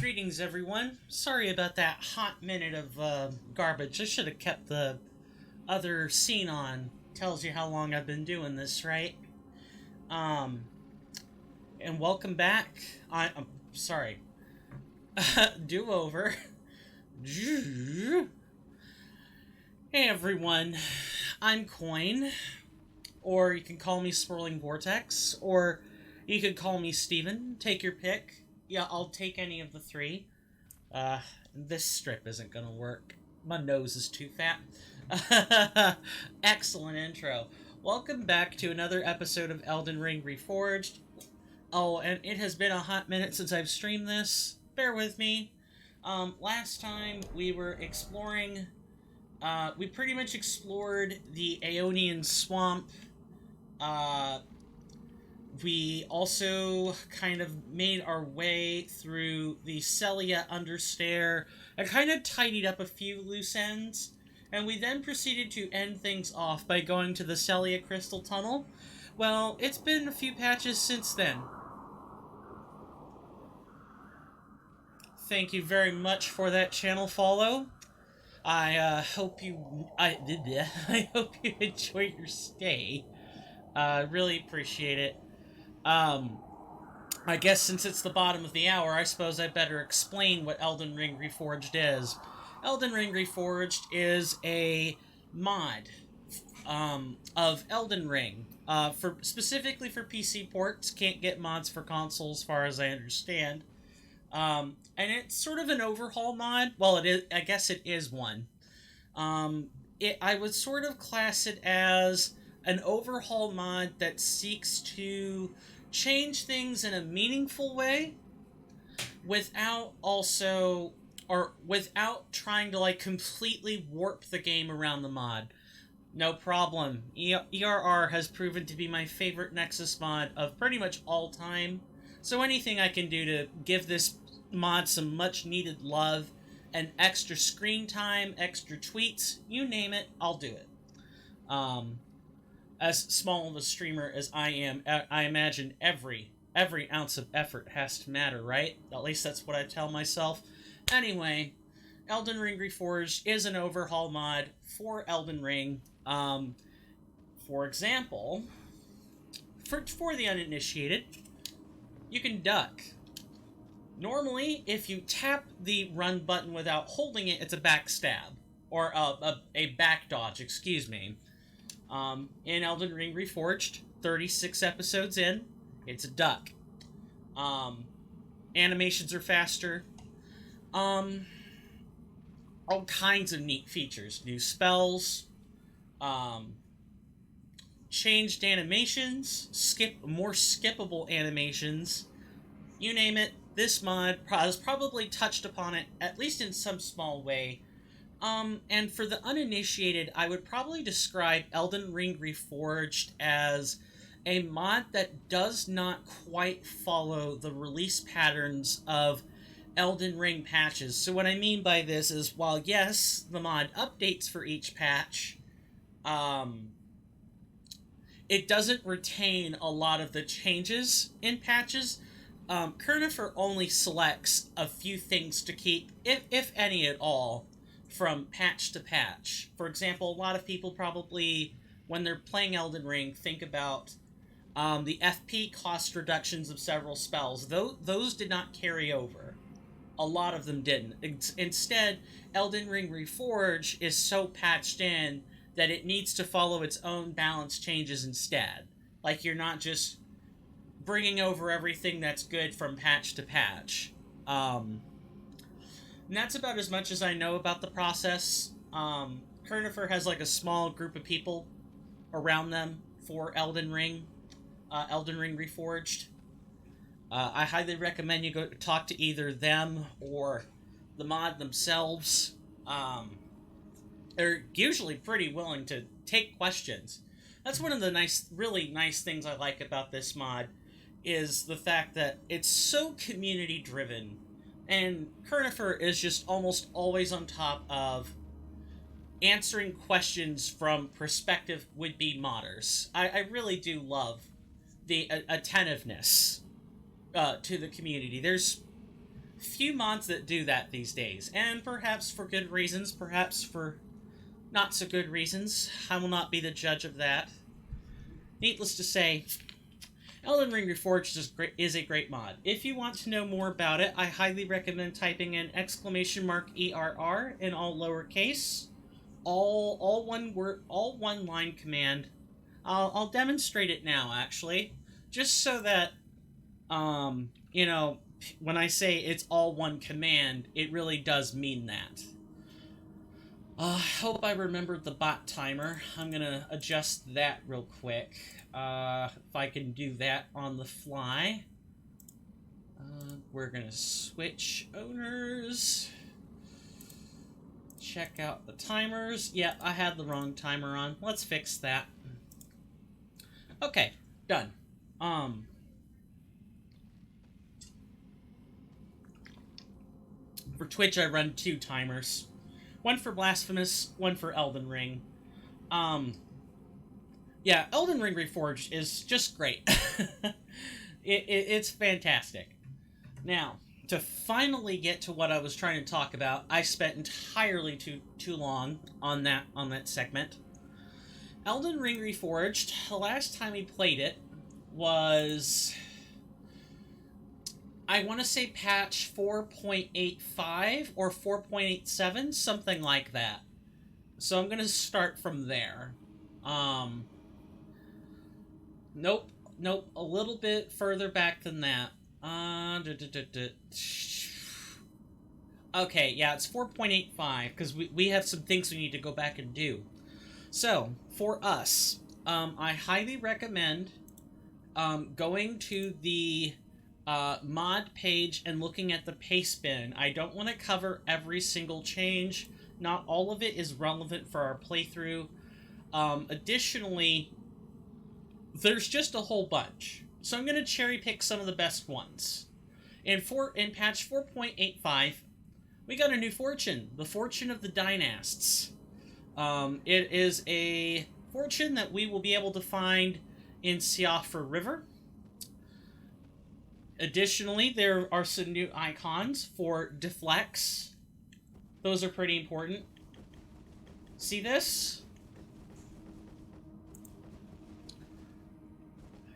Greetings, everyone. Sorry about that hot minute of garbage. I should have kept the other scene on. Tells you how long I've been doing this, right? Um, and welcome back. I'm sorry. Do over. Hey, everyone. I'm Coin, or you can call me Swirling Vortex, or you could call me Steven. Take your pick. Yeah, I'll take any of the three. Uh, this strip isn't gonna work. My nose is too fat. Excellent intro. Welcome back to another episode of Elden Ring Reforged. Oh, and it has been a hot minute since I've streamed this. Bear with me. Last time we were exploring, we pretty much explored the Aeonian Swamp. We also kind of made our way through the Celia Understair and kind of tidied up a few loose ends. And we then proceeded to end things off by going to the Celia Crystal Tunnel. Well, it's been a few patches since then. Thank you very much for that channel follow. I hope you I hope you enjoy your stay. Really appreciate it. I guess since it's the bottom of the hour, I suppose I better explain what Elden Ring Reforged is. Elden Ring Reforged is a mod of Elden Ring. Specifically for PC ports, can't get mods for consoles, as far as I understand. And it's sort of an overhaul mod. Well, it is. I guess it is one. I would sort of class it as an overhaul mod that seeks to change things in a meaningful way without without trying to completely warp the game around the mod. No problem. ERR has proven to be my favorite Nexus mod of pretty much all time. So anything I can do to give this mod some much needed love and extra screen time, extra tweets, you name it, I'll do it. As small of a streamer as I am, I imagine every ounce of effort has to matter, right? At least that's what I tell myself. Anyway, Elden Ring Reforged is an overhaul mod for Elden Ring. For example, for the uninitiated, you can duck. Normally, if you tap the run button without holding it, it's a backstab. Or a back dodge, excuse me. In Elden Ring Reforged, 36 episodes in, it's a duck. Animations are faster. All kinds of neat features. New spells. Changed animations. More skippable animations. You name it, this mod has probably touched upon it, at least in some small way. And for the uninitiated, I would probably describe Elden Ring Reforged as a mod that does not quite follow the release patterns of Elden Ring patches. So what I mean by this is, while yes, the mod updates for each patch, it doesn't retain a lot of the changes in patches. Kernifer only selects a few things to keep, if any at all, from patch to patch. For example, a lot of people probably, when they're playing Elden Ring, think about the FP cost reductions of several spells. Those did not carry over. A lot of them didn't. Instead, Elden Ring Reforged is so patched in that it needs to follow its own balance changes instead. You're not just bringing over everything that's good from patch to patch. And that's about as much as I know about the process. Kernifer has a small group of people around them for Elden Ring Reforged. I highly recommend you go talk to either them or the mod themselves. They're usually pretty willing to take questions. That's one of the really nice things I like about this mod, is the fact that it's so community driven. And Kernifer is just almost always on top of answering questions from prospective would-be modders. I really do love the attentiveness to the community. There's few mods that do that these days, and perhaps for good reasons, perhaps for not so good reasons. I will not be the judge of that. Needless to say, Elden Ring Reforged is a great mod. If you want to know more about it, I highly recommend typing in !ERR in all lowercase, all one word, all one line command. I'll demonstrate it now, actually, just so that you know, when I say it's all one command, it really does mean that. I hope I remembered the bot timer. I'm gonna adjust that real quick. If I can do that on the fly. We're gonna switch owners. Check out the timers. Yeah, I had the wrong timer on. Let's fix that. Okay, done. For Twitch, I run 2 timers. One for Blasphemous, one for Elden Ring. Yeah, Elden Ring Reforged is just great. It's fantastic. Now, to finally get to what I was trying to talk about, I spent entirely too long on that segment. Elden Ring Reforged, the last time we played it was, I want to say patch 4.85 or 4.87, something like that. So I'm going to start from there. Nope, a little bit further back than that. Okay, yeah, it's 4.85, because we have some things we need to go back and do. So, for us, I highly recommend going to the mod page and looking at the paste bin. I don't want to cover every single change. Not all of it is relevant for our playthrough. Additionally, there's just a whole bunch. So I'm going to cherry pick some of the best ones. In patch 4.85, we got a new fortune. The Fortune of the Dynasts. It is a fortune that we will be able to find in Siofra River. Additionally, there are some new icons for deflects. Those are pretty important. See this?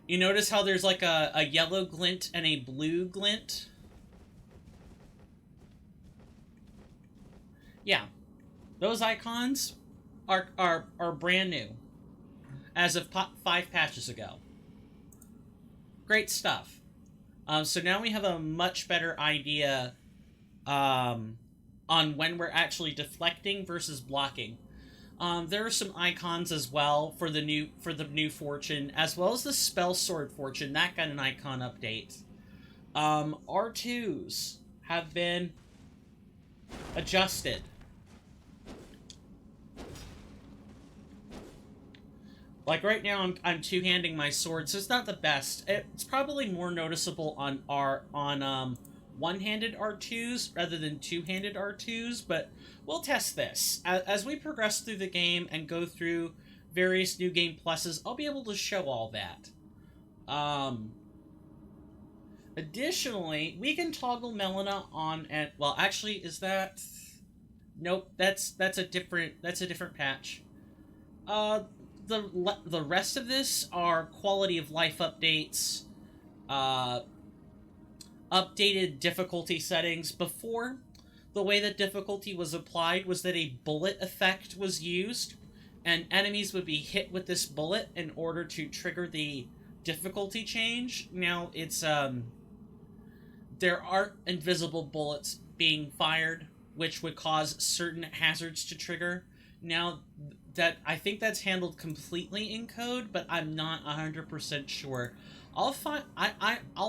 You notice how there's like a yellow glint and a blue glint? Yeah. Those icons are brand new. As of 5 patches ago. Great stuff. So now we have a much better idea on when we're actually deflecting versus blocking. There are some icons as well for the new fortune, as well as the spell sword fortune. That got an icon update. R2s have been adjusted. Like right now, I'm two-handing my sword, so it's not the best. It's probably more noticeable on one-handed R2s rather than two-handed R2s, but we'll test this. As we progress through the game and go through various new game pluses, I'll be able to show all that. Additionally, we can toggle Melina on and, well, actually, is that... Nope, that's a different patch. The rest of this are quality of life updates, updated difficulty settings. Before, the way that difficulty was applied was that a bullet effect was used, and enemies would be hit with this bullet in order to trigger the difficulty change. Now, it's, there aren't invisible bullets being fired, which would cause certain hazards to trigger. Now, I think that's handled completely in code, but I'm not 100% sure. I'll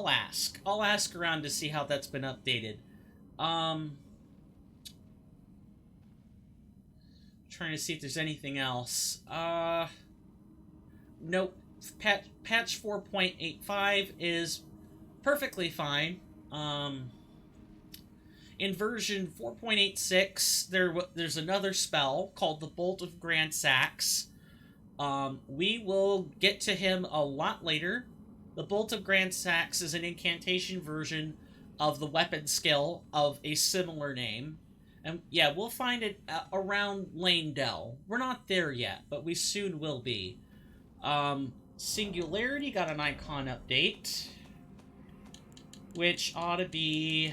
ask. I'll ask around to see how that's been updated. Trying to see if there's anything else. Nope. Patch 4.85 is perfectly fine. In version 4.86, there's another spell called the Bolt of Grand Sax. We will get to him a lot later. The Bolt of Grand Sax is an incantation version of the weapon skill of a similar name. And yeah, we'll find it around Lane Dell. We're not there yet, but we soon will be. Singularity got an icon update, which ought to be...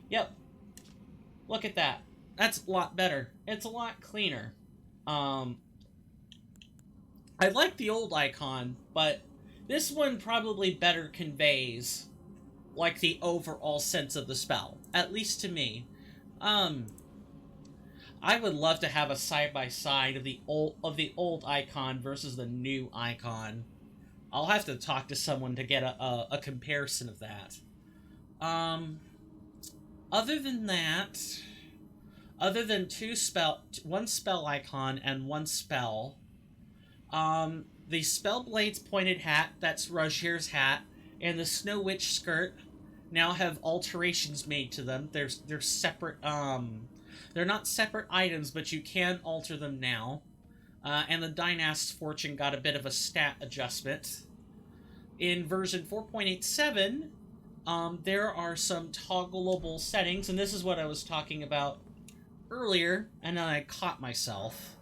Yep. Look at that. That's a lot better. It's a lot cleaner. I like the old icon, but this one probably better conveys, like, the overall sense of the spell. At least to me. I would love to have a side-by-side of the old icon versus the new icon. I'll have to talk to someone to get a comparison of that. Other than that, other than one spell icon and one spell, the Spellblade's pointed hat, that's Rogier's hat, and the Snow Witch skirt now have alterations made to them. They're separate, they're not separate items, but you can alter them now. And the Dynast's Fortune got a bit of a stat adjustment. In version 4.87, there are some toggleable settings, and this is what I was talking about earlier, and then I caught myself.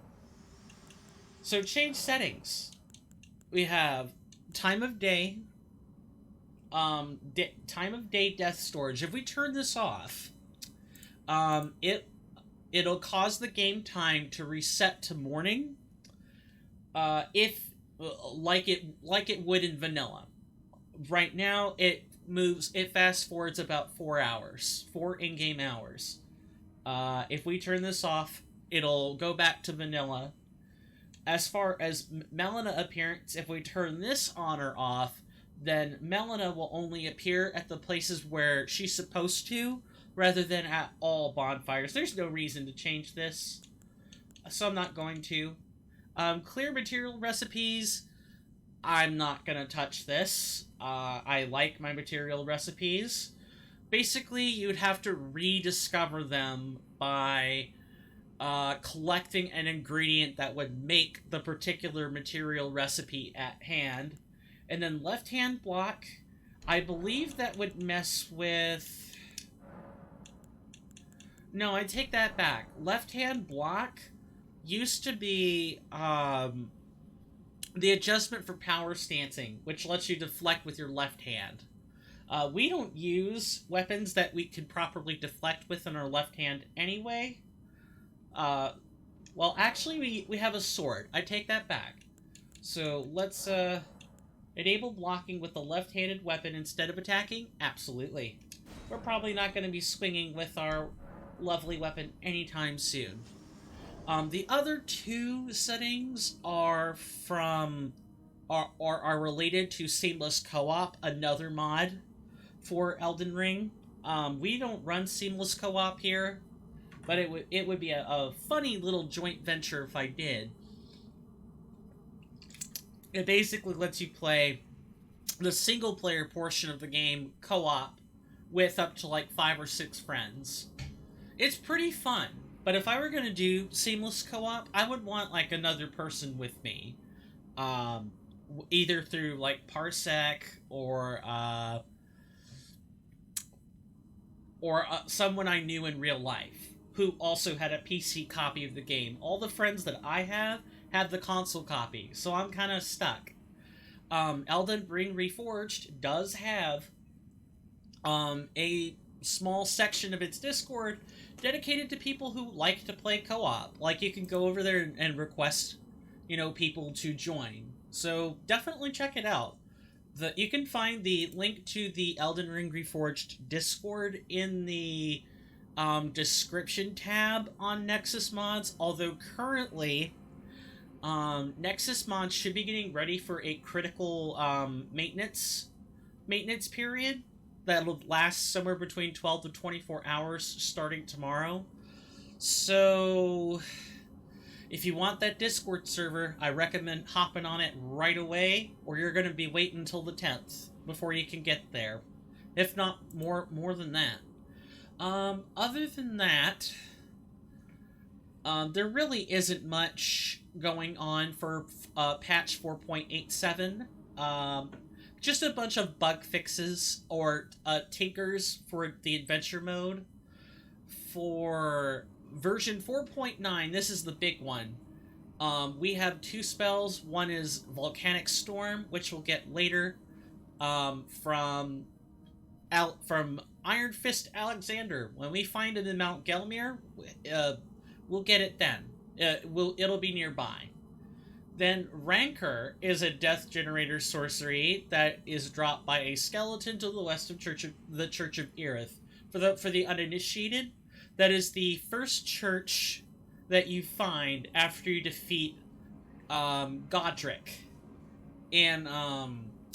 So change settings. We have time of day, time of day death storage. If we turn this off, it'll cause the game time to reset to morning, if like it would in vanilla. Right now, it fast forwards about 4 hours, 4 in-game hours. If we turn this off, it'll go back to vanilla. As far as Melina appearance, if we turn this on or off, then Melina will only appear at the places where she's supposed to, rather than at all bonfires. There's no reason to change this, so I'm not going to. Clear material recipes, I'm not going to touch this. I like my material recipes. Basically, you'd have to rediscover them by collecting an ingredient that would make the particular material recipe at hand. And then left-hand block, I believe that would mess with... No, I take that back. Left-hand block used to be the adjustment for power stancing, which lets you deflect with your left hand. We don't use weapons that we can properly deflect with in our left hand anyway. Well, actually, we have a sword. I take that back. So let's enable blocking with the left-handed weapon instead of attacking? Absolutely. We're probably not going to be swinging with our lovely weapon anytime soon. The other two settings are related to Seamless Co-op, another mod for Elden Ring. We don't run Seamless Co-op here, but it would be a funny little joint venture if I did. It basically lets you play the single-player portion of the game co-op with up to like 5 or 6 friends. It's pretty fun, but if I were going to do Seamless Co-op, I would want like another person with me. Either through like Parsec or someone I knew in real life who also had a PC copy of the game. All the friends that I have the console copy, so I'm kind of stuck. Elden Ring Reforged does have a small section of its Discord dedicated to people who like to play co-op. Like, you can go over there and request, people to join. So definitely check it out. You can find the link to the Elden Ring Reforged Discord in the description tab on Nexus Mods, although currently Nexus Mods should be getting ready for a critical maintenance period that'll last somewhere between 12 to 24 hours starting tomorrow. So if you want that Discord server, I recommend hopping on it right away, or you're going to be waiting until the 10th before you can get there. If not more than that. Other than that, there really isn't much going on for patch 4.87. just a bunch of bug fixes or tinkers for the adventure mode. For version 4.9, this is the big one. We have 2 spells. One is Volcanic Storm, which we'll get later, from Iron Fist Alexander. When we find it in Mount Gelmir, we'll get it then. It'll be nearby. Then Rancor is a death generator sorcery that is dropped by a skeleton to the west of the Church of Irith. For the uninitiated, that is the first church that you find after you defeat Godric in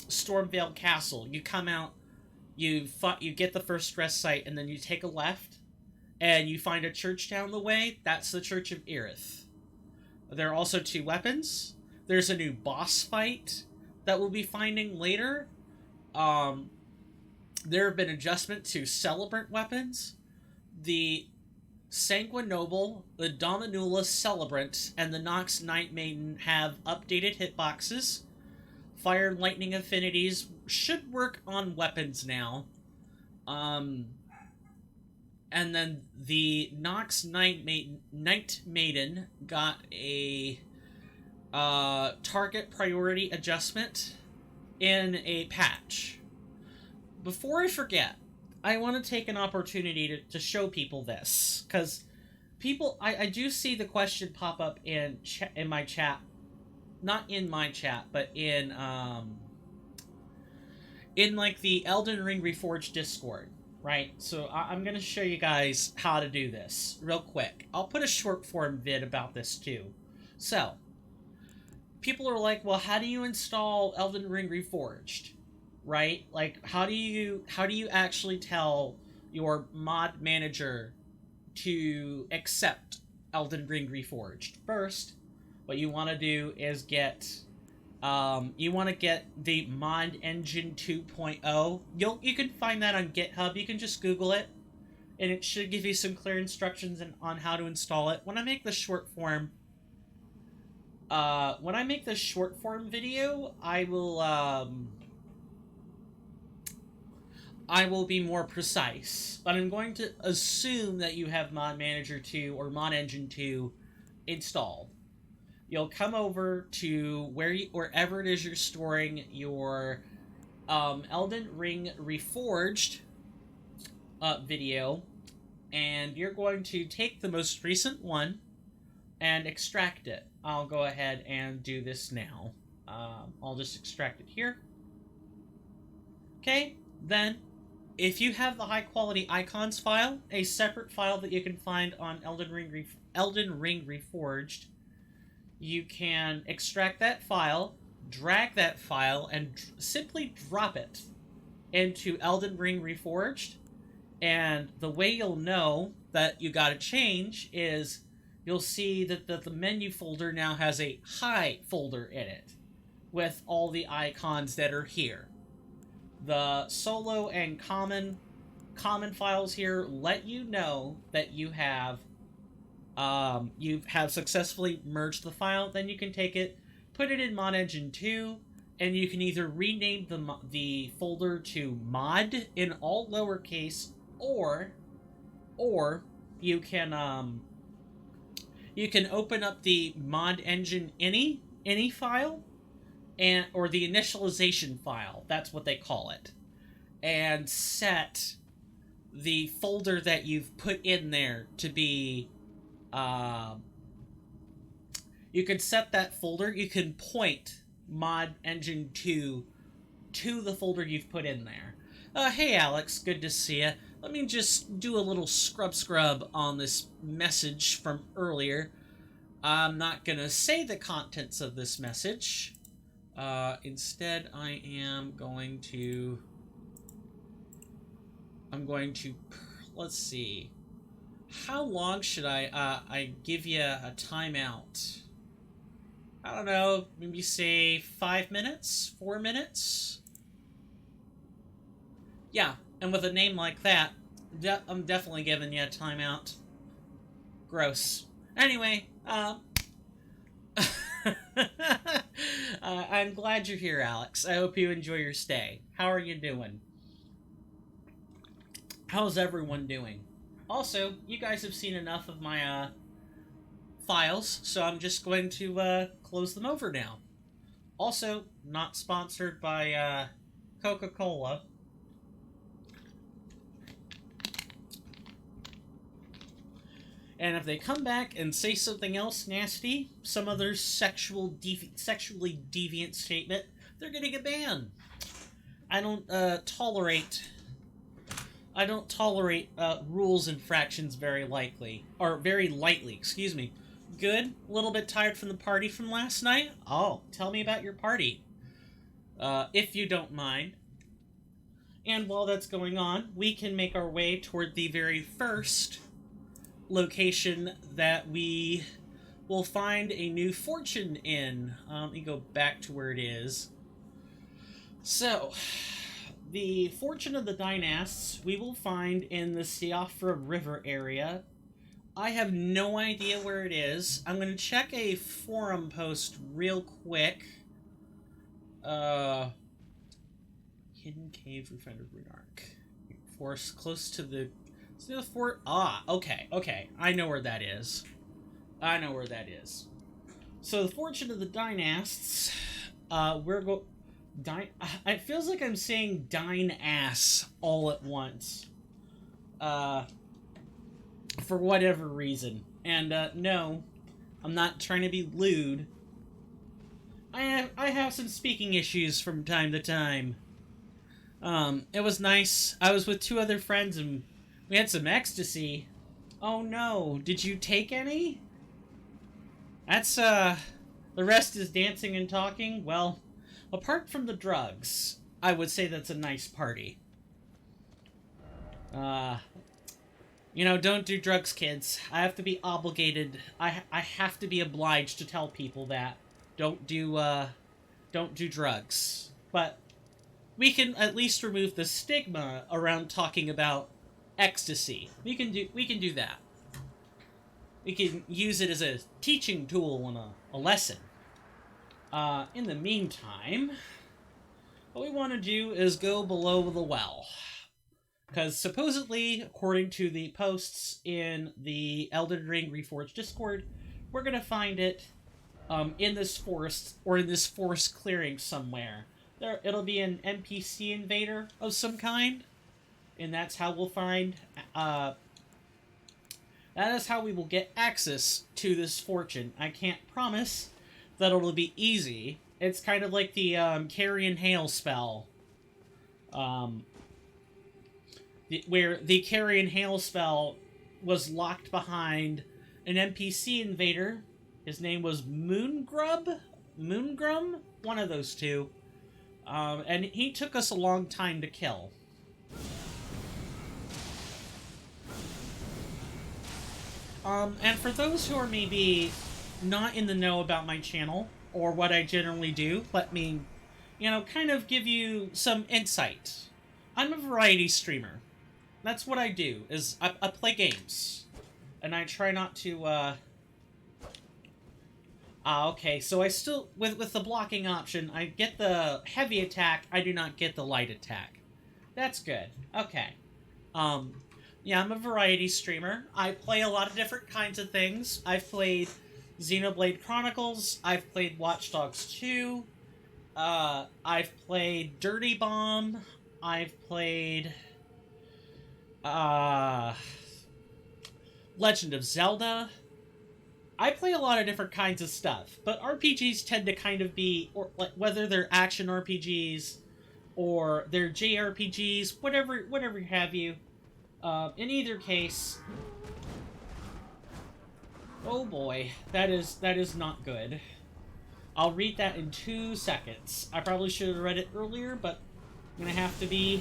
Stormvale Castle. You come out, you get the first rest site, and then you take a left, and you find a church down the way. That's the Church of Irith. There are also 2 weapons. There's a new boss fight that we'll be finding later. There have been adjustments to celebrant weapons. The Sanguine Noble, the Dominula Celebrant, and the Nox Night Maiden have updated hitboxes. Fire and Lightning affinities should work on weapons now. And then the Nox Night Maiden got a target priority adjustment in a patch. Before I forget, I want to take an opportunity to show people this, because I do see the question pop up in my chat, not in my chat, but in like the Elden Ring Reforged Discord, right? So I'm going to show you guys how to do this real quick. I'll put a short form vid about this too. So, people are like, well, how do you install Elden Ring Reforged? Right? Like, how do you actually tell your mod manager to accept Elden Ring Reforged? First, what you want to do is get the mod engine 2.0. You can find that on GitHub. You can just Google it, and it should give you some clear instructions on how to install it. When I make the short form video, I will be more precise, but I'm going to assume that you have Mod Manager 2 or Mod Engine 2 installed. You'll come over to wherever it is you're storing your Elden Ring Reforged video, and you're going to take the most recent one and extract it. I'll go ahead and do this now. I'll just extract it here. Okay, then if you have the high-quality icons file, a separate file that you can find on Elden Ring Reforged, you can extract that file, drag that file, and simply drop it into Elden Ring Reforged. And the way you'll know that you got to change is you'll see that the menu folder now has a high folder in it with all the icons that are here. The solo and common files here let you know that you have successfully merged the file. Then you can take it, put it in Mod Engine 2, and you can either rename the folder to mod in all lowercase, or you can open up the Mod Engine any file, or the initialization file, that's what they call it, and set the folder that you've put in there to be, you can set that folder, you can point Mod Engine 2 to the folder you've put in there. Hey Alex, good to see you. Let me just do a little scrub on this message from earlier. I'm not gonna say the contents of this message. Instead, I'm going to, let's see, how long should I give you a timeout? I don't know, maybe say 5 minutes, 4 minutes? Yeah, and with a name like that, I'm definitely giving you a timeout. Gross. Anyway, I'm glad you're here, Alex. I hope you enjoy your stay. How are you doing? How's everyone doing? Also, you guys have seen enough of my files, so I'm just going to close them over now. Also, not sponsored by Coca-Cola. And if they come back and say something else nasty, some other sexually deviant statement, they're gonna get banned. I don't tolerate rules infractions very lightly. Excuse me. Good. A little bit tired from the party from last night. Oh, tell me about your party, if you don't mind. And while that's going on, we can make our way toward the very first location that we will find a new fortune in. Let me go back to where it is. So, the fortune of the dynasts we will find in the Siofra River area. I have no idea where it is. I'm going to check a forum post real quick. Hidden Cave, Refined Runark. Forest close to the fort. Ah, okay. I know where that is. So the fortune of the dynasts. It feels like I'm saying dine ass all at once. For whatever reason. And no, I'm not trying to be lewd. I have some speaking issues from time to time. It was nice. I was with 2 other friends and we had some ecstasy. Oh no, did you take any? That's, the rest is dancing and talking? Well, apart from the drugs, I would say that's a nice party. Don't do drugs, kids. I have to be obligated. I have to be obliged to tell people that. Don't do drugs. But we can at least remove the stigma around talking about ecstasy. We can do that. We can use it as a teaching tool in a lesson. In the meantime, what we want to do is go below the well. Because supposedly, according to the posts in the Elden Ring Reforged Discord, we're going to find it in this forest, or in this forest clearing somewhere. It'll be an NPC invader of some kind. And that's how we'll find, that is how we will get access to this fortune. I can't promise that it'll be easy. It's kind of like the Carrion Hail spell. Where the Carrion Hail spell was locked behind an NPC invader. His name was Moongrum? One of those two. And he took us a long time to kill. And for those who are maybe not in the know about my channel, or what I generally do, let me, kind of give you some insight. I'm a variety streamer. That's what I do, is I play games. And I try not to, okay, so I still, with the blocking option, I get the heavy attack, I do not get the light attack. That's good. Okay. Yeah, I'm a variety streamer. I play a lot of different kinds of things. I've played Xenoblade Chronicles. I've played Watch Dogs 2. I've played Dirty Bomb. I've played Legend of Zelda. I play a lot of different kinds of stuff, but RPGs tend to kind of be, or like whether they're action RPGs or they're JRPGs, whatever have you. In either case, oh boy, that is not good. I'll read that in 2 seconds. I probably should have read it earlier, but I'm gonna have to be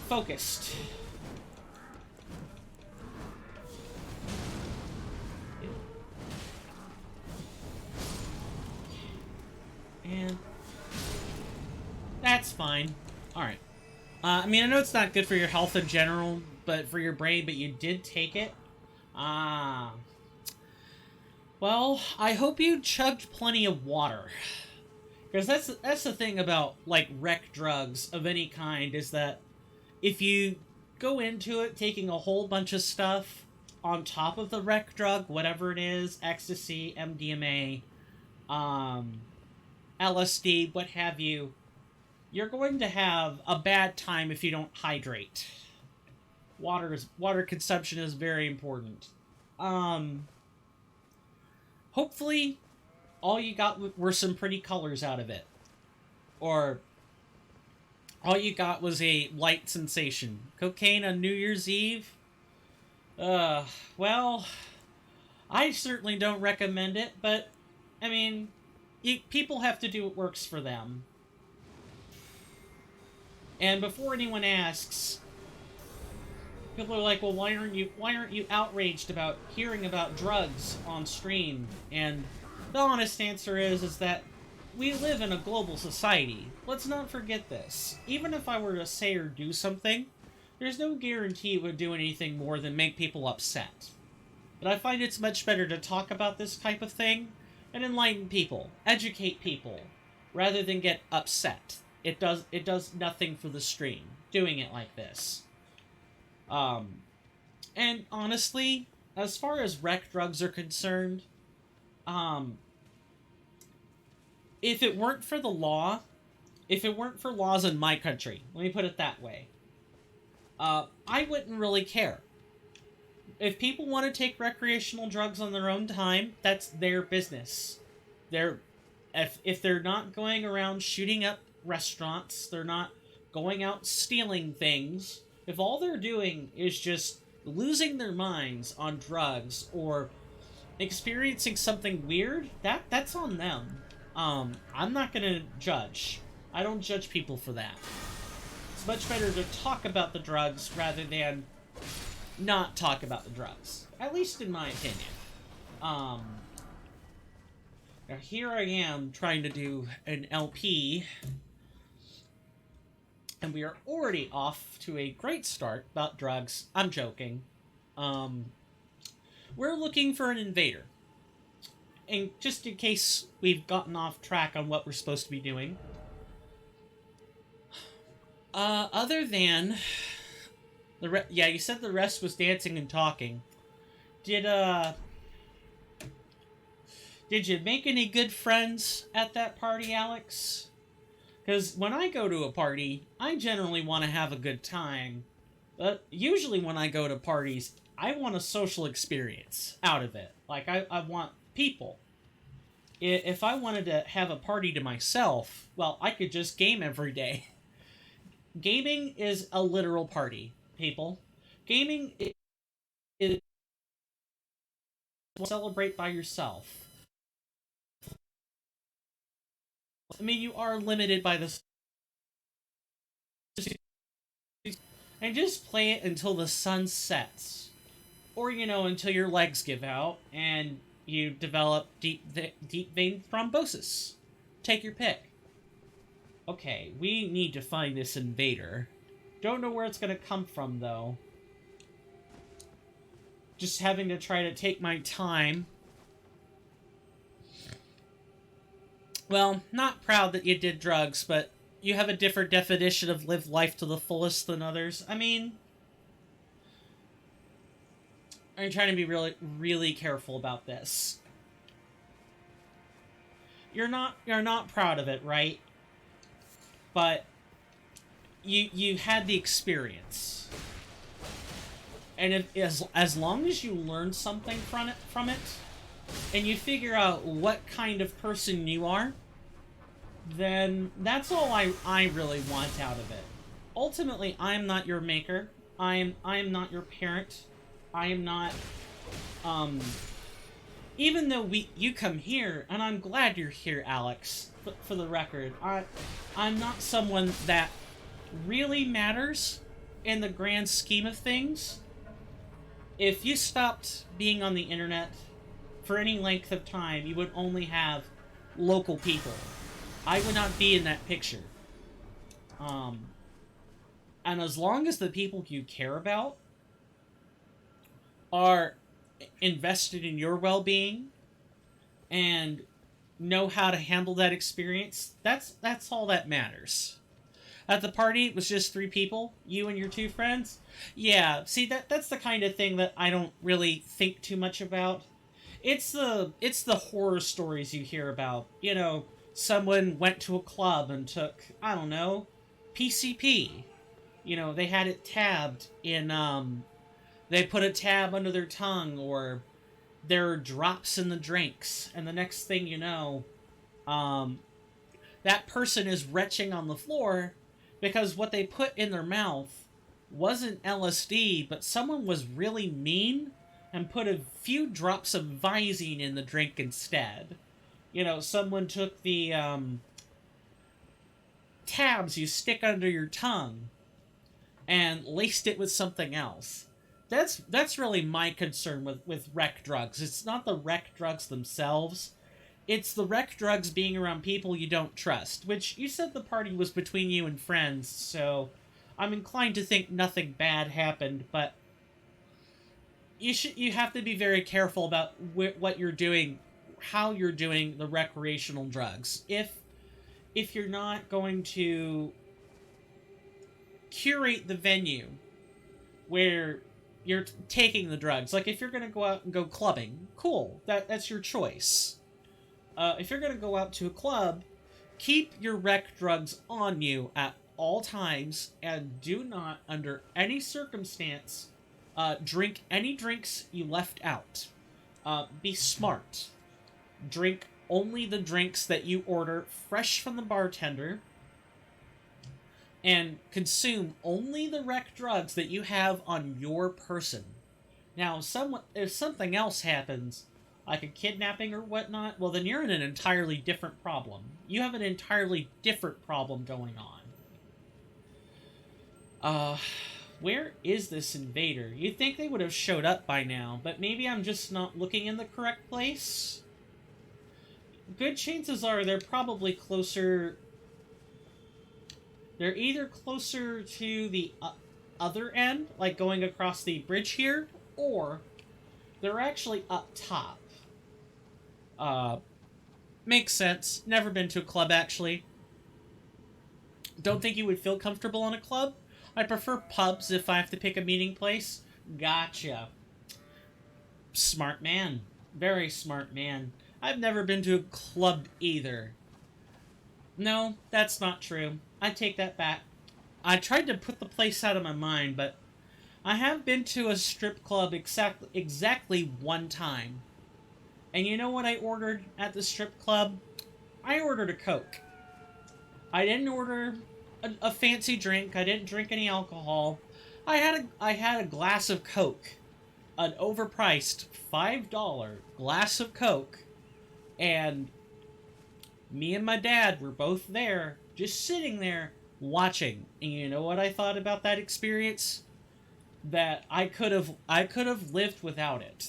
focused. And that's fine. Alright. I mean, I know it's not good for your health in general, but for your brain, but you did take it. Well, I hope you chugged plenty of water. Because that's the thing about, like, rec drugs of any kind, is that if you go into it taking a whole bunch of stuff on top of the rec drug, whatever it is, ecstasy, MDMA, um, LSD, what have you, you're going to have a bad time if you don't hydrate. Water consumption is very important. Um, Hopefully, all you got were some pretty colors out of it, or all you got was a light sensation. Cocaine on New Year's Eve. Uh, well, I certainly don't recommend it, but I mean, people have to do what works for them. And before anyone asks, people are like, "Well, why aren't you outraged about hearing about drugs on stream?" And the honest answer is that we live in a global society. Let's not forget this. Even if I were to say or do something, there's no guarantee it would do anything more than make people upset. But I find it's much better to talk about this type of thing and enlighten people, educate people, rather than get upset. It does nothing for the stream doing it like this. Um, and honestly, as far as rec drugs are concerned, um, if it weren't for the law, if it weren't for laws in my country, let me put it that way, I wouldn't really care. If people want to take recreational drugs on their own time, that's their business. They're if they're not going around shooting up restaurants, they're not going out stealing things. If all they're doing is just losing their minds on drugs or experiencing something weird, that's on them. I'm not gonna judge. I don't judge people for that. It's much better to talk about the drugs rather than not talk about the drugs. At least in my opinion. Um, Now here I am trying to do an LP, and we are already off to a great start about drugs. I'm joking. Um, we're looking for an invader. And just in case we've gotten off track on what we're supposed to be doing, other than yeah, you said the rest was dancing and talking. Did did you make any good friends at that party, Alex? Because when I go to a party, I generally want to have a good time. But usually when I go to parties, I want a social experience out of it. Like, I want people. If I wanted to have a party to myself, well, I could just game every day. Gaming is a literal party, people. Gaming is celebrate by yourself. I mean, you are limited by this, and just play it until the sun sets, or until your legs give out and you develop deep vein thrombosis. Take your pick. Okay, we need to find this invader. Don't know where it's gonna come from though. Just having to try to take my time. Well, not proud that you did drugs, but you have a different definition of live life to the fullest than others. I mean, I'm trying to be really, really careful about this. You're not proud of it, right? But you had the experience, and as long as you learn something from it, and you figure out what kind of person you are, then that's all I really want out of it. Ultimately, I am not your maker. I am not your parent. I am not, even though you come here, and I'm glad you're here, Alex, for the record, I'm not someone that really matters in the grand scheme of things. If you stopped being on the internet for any length of time, you would only have local people. I would not be in that picture. And as long as the people you care about are invested in your well-being, and know how to handle that experience, that's all that matters. At the party, it was just 3 people, you and your 2 friends. Yeah, see, that's the kind of thing that I don't really think too much about. It's the horror stories you hear about. Someone went to a club and took, I don't know, PCP. They had it tabbed in they put a tab under their tongue, or there are drops in the drinks, and the next thing you know, um that person is retching on the floor because what they put in their mouth wasn't LSD, but someone was really mean and put a few drops of Visine in the drink instead. Someone took the tabs you stick under your tongue and laced it with something else. That's really my concern with rec drugs. It's not the rec drugs themselves. It's the rec drugs being around people you don't trust, which you said the party was between you and friends, so I'm inclined to think nothing bad happened, but you have to be very careful about what you're doing, how you're doing the recreational drugs. If you're not going to curate the venue where you're taking the drugs, like if you're going to go out and go clubbing, cool, that's your choice. If you're going to go out to a club, keep your rec drugs on you at all times, and do not, under any circumstance, drink any drinks you left out. Be smart. Drink only the drinks that you order fresh from the bartender, and consume only the rec drugs that you have on your person. Now, if something else happens, like a kidnapping or whatnot, well, then you're in an entirely different problem. You have an entirely different problem going on. Where is this invader? You'd think they would have showed up by now, but maybe I'm just not looking in the correct place? Good chances are they're probably closer... They're either closer to the other end, like going across the bridge here, or they're actually up top. Makes sense. Never been to a club, actually. Don't think you would feel comfortable in a club? I prefer pubs if I have to pick a meeting place. Gotcha. Smart man. Very smart man. I've never been to a club either. No, that's not true. I take that back. I tried to put the place out of my mind, but I have been to a strip club exactly one time. And you know what I ordered at the strip club? I ordered a Coke. I didn't order a fancy drink. I didn't drink any alcohol. I had a glass of Coke. An overpriced $5 glass of Coke. And me and my dad were both there, just sitting there, watching. And you know what I thought about that experience? That I could have lived without it.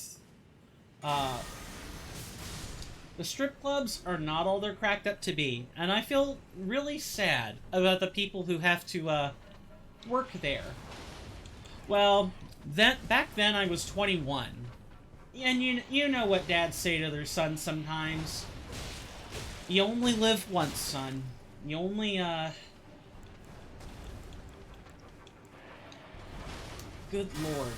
The strip clubs are not all they're cracked up to be, and I feel really sad about the people who have to work there. Well, back then I was 21, and you know what dads say to their sons sometimes. You only live once, son. You only Good lord.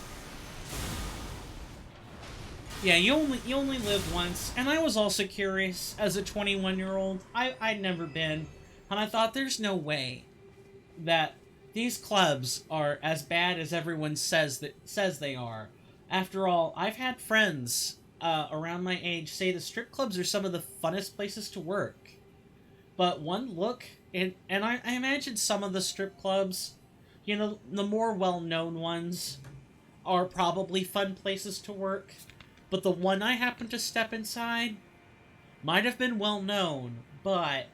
Yeah, you only live once, and I was also curious as a 21-year-old. I'd never been, and I thought there's no way that these clubs are as bad as everyone says they are. After all, I've had friends around my age say the strip clubs are some of the funnest places to work. But one look, and I imagine some of the strip clubs, the more well-known ones, are probably fun places to work. But the one I happened to step inside might have been well known, but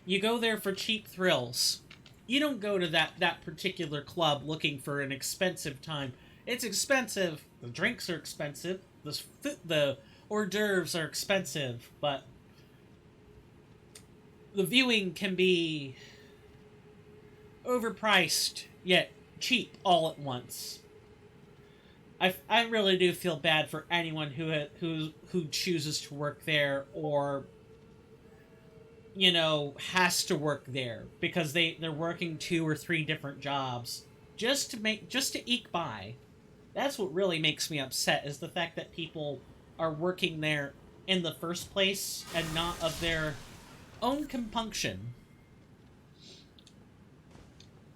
you go there for cheap thrills. You don't go to that particular club looking for an expensive time. It's expensive. The drinks are expensive. The hors d'oeuvres are expensive, but the viewing can be overpriced, yet cheap all at once. I really do feel bad for anyone who chooses to work there, or has to work there because they're working 2 or 3 different jobs just to eke by. That's what really makes me upset, is the fact that people are working there in the first place and not of their own compunction.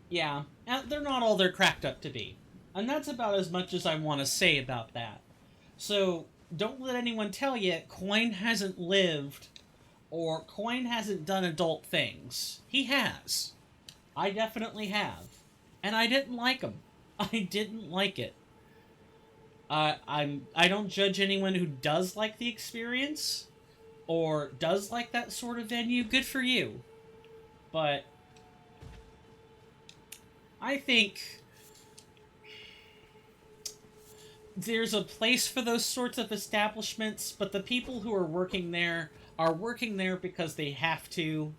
Yeah, they're not all they're cracked up to be. And that's about as much as I want to say about that. So, don't let anyone tell you Coin hasn't lived or Coin hasn't done adult things. He has. I definitely have. And I didn't like him. I didn't like it. I don't judge anyone who does like the experience or does like that sort of venue. Good for you. But I think there's a place for those sorts of establishments, but the people who are working there because they have to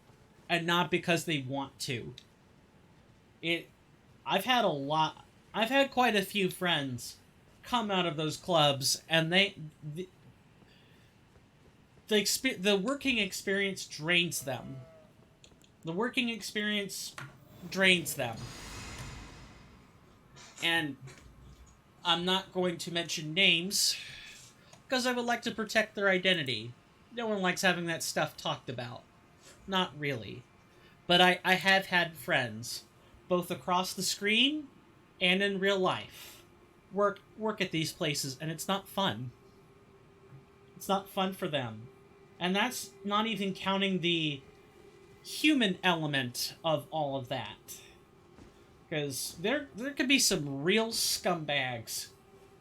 and not because they want to. I've had quite a few friends come out of those clubs, and the working experience drains them. The working experience drains them. And I'm not going to mention names, because I would like to protect their identity. No one likes having that stuff talked about. Not really. But I have had friends, both across the screen and in real life, work at these places, and it's not fun. It's not fun for them. And that's not even counting the human element of all of that. Because there could be some real scumbags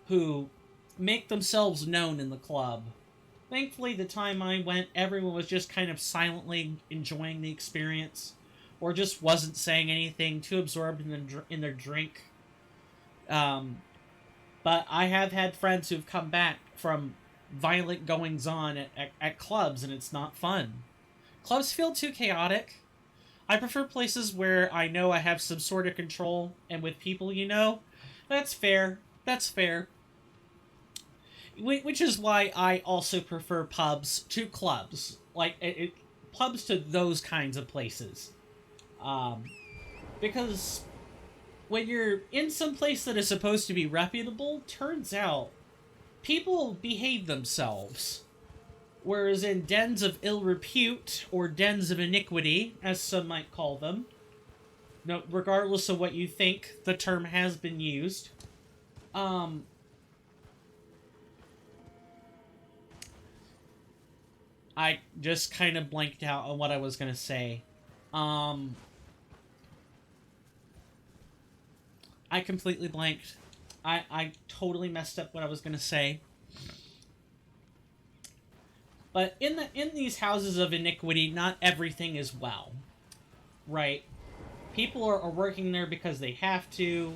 who make themselves known in the club. Thankfully, the time I went, everyone was just kind of silently enjoying the experience, or just wasn't saying anything, too absorbed in their drink. But I have had friends who've come back from violent goings-on at clubs, and it's not fun. Clubs feel too chaotic. I prefer places where I know I have some sort of control, and with people that's fair. That's fair. Which is why I also prefer pubs to clubs. Like, pubs to those kinds of places. Because when you're in some place that is supposed to be reputable, turns out people behave themselves. Whereas in dens of ill repute, or dens of iniquity, as some might call them, no, regardless of what you think, the term has been used. I just kind of blanked out on what I was going to say. I completely blanked. I totally messed up what I was going to say. But in these houses of iniquity, not everything is well. Right? People are working there because they have to.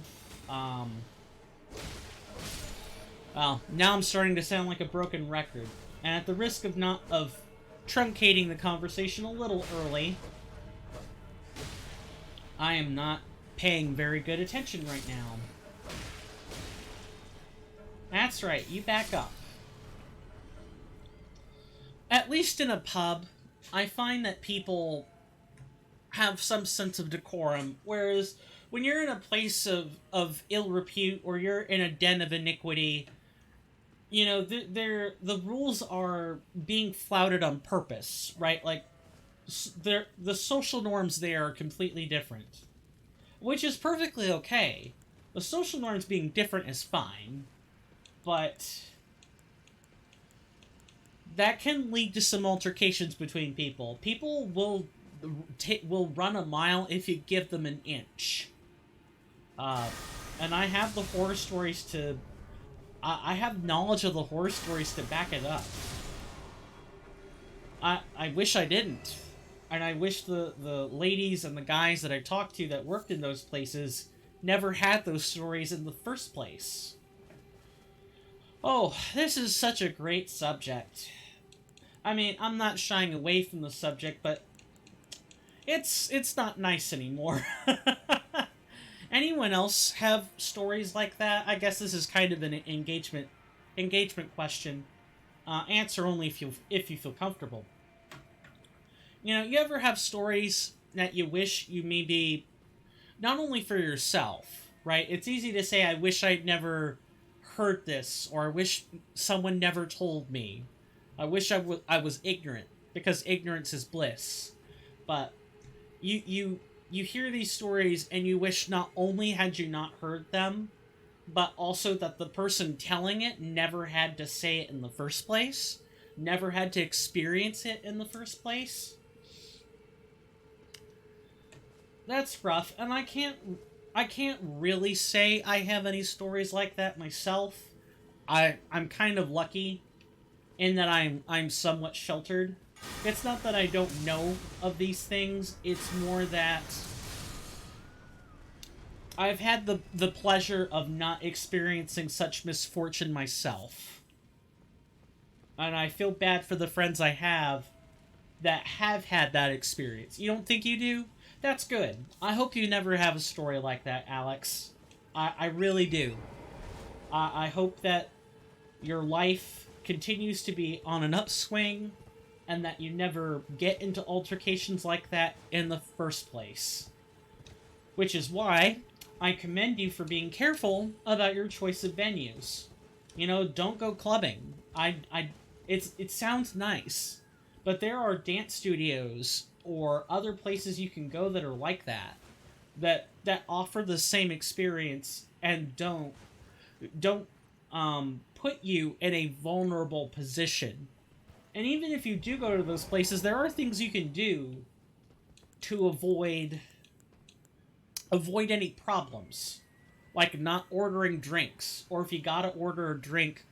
Well, now I'm starting to sound like a broken record. And at the risk of truncating the conversation a little early, I am not paying very good attention right now. That's right, you back up. At least in a pub, I find that people have some sense of decorum, whereas when you're in a place of ill repute, or you're in a den of iniquity, the rules are being flouted on purpose, right? Like, the social norms there are completely different. Which is perfectly okay. The social norms being different is fine. But that can lead to some altercations between people. People will run a mile if you give them an inch. And I have the horror stories to... I have knowledge of the horror stories to back it up. I wish I didn't. And I wish the ladies and the guys that I talked to that worked in those places never had those stories in the first place. Oh, this is such a great subject. I mean, I'm not shying away from the subject, but it's not nice anymore. Anyone else have stories like that? I guess this is kind of an engagement question. Answer only if you feel comfortable. You know, you ever have stories that you wish you maybe not only for yourself, right? It's easy to say, I wish I'd never heard this, or I wish someone never told me. I wish I was ignorant, because ignorance is bliss. But you hear these stories and you wish not only had you not heard them, but also that the person telling it never had to say it in the first place, never had to experience it in the first place. That's rough, and I can't really say I have any stories like that myself. I'm kind of lucky in that I'm somewhat sheltered. It's not that I don't know of these things, it's more that I've had the pleasure of not experiencing such misfortune myself. And I feel bad for the friends I have that have had that experience. You don't think you do? That's good. I hope you never have a story like that, Alex. I really do. I hope that your life continues to be on an upswing, and that you never get into altercations like that in the first place. Which is why I commend you for being careful about your choice of venues. You know, don't go clubbing. It sounds nice, but there are dance studios or other places you can go that are like that offer the same experience and don't put you in a vulnerable position. And even if you do go to those places, there are things you can do to avoid any problems, like not ordering drinks, or if you gotta order a drink,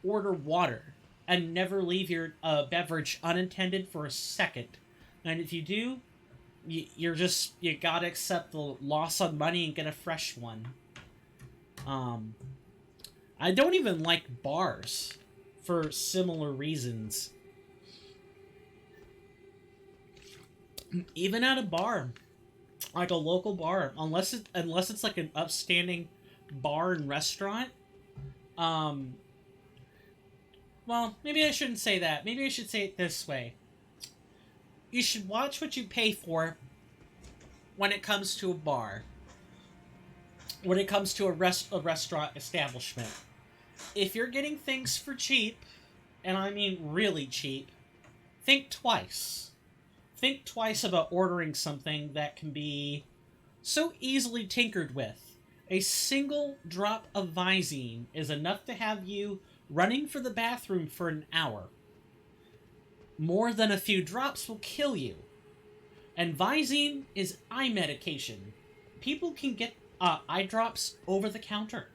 order water and never leave your beverage unattended for a second. And if you do, you gotta accept the loss on money and get a fresh one. I don't even like bars for similar reasons. Even at a bar, like a local bar, unless it's like an upstanding bar and restaurant. Well, maybe I shouldn't say that. Maybe I should say it this way. You should watch what you pay for when it comes to a bar. When it comes to a restaurant establishment. If you're getting things for cheap, and I mean really cheap, think twice. Think twice about ordering something that can be so easily tinkered with. A single drop of Visine is enough to have you running for the bathroom for an hour. More than a few drops will kill you. And Visine is eye medication. People can get eye drops over the counter.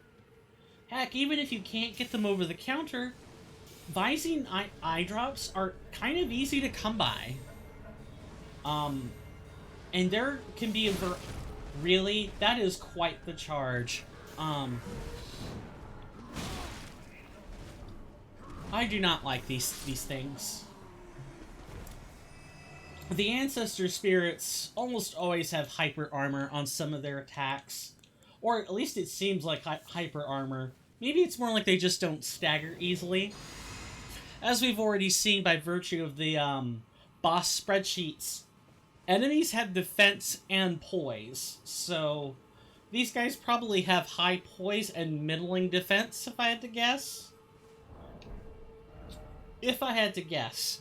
Heck, even if you can't get them over the counter, Visine eye drops are kind of easy to come by. And there can be really, that is quite the charge. I do not like these things. The ancestor spirits almost always have hyper armor on some of their attacks. Or at least it seems like hyper armor. Maybe it's more like they just don't stagger easily. As we've already seen by virtue of the boss spreadsheets, enemies have defense and poise. So these guys probably have high poise and middling defense, if I had to guess. If I had to guess.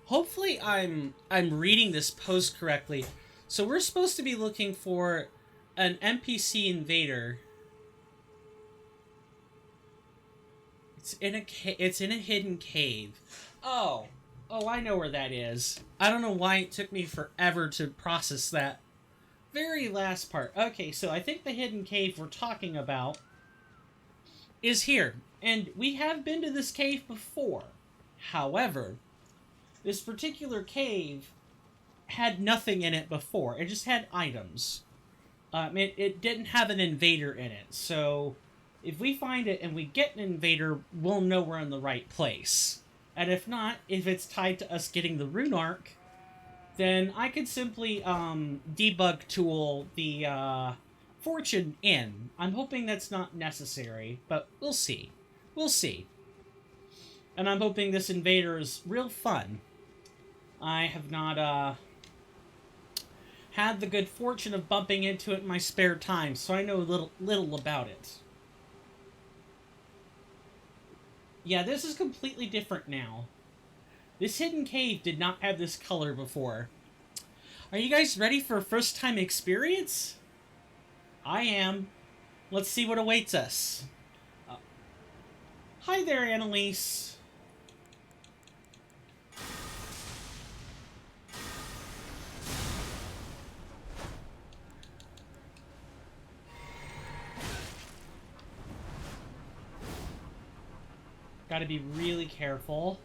Hopefully I'm reading this post correctly. So we're supposed to be looking for an NPC invader. It's in a hidden cave. Oh, I know where that is. I don't know why it took me forever to process that very last part. Okay, so I think the hidden cave we're talking about is here. And we have been to this cave before. However, this particular cave had nothing in it before. It just had items. It didn't have an invader in it. So if we find it and we get an invader, we'll know we're in the right place. And if not, if it's tied to us getting the rune arc, then I could simply debug tool the fortune in. I'm hoping that's not necessary, but we'll see. We'll see. And I'm hoping this invader is real fun. I have not, had the good fortune of bumping into it in my spare time, so I know little about it. Yeah, this is completely different now. This hidden cave did not have this color before. Are you guys ready for a first-time experience? I am. Let's see what awaits us. Hi there, Annalise. Gotta be really careful.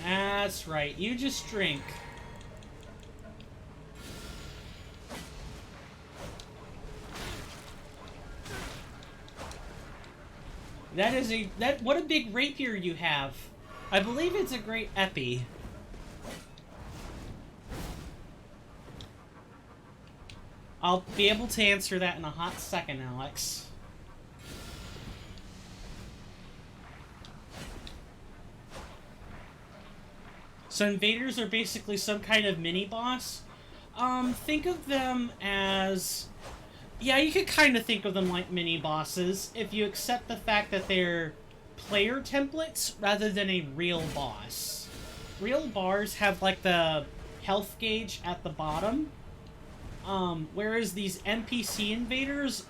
That's right, you just drink. What a big rapier you have. I believe it's a great epi. I'll be able to answer that in a hot second, Alex. So invaders are basically some kind of mini-boss. Think of them as... Yeah, you could kind of think of them like mini-bosses if you accept the fact that they're player templates rather than a real boss. Real bars have, like, the health gauge at the bottom, whereas these NPC invaders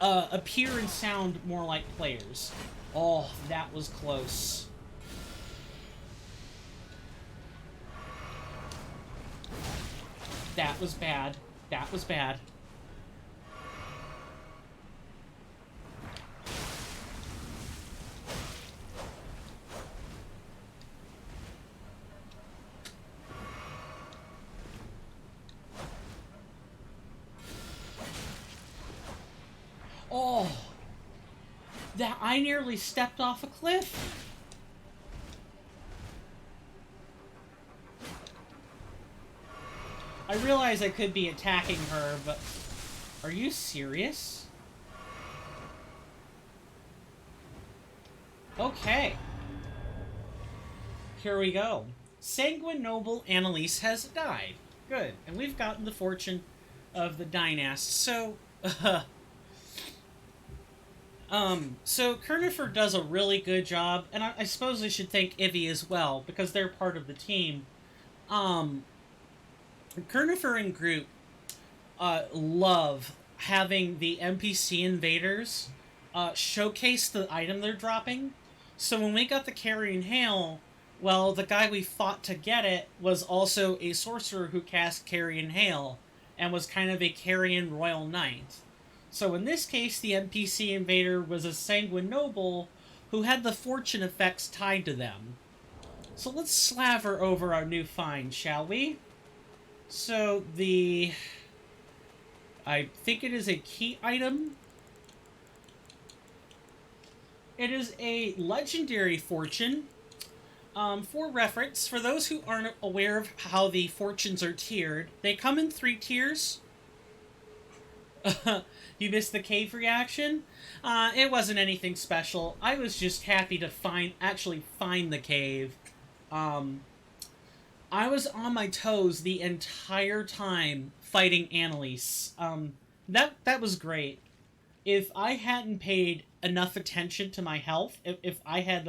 appear and sound more like players. Oh, that was close. That was bad. That was bad. Oh, that I nearly stepped off a cliff. I realize I could be attacking her, but are you serious? Okay. Here we go. Sanguine Noble Annalise has died. Good. And we've gotten the fortune of the dynast. So, so Kernifer does a really good job, and I suppose I should thank Ivy as well, because they're part of the team. Kernifer and Group love having the NPC invaders showcase the item they're dropping. So when we got the Carrion Hail, well, the guy we fought to get it was also a sorcerer who cast Carrion Hail, and was kind of a Carrion Royal Knight. So in this case, the NPC invader was a Sanguine Noble who had the fortune effects tied to them. So let's slaver over our new find, shall we? So I think it is a key item. It is a legendary fortune. For reference, for those who aren't aware of how the fortunes are tiered, they come in 3 tiers. You missed the cave reaction? It wasn't anything special. I was just happy to actually find the cave. I was on my toes the entire time fighting Annalise. That was great. If I hadn't paid enough attention to my health, if I had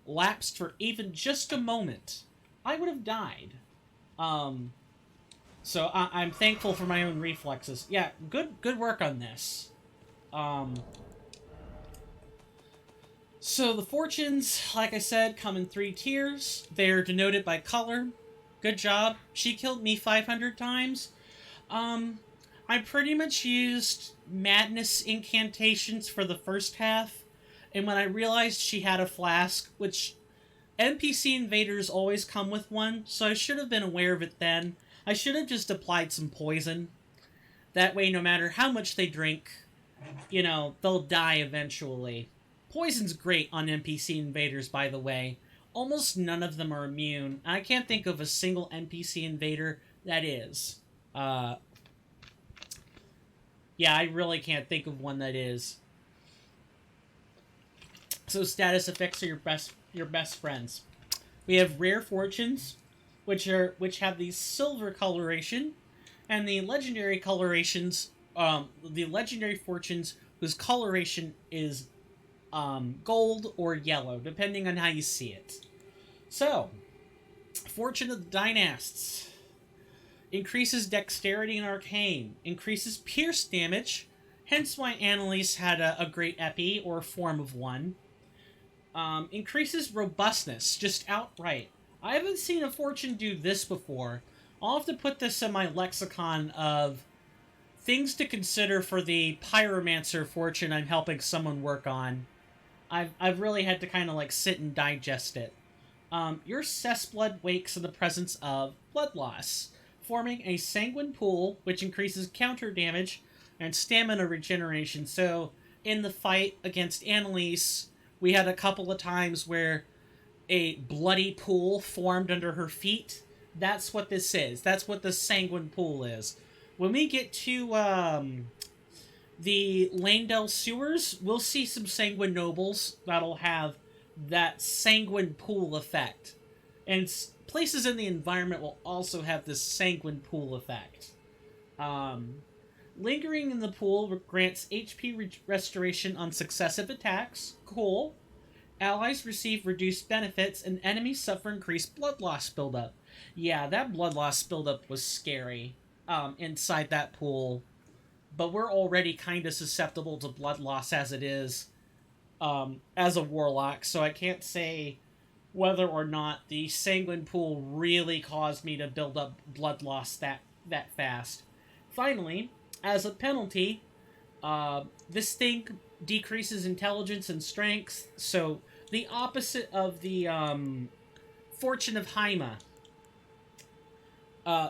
lapsed for even just a moment, I would have died. So I'm thankful for my own reflexes. Yeah, good work on this. So the fortunes, like I said, come in 3 tiers. They're denoted by color. Good job. She killed me 500 times. I pretty much used madness incantations for the first half, and when I realized she had a flask, which NPC invaders always come with one, so I should have been aware of it then. I should have just applied some poison. That way, no matter how much they drink, you know, they'll die eventually. Poison's great on NPC invaders, by the way. Almost none of them are immune. I can't think of a single NPC invader that is. Uh, yeah, I really can't think of one that is. So status effects are your best friends. We have rare fortunes, which have the silver coloration, and the legendary colorations. The legendary fortunes whose coloration is gold or yellow, depending on how you see it. So, Fortune of the Dynasts increases dexterity and arcane, increases pierce damage, hence why Annalise had a great epi or form of one. Increases robustness, just outright. I haven't seen a fortune do this before. I'll have to put this in my lexicon of things to consider for the pyromancer fortune I'm helping someone work on. I've really had to kind of like sit and digest it. Your cessblood wakes in the presence of blood loss, forming a sanguine pool which increases counter damage and stamina regeneration. So in the fight against Annalise, we had a couple of times where a bloody pool formed under her feet. That's what this is. That's what the sanguine pool is. When we get to the Lanedale sewers, we'll see some sanguine nobles that'll have that sanguine pool effect. And places in the environment will also have this sanguine pool effect. Lingering in the pool grants HP restoration on successive attacks. Cool. Allies receive reduced benefits, and enemies suffer increased blood loss buildup. Yeah, that blood loss buildup was scary inside that pool. But we're already kind of susceptible to blood loss as it is as a warlock, so I can't say whether or not the sanguine pool really caused me to build up blood loss that fast. Finally, as a penalty, this thing decreases intelligence and strength, so the opposite of the Fortune of Haima.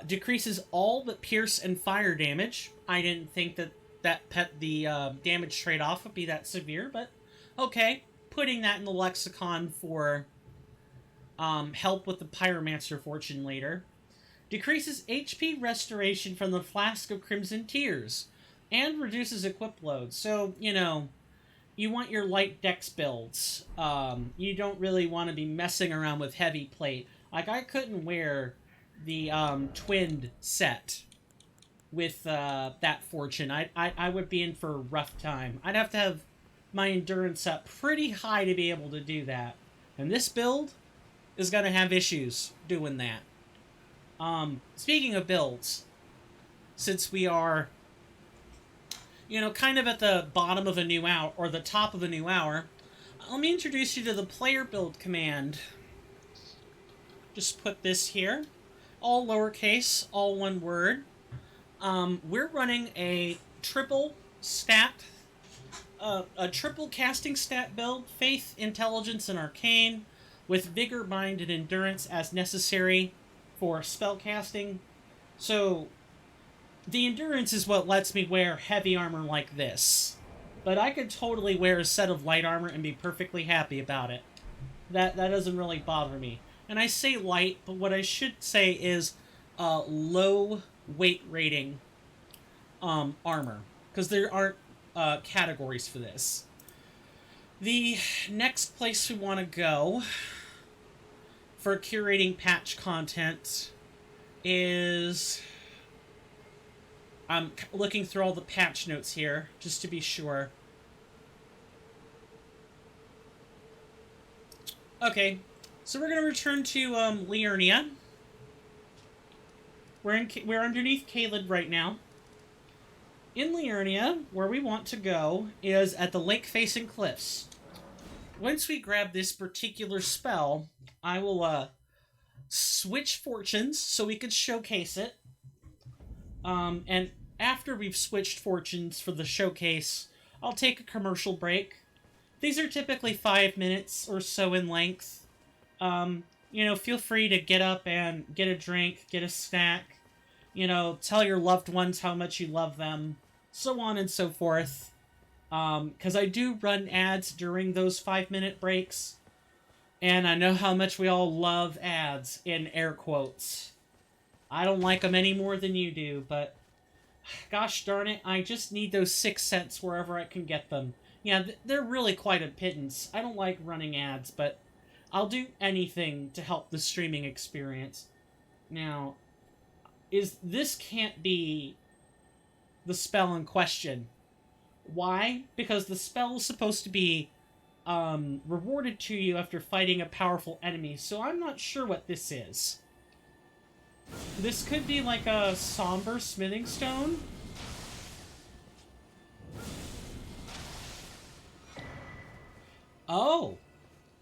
Decreases all but pierce and fire damage. I didn't think the damage trade-off would be that severe, but okay. Putting that in the lexicon for help with the Pyromancer fortune later. Decreases HP restoration from the Flask of Crimson Tears, and reduces equip load. So, you know, you want your light dex builds. You don't really want to be messing around with heavy plate. Like, I couldn't wear the twinned set with that fortune. I would be in for a rough time. I'd have to have my endurance up pretty high to be able to do that. And this build is going to have issues doing that. Speaking of builds, since we are, you know, kind of at the bottom of a new hour, or the top of a new hour, let me introduce you to the player build command. Just put this here. All lowercase, all one word. We're running a triple casting stat build, Faith, Intelligence, and Arcane, with Vigor, Mind, and Endurance as necessary for spell casting. So, the Endurance is what lets me wear heavy armor like this. But I could totally wear a set of light armor and be perfectly happy about it. That doesn't really bother me. And I say light, but what I should say is low weight rating armor, because there aren't categories for this. The next place we want to go for curating patch content is... I'm looking through all the patch notes here, just to be sure. Okay, so we're going to return to Liurnia. We're underneath Caelid right now. In Liurnia, where we want to go is at the lake-facing cliffs. Once we grab this particular spell, I will switch fortunes so we can showcase it. And after we've switched fortunes for the showcase, I'll take a commercial break. These are typically 5 minutes or so in length. You know, feel free to get up and get a drink, get a snack, you know, tell your loved ones how much you love them, so on and so forth. Because I do run ads during those 5-minute breaks, and I know how much we all love ads, in air quotes. I don't like them any more than you do, but gosh darn it, I just need those 6 cents wherever I can get them. Yeah, they're really quite a pittance. I don't like running ads, but I'll do anything to help the streaming experience. Now, this can't be the spell in question. Why? Because the spell is supposed to be rewarded to you after fighting a powerful enemy, so I'm not sure what this is. This could be like a somber smithing stone. Oh,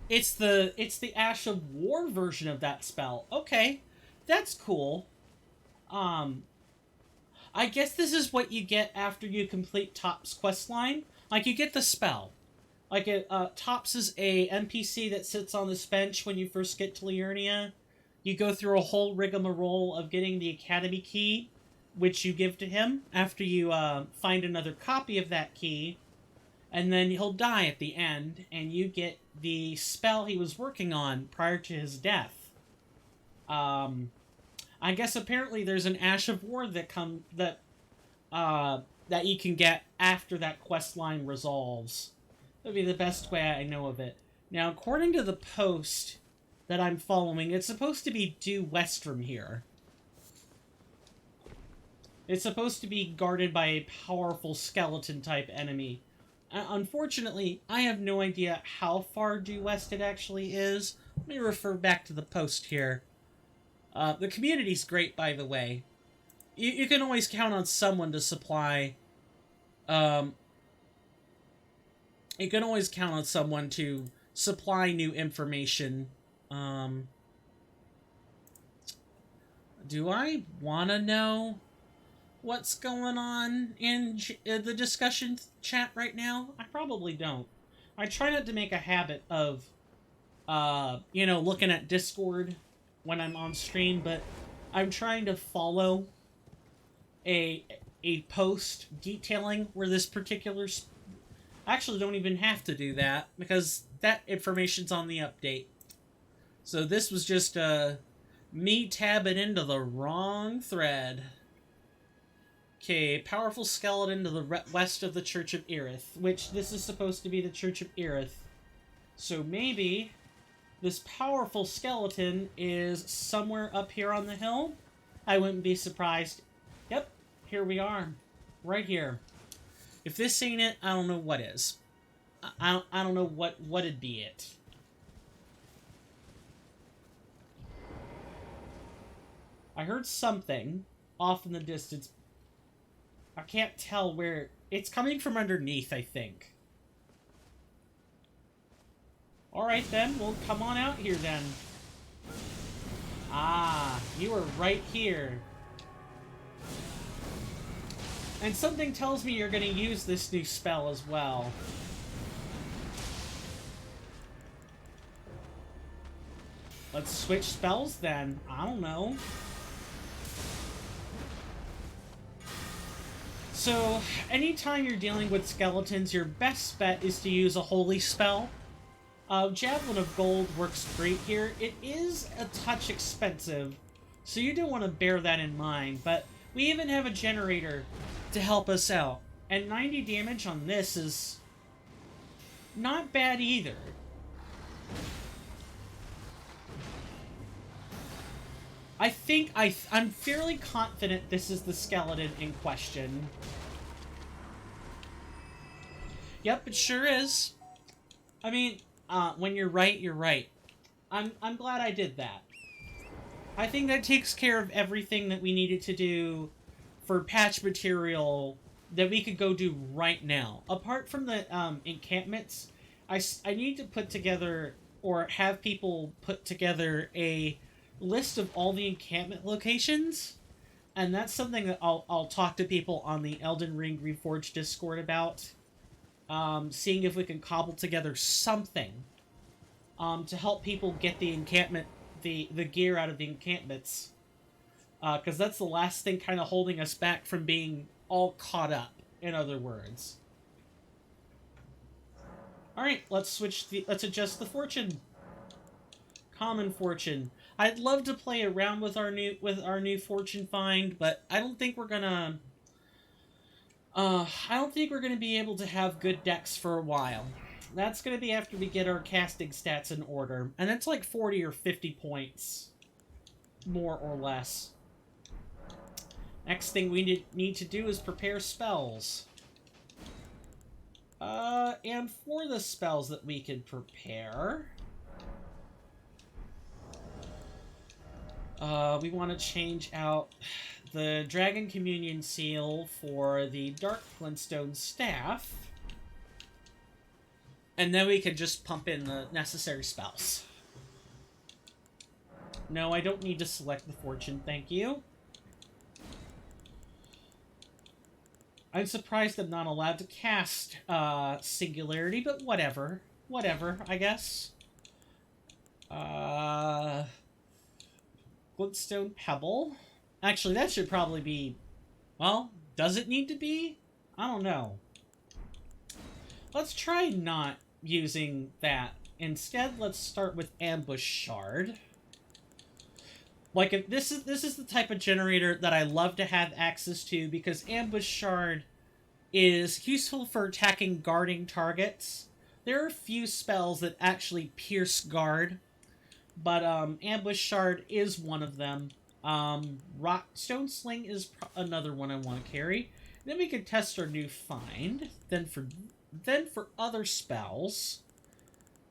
it's the Ash of War version of that spell. Okay, that's cool. I guess this is what you get after you complete Top's questline. Like, you get the spell. Like, Tops is a NPC that sits on this bench when you first get to Liurnia. You go through a whole rigmarole of getting the Academy key, which you give to him after you find another copy of that key. And then he'll die at the end, and you get the spell he was working on prior to his death. I guess apparently there's an Ash of War that you can get after that quest line resolves. That'd be the best way I know of it. Now, according to the post that I'm following, it's supposed to be due west from here. It's supposed to be guarded by a powerful skeleton-type enemy. Unfortunately, I have no idea how far due west it actually is. Let me refer back to the post here. The community's great, by the way. You can always count on someone to supply... you can always count on someone to supply new information. Do I want to know what's going on in the discussion chat right now? I probably don't. I try not to make a habit of, looking at Discord when I'm on stream, but I'm trying to follow a post detailing where this particular... I actually don't even have to do that, because that information's on the update. So this was just me tabbing into the wrong thread. Okay, powerful skeleton to the west of the Church of Irith, which this is supposed to be the Church of Irith. So maybe this powerful skeleton is somewhere up here on the hill? I wouldn't be surprised. Yep, here we are. Right here. If this ain't it, I don't know what is. I don't know what'd be it. I heard something off in the distance. I can't tell where... It's coming from underneath, I think. Alright then, well, come on out here then. Ah, you are right here. And something tells me you're going to use this new spell as well. Let's switch spells then. I don't know. So, anytime you're dealing with skeletons, your best bet is to use a holy spell. Javelin of Gold works great here. It is a touch expensive, so you do want to bear that in mind, but we even have a generator to help us out. And 90 damage on this is not bad either. I think I'm fairly confident this is the skeleton in question. Yep, it sure is. I mean, when you're right, you're right. I'm glad I did that. I think that takes care of everything that we needed to do for patch material that we could go do right now. Apart from the encampments, I need to put together, or have people put together, a list of all the encampment locations, and that's something that I'll talk to people on the Elden Ring Reforged Discord about, seeing if we can cobble together something to help people get the encampment, the gear out of the encampments, because that's the last thing kind of holding us back from being all caught up, in other words. All right, let's adjust the fortune. Common fortune. I'd love to play around with our new fortune find, but I don't think we're gonna. I don't think we're gonna be able to have good decks for a while. That's gonna be after we get our casting stats in order, and it's like 40 or 50 points, more or less. Next thing we need to do is prepare spells. And for the spells that we can prepare, we want to change out the Dragon Communion Seal for the Dark Glintstone Staff. And then we can just pump in the necessary spells. No, I don't need to select the fortune, thank you. I'm surprised I'm not allowed to cast Singularity, but whatever. Whatever, I guess. Glintstone Pebble. Actually, that should probably be... Well, does it need to be? I don't know. Let's try not using that. Instead, let's start with Ambush Shard. Like, if this is the type of generator that I love to have access to, because Ambush Shard is useful for attacking guarding targets. There are a few spells that actually pierce guard, but Ambush Shard is one of them. Stone Sling is another one I want to carry. Then we can test our new find. Then for other spells,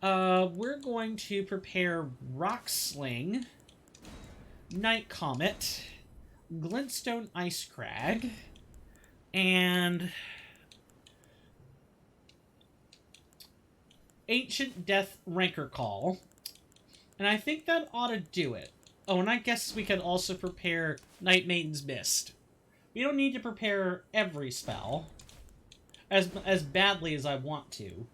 we're going to prepare Rock Sling, Night Comet, Glintstone Ice Crag, and Ancient Death Rancor Call. And I think that ought to do it. Oh, and I guess we could also prepare Night Maiden's Mist. We don't need to prepare every spell as badly as I want to.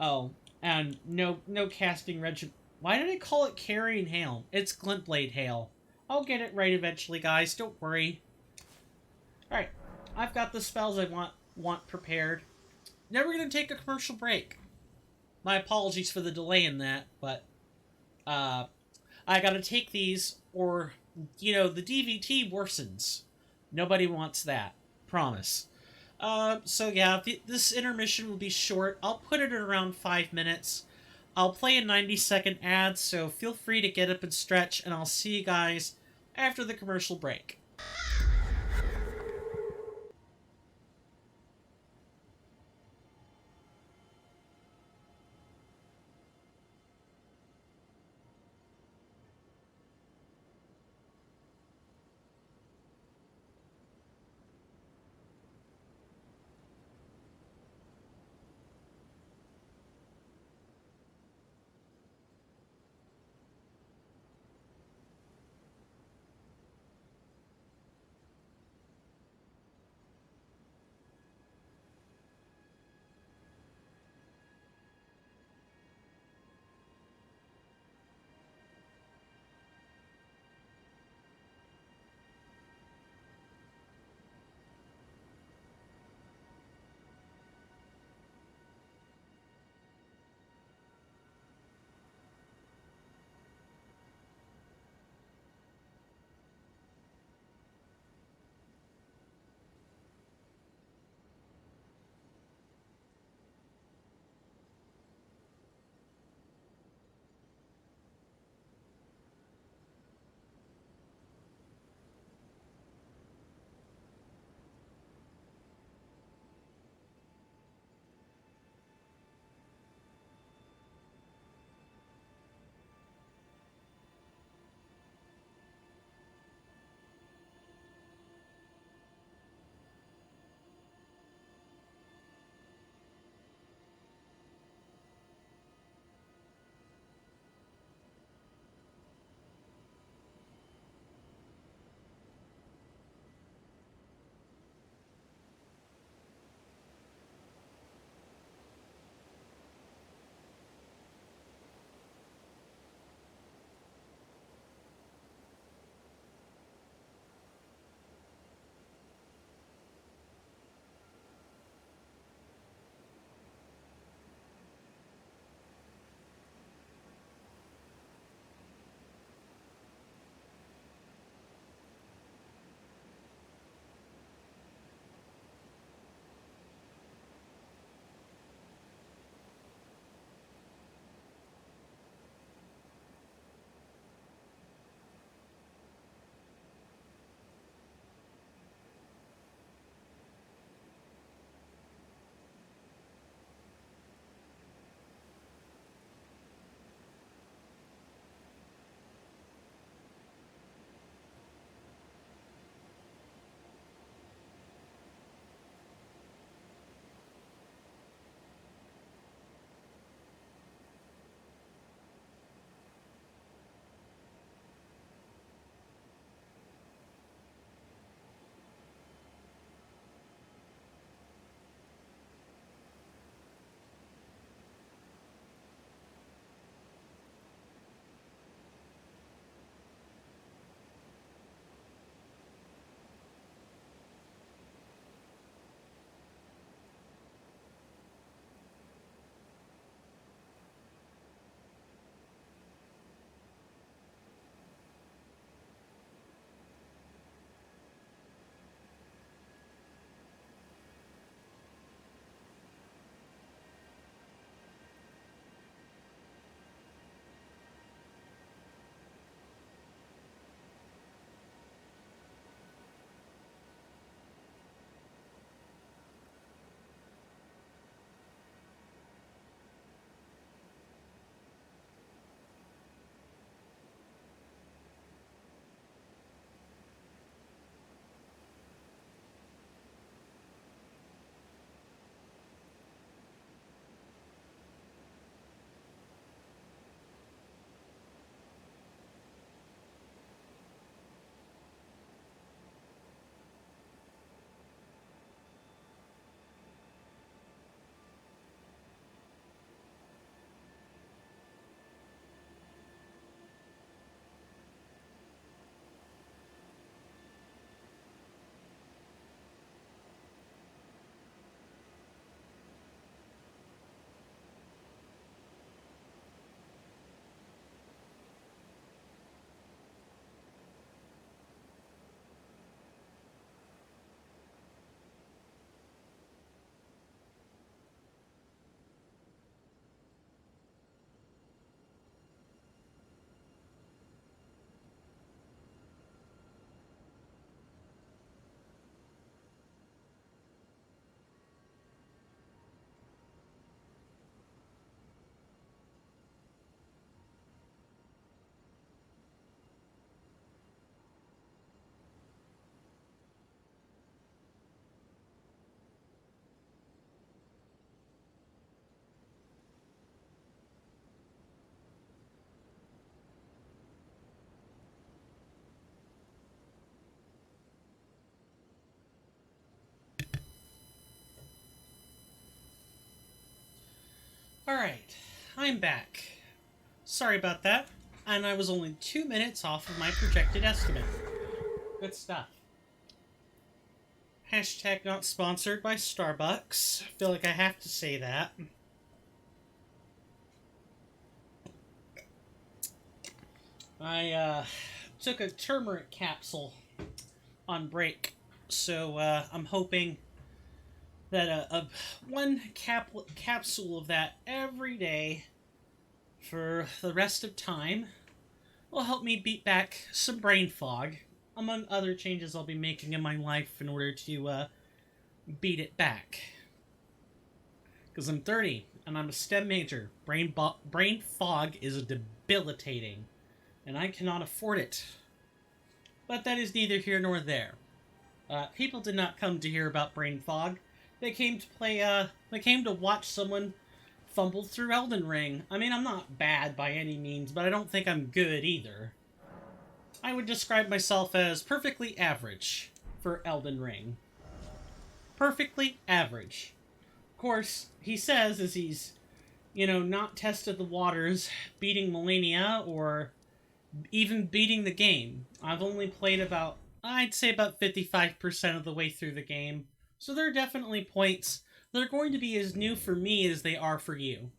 Oh, and no casting reg. Why did I call it Carrying Hail? It's Glintblade Hail. I'll get it right eventually, guys. Don't worry. Alright, I've got the spells I want prepared. Now we're going to take a commercial break. My apologies for the delay in that, but I gotta take these or, you know, the DVT worsens. Nobody wants that. Promise. So yeah, this intermission will be short. I'll put it at around 5 minutes. I'll play a 90-second ad, so feel free to get up and stretch, and I'll see you guys after the commercial break. Alright, I'm back. Sorry about that. And I was only 2 minutes off of my projected estimate. Good stuff. Hashtag not sponsored by Starbucks. I feel like I have to say that. I took a turmeric capsule on break, so I'm hoping that one capsule of that every day for the rest of time will help me beat back some brain fog, among other changes I'll be making in my life in order to beat it back. Because I'm 30 and I'm a STEM major. Brain fog is debilitating, and I cannot afford it. But that is neither here nor there. People did not come to hear about brain fog. They came to play. They came to watch someone fumble through Elden Ring. I mean, I'm not bad by any means, but I don't think I'm good either. I would describe myself as perfectly average for Elden Ring. Perfectly average. Of course, he says as he's, not tested the waters, beating Millennia or even beating the game. I've only played I'd say about 55% of the way through the game. So there are definitely points that are going to be as new for me as they are for you.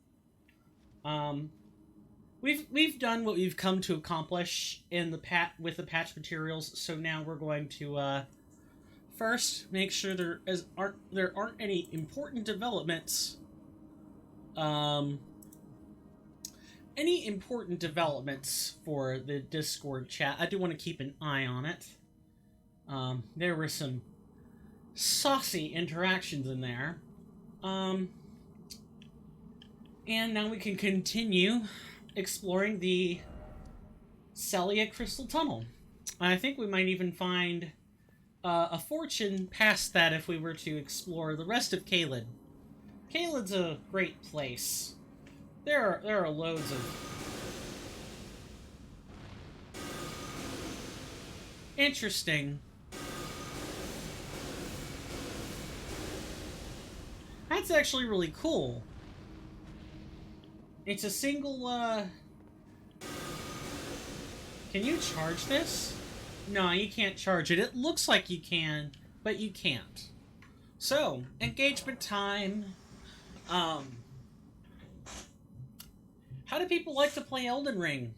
We've done what we've come to accomplish in the with the patch materials, so now we're going to first make sure there aren't any important developments. Any important developments for the Discord chat. I do want to keep an eye on it. There were some saucy interactions in there. And now we can continue exploring the Celia Crystal Tunnel. I think we might even find a fortune past that if we were to explore the rest of Caelid. Caelid's a great place. There are loads of interesting. That's actually really cool. It's a single, Can you charge this? No, you can't charge it. It looks like you can, but you can't. So, engagement time. How do people like to play Elden Ring?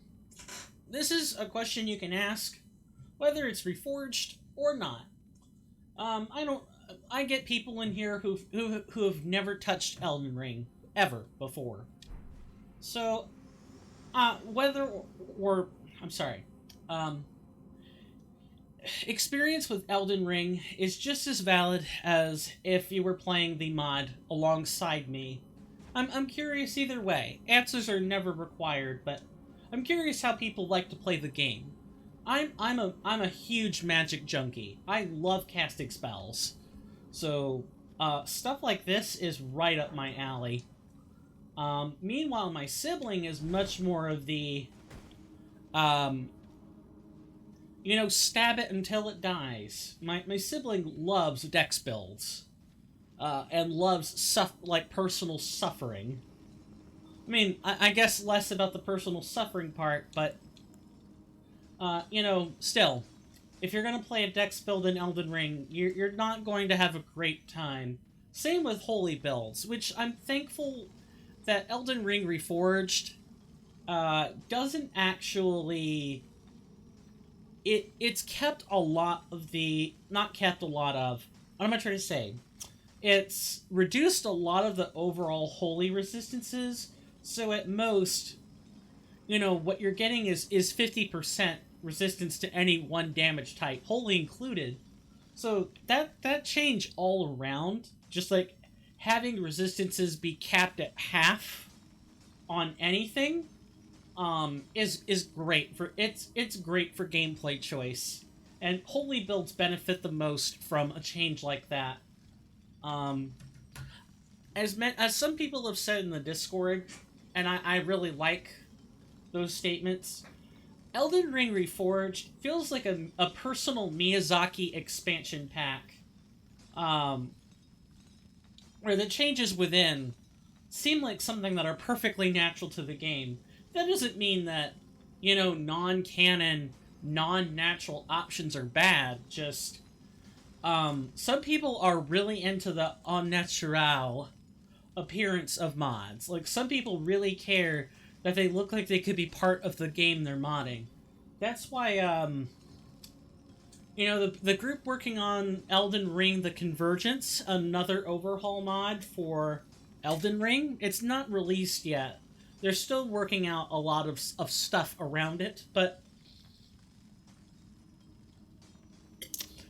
This is a question you can ask, whether it's Reforged or not. I get people in here who have never touched Elden Ring ever before. So, experience with Elden Ring is just as valid as if you were playing the mod alongside me. I'm curious either way. Answers are never required, but I'm curious how people like to play the game. I'm a huge magic junkie. I love casting spells. So, stuff like this is right up my alley. Meanwhile, my sibling is much more of the, stab it until it dies. My sibling loves dex builds, and loves personal suffering. I mean, I guess less about the personal suffering part, but, still, if you're gonna play a dex build in Elden Ring, you're not going to have a great time. Same with holy builds, which I'm thankful that Elden Ring Reforged doesn't actually... It's kept a lot of the... Not kept a lot of... What am I trying to say? It's reduced a lot of the overall holy resistances, so at most, what you're getting is 50% resistance to any one damage type, holy included. So that change all around, just like having resistances be capped at half on anything, is great for it's great for gameplay choice, and holy builds benefit the most from a change like that. As some people have said in the Discord, and I really like those statements, Elden Ring Reforged feels like a personal Miyazaki expansion pack, where the changes within seem like something that are perfectly natural to the game. That doesn't mean that, non-canon, non-natural options are bad. Just, some people are really into the unnatural appearance of mods. Like, some people really care that they look like they could be part of the game they're modding. That's why, the group working on Elden Ring The Convergence, another overhaul mod for Elden Ring, it's not released yet. They're still working out a lot of stuff around it, but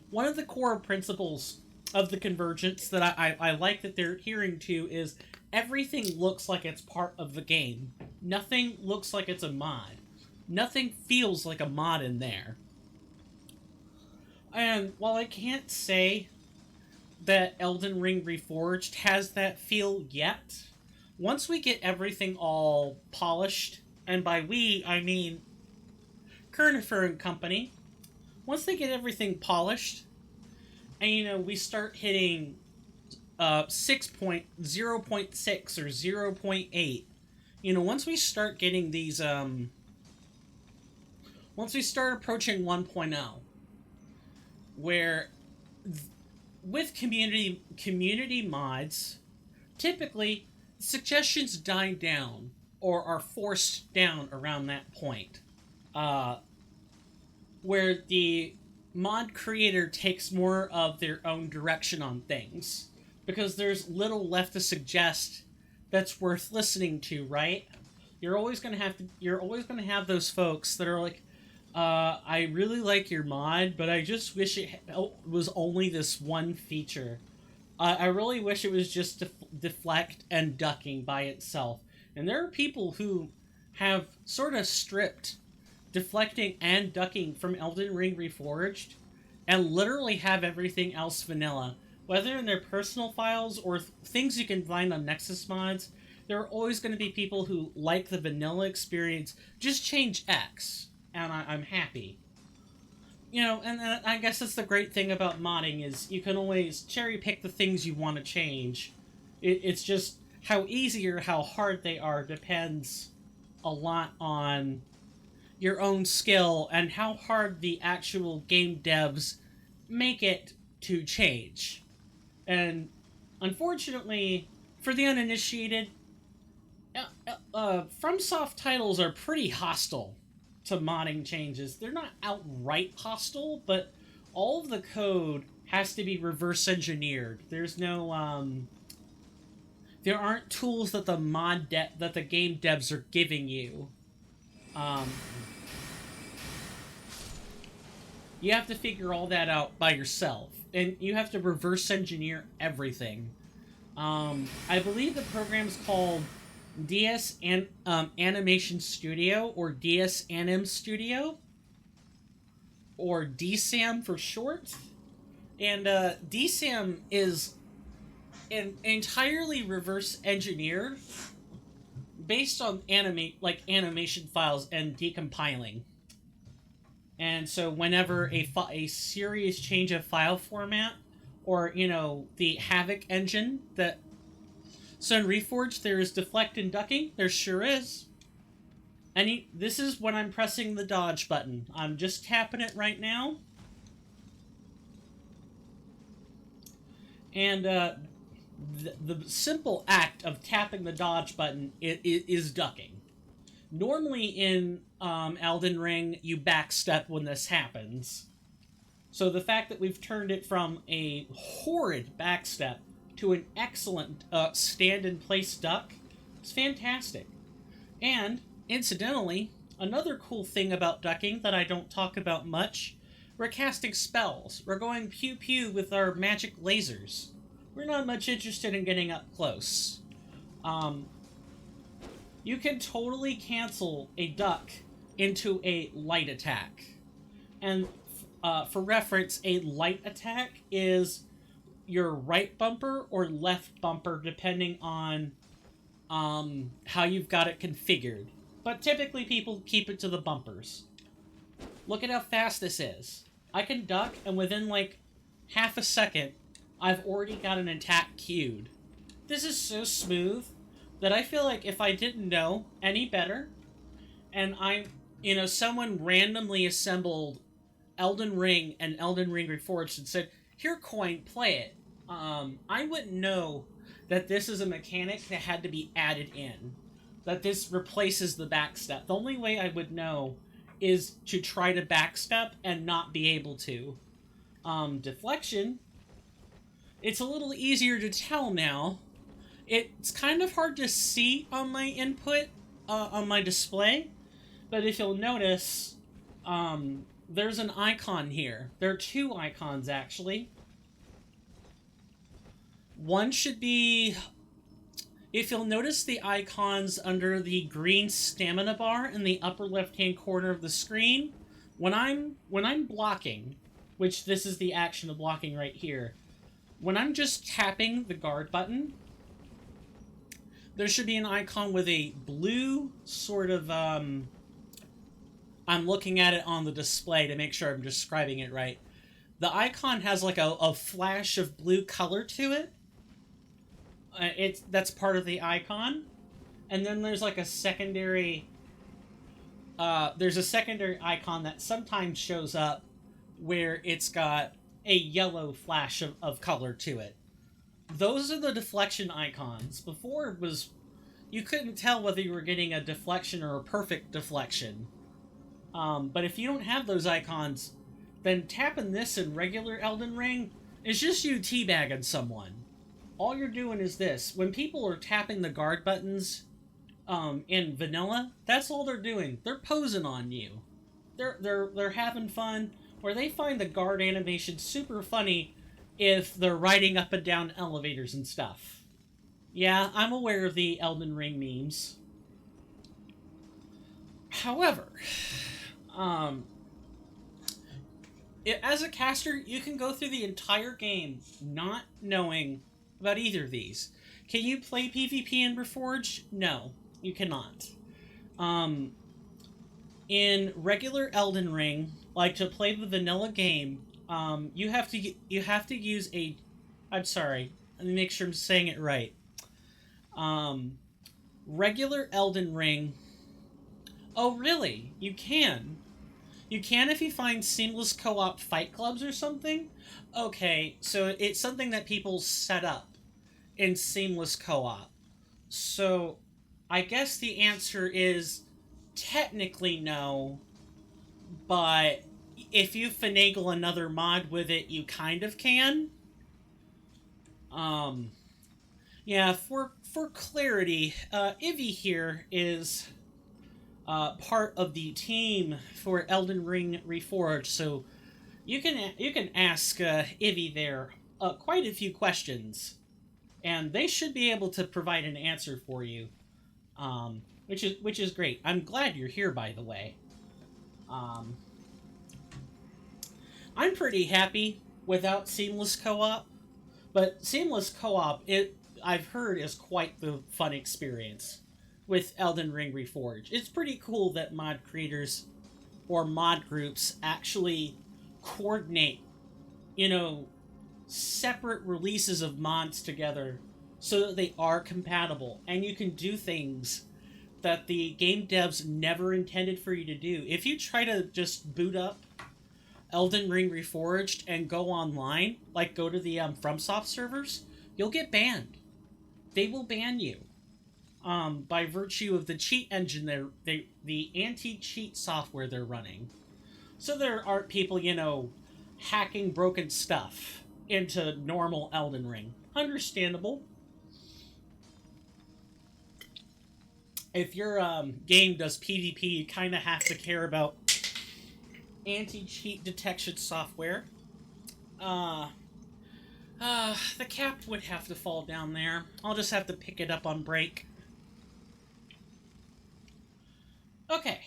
one of the core principles of The Convergence that I like that they're adhering to is everything looks like it's part of the game. Nothing looks like it's a mod. Nothing feels like a mod in there. And while I can't say that Elden Ring Reforged has that feel yet, once we get everything all polished, and by we, I mean Kernifer and company, once they get everything polished, and, we start hitting 0.6 or 0.8, once we start getting these, once we start approaching 1.0, where with community mods, typically suggestions die down or are forced down around that point, where the mod creator takes more of their own direction on things, because there's little left to suggest that's worth listening to, right? You're always gonna have those folks that are like, I really like your mod, but I just wish it was only this one feature. I really wish it was just deflect and ducking by itself. And there are people who have sort of stripped deflecting and ducking from Elden Ring Reforged and literally have everything else vanilla. Whether in their personal files or things you can find on Nexus mods, there are always going to be people who like the vanilla experience, just change X. And I'm happy. And I guess that's the great thing about modding is you can always cherry pick the things you want to change. It's just how easy or how hard they are depends a lot on your own skill and how hard the actual game devs make it to change. And unfortunately, for the uninitiated, FromSoft titles are pretty hostile to modding changes. They're not outright hostile, but all of the code has to be reverse engineered. There's no there aren't tools that that the game devs are giving you. You have to figure all that out by yourself, and you have to reverse engineer everything. I believe the program's called DS Animation Studio, or DS Anim Studio, or DSAM for short. And DSAM is entirely reverse engineered based on animation files and decompiling. And so whenever a serious change of file format, or the Havoc engine that. So in Reforged, there is deflect and ducking. There sure is. And this is when I'm pressing the dodge button. I'm just tapping it right now. And the simple act of tapping the dodge button is ducking. Normally in Elden Ring, you backstep when this happens. So the fact that we've turned it from a horrid backstep to an excellent stand-in-place duck is fantastic. And, incidentally, another cool thing about ducking that I don't talk about much, we're casting spells. We're going pew-pew with our magic lasers. We're not much interested in getting up close. You can totally cancel a duck into a light attack. And for reference, a light attack is your right bumper or left bumper, depending on how you've got it configured. But typically people keep it to the bumpers. Look at how fast this is. I can duck, and within like half a second, I've already got an attack queued. This is so smooth. that I feel like if I didn't know any better, and someone randomly assembled Elden Ring and Elden Ring Reforged and said, "Here, coin, play it," I wouldn't know that this is a mechanic that had to be added in. That this replaces the backstep. The only way I would know is to try to backstep and not be able to. Deflection, it's a little easier to tell now. It's kind of hard to see on my input, on my display, but if you'll notice, there's an icon here. There are two icons, actually. One should be... If you'll notice the icons under the green stamina bar in the upper left-hand corner of the screen, when I'm blocking, which this is the action of blocking right here, when I'm just tapping the guard button, there should be an icon with a blue sort of, I'm looking at it on the display to make sure I'm describing it right. The icon has like a flash of blue color to it. That's part of the icon. And then there's like a secondary, there's a secondary icon that sometimes shows up where it's got a yellow flash of color to it. Those are the deflection icons. Before it was, you couldn't tell whether you were getting a deflection or a perfect deflection. But if you don't have those icons, then tapping this in regular Elden Ring is just you teabagging someone. All you're doing is this. When people are tapping the guard buttons in vanilla, that's all they're doing. They're posing on you. They're having fun, or they find the guard animation super funny if they're riding up and down elevators and stuff. Yeah, I'm aware of the Elden Ring memes. However, as a caster, you can go through the entire game not knowing about either of these. Can you play PvP in Reforged? No, you cannot. In regular Elden Ring, like to play the vanilla game, you have to use a... I'm sorry, let me make sure I'm saying it right. Regular Elden Ring... Oh, really? You can? You can if you find seamless co-op fight clubs or something? Okay, so it's something that people set up in seamless co-op. So, I guess the answer is technically no, but if you finagle another mod with it, you kind of can. Yeah, for clarity, Ivy here is part of the team for Elden Ring Reforged, so you can ask Ivy there quite a few questions, and they should be able to provide an answer for you, which is great. I'm glad you're here, by the way. I'm pretty happy without seamless co-op, but seamless co-op, I've heard, is quite the fun experience with Elden Ring Reforged. It's pretty cool that mod creators or mod groups actually coordinate, separate releases of mods together so that they are compatible, and you can do things that the game devs never intended for you to do. If you try to just boot up Elden Ring Reforged and go online, like go to the FromSoft servers, you'll get banned. They will ban you. By virtue of the cheat engine, the anti-cheat software they're running. So there aren't people, hacking broken stuff into normal Elden Ring. Understandable. If your game does PvP, you kind of have to care about anti-cheat detection software. The cap would have to fall down there. I'll just have to pick it up on break. Okay.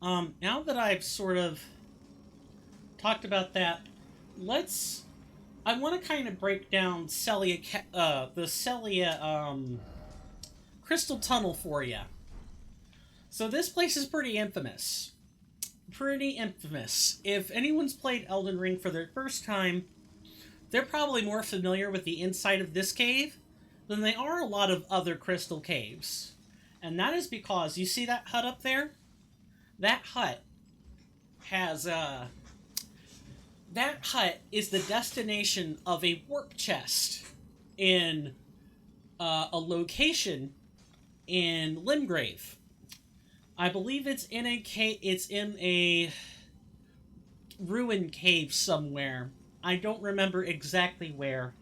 Now that I've sort of talked about that, I want to kind of break down the Celia, Crystal Tunnel for you. So this place is pretty infamous. Pretty infamous. If anyone's played Elden Ring for their first time, they're probably more familiar with the inside of this cave than they are a lot of other crystal caves. And that is because, you see that hut up there? That hut has, that hut is the destination of a warp chest in a location in Limgrave. I believe it's in a cave. It's in a ruined cave somewhere. I don't remember exactly where,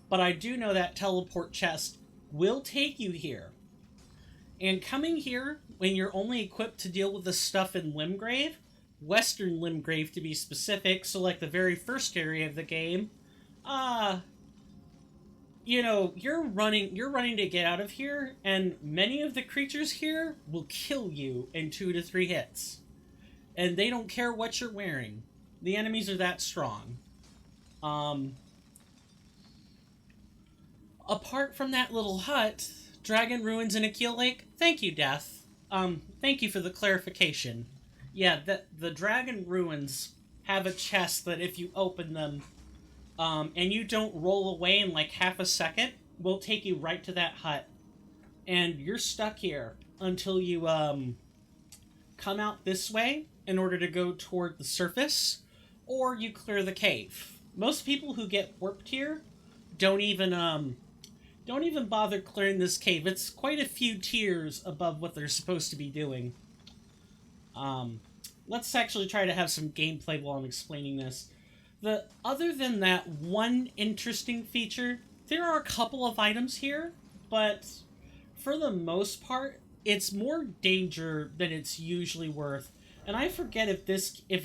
but I do know that teleport chest will take you here. And coming here when you're only equipped to deal with the stuff in Limgrave, Western Limgrave to be specific, so like the very first area of the game, you know, you're running to get out of here, and many of the creatures here will kill you in 2 to 3 hits. And they don't care what you're wearing. The enemies are that strong. Apart from that little hut, Dragon Ruins in Akil Lake, thank you, Death. Thank you for the clarification. Yeah, the Dragon Ruins have a chest that if you open them, and you don't roll away in like half a second, will take you right to that hut. And you're stuck here until you, come out this way in order to go toward the surface, or you clear the cave. Most people who get warped here don't even bother clearing this cave. It's quite a few tiers above what they're supposed to be doing. Let's actually try to have some gameplay while I'm explaining this. Other than that one interesting feature, there are a couple of items here, but for the most part, it's more danger than it's usually worth. And I forget if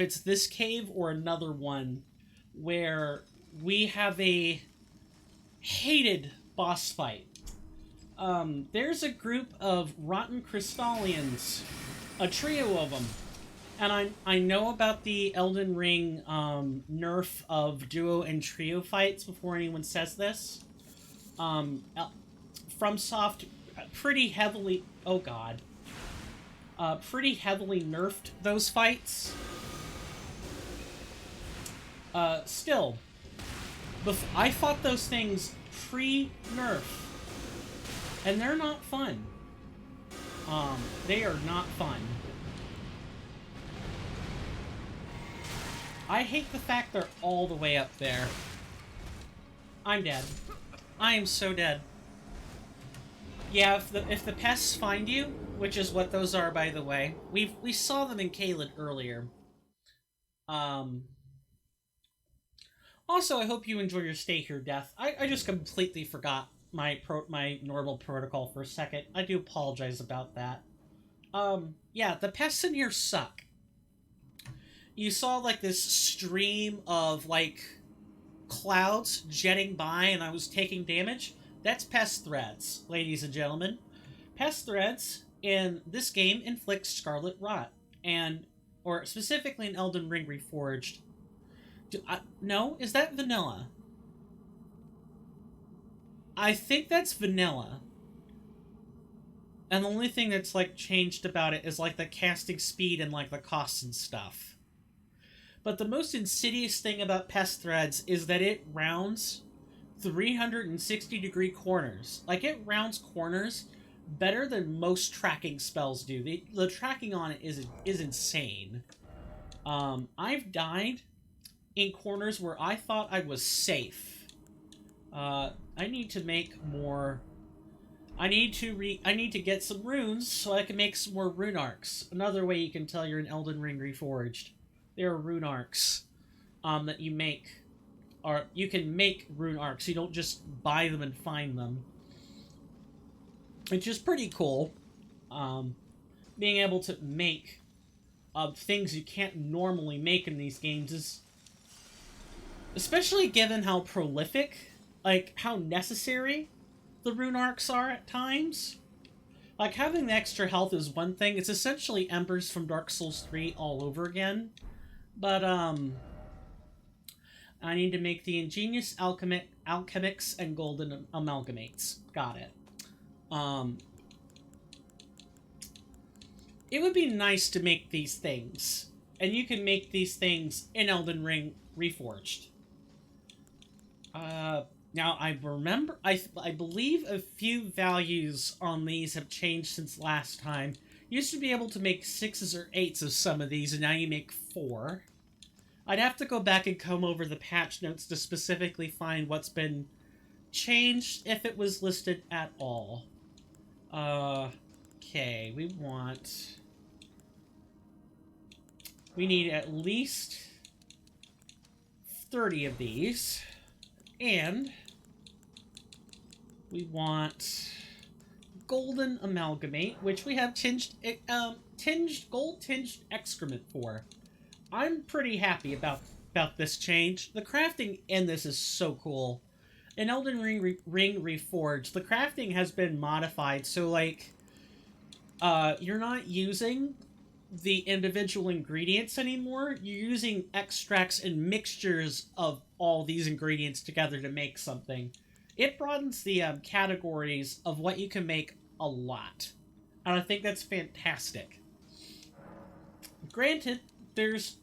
it's this cave or another one where we have a hated boss fight. There's a group of rotten crystallians, a trio of them. And I know about the Elden Ring nerf of duo and trio fights before anyone says this. FromSoft pretty heavily... Oh god. Pretty heavily nerfed those fights. Still, I fought those things pre-nerf. And they're not fun. They are not fun. I hate the fact they're all the way up there. I'm dead. I am so dead. Yeah, if the pests find you, which is what those are, by the way, we saw them in Caelid earlier. Also, I hope you enjoy your stay here, Death. I just completely forgot my normal protocol for a second. I do apologize about that. Yeah, the pests in here suck. You saw, like, this stream of, like, clouds jetting by and I was taking damage. That's pest threads, ladies and gentlemen. Pest threads in this game inflict scarlet rot, or specifically in Elden Ring Reforged. No? Is that vanilla? I think that's vanilla. And the only thing that's, like, changed about it is, like, the casting speed and, like, the costs and stuff. But the most insidious thing about pest threads is that it rounds 360-degree corners. Like, it rounds corners better than most tracking spells do. The tracking on it is insane. I've died in corners where I thought I was safe. I need to make more... I need to get some runes so I can make some more rune arcs. Another way you can tell you're in Elden Ring Reforged. There are rune arcs that you make. Or you can make rune arcs. You don't just buy them and find them. Which is pretty cool. Being able to make things you can't normally make in these games is... Especially given how prolific, like, how necessary the rune arcs are at times. Like, having the extra health is one thing. It's essentially Embers from Dark Souls 3 all over again. But, I need to make the ingenious alchemics and golden amalgamates. Got it. It would be nice to make these things. And you can make these things in Elden Ring Reforged. Now, I remember, I believe a few values on these have changed since last time. You used to be able to make 6s or 8s of some of these, and now you make 4. I'd have to go back and comb over the patch notes to specifically find what's been changed, if it was listed at all. Okay, we need at least 30 of these, and we want golden amalgamate, which we have gold-tinged excrement for. I'm pretty happy about this change. The crafting in this is so cool. In Elden Ring Reforged, the crafting has been modified, so, like, you're not using the individual ingredients anymore. You're using extracts and mixtures of all these ingredients together to make something. It broadens the categories of what you can make a lot. And I think that's fantastic. Granted, there's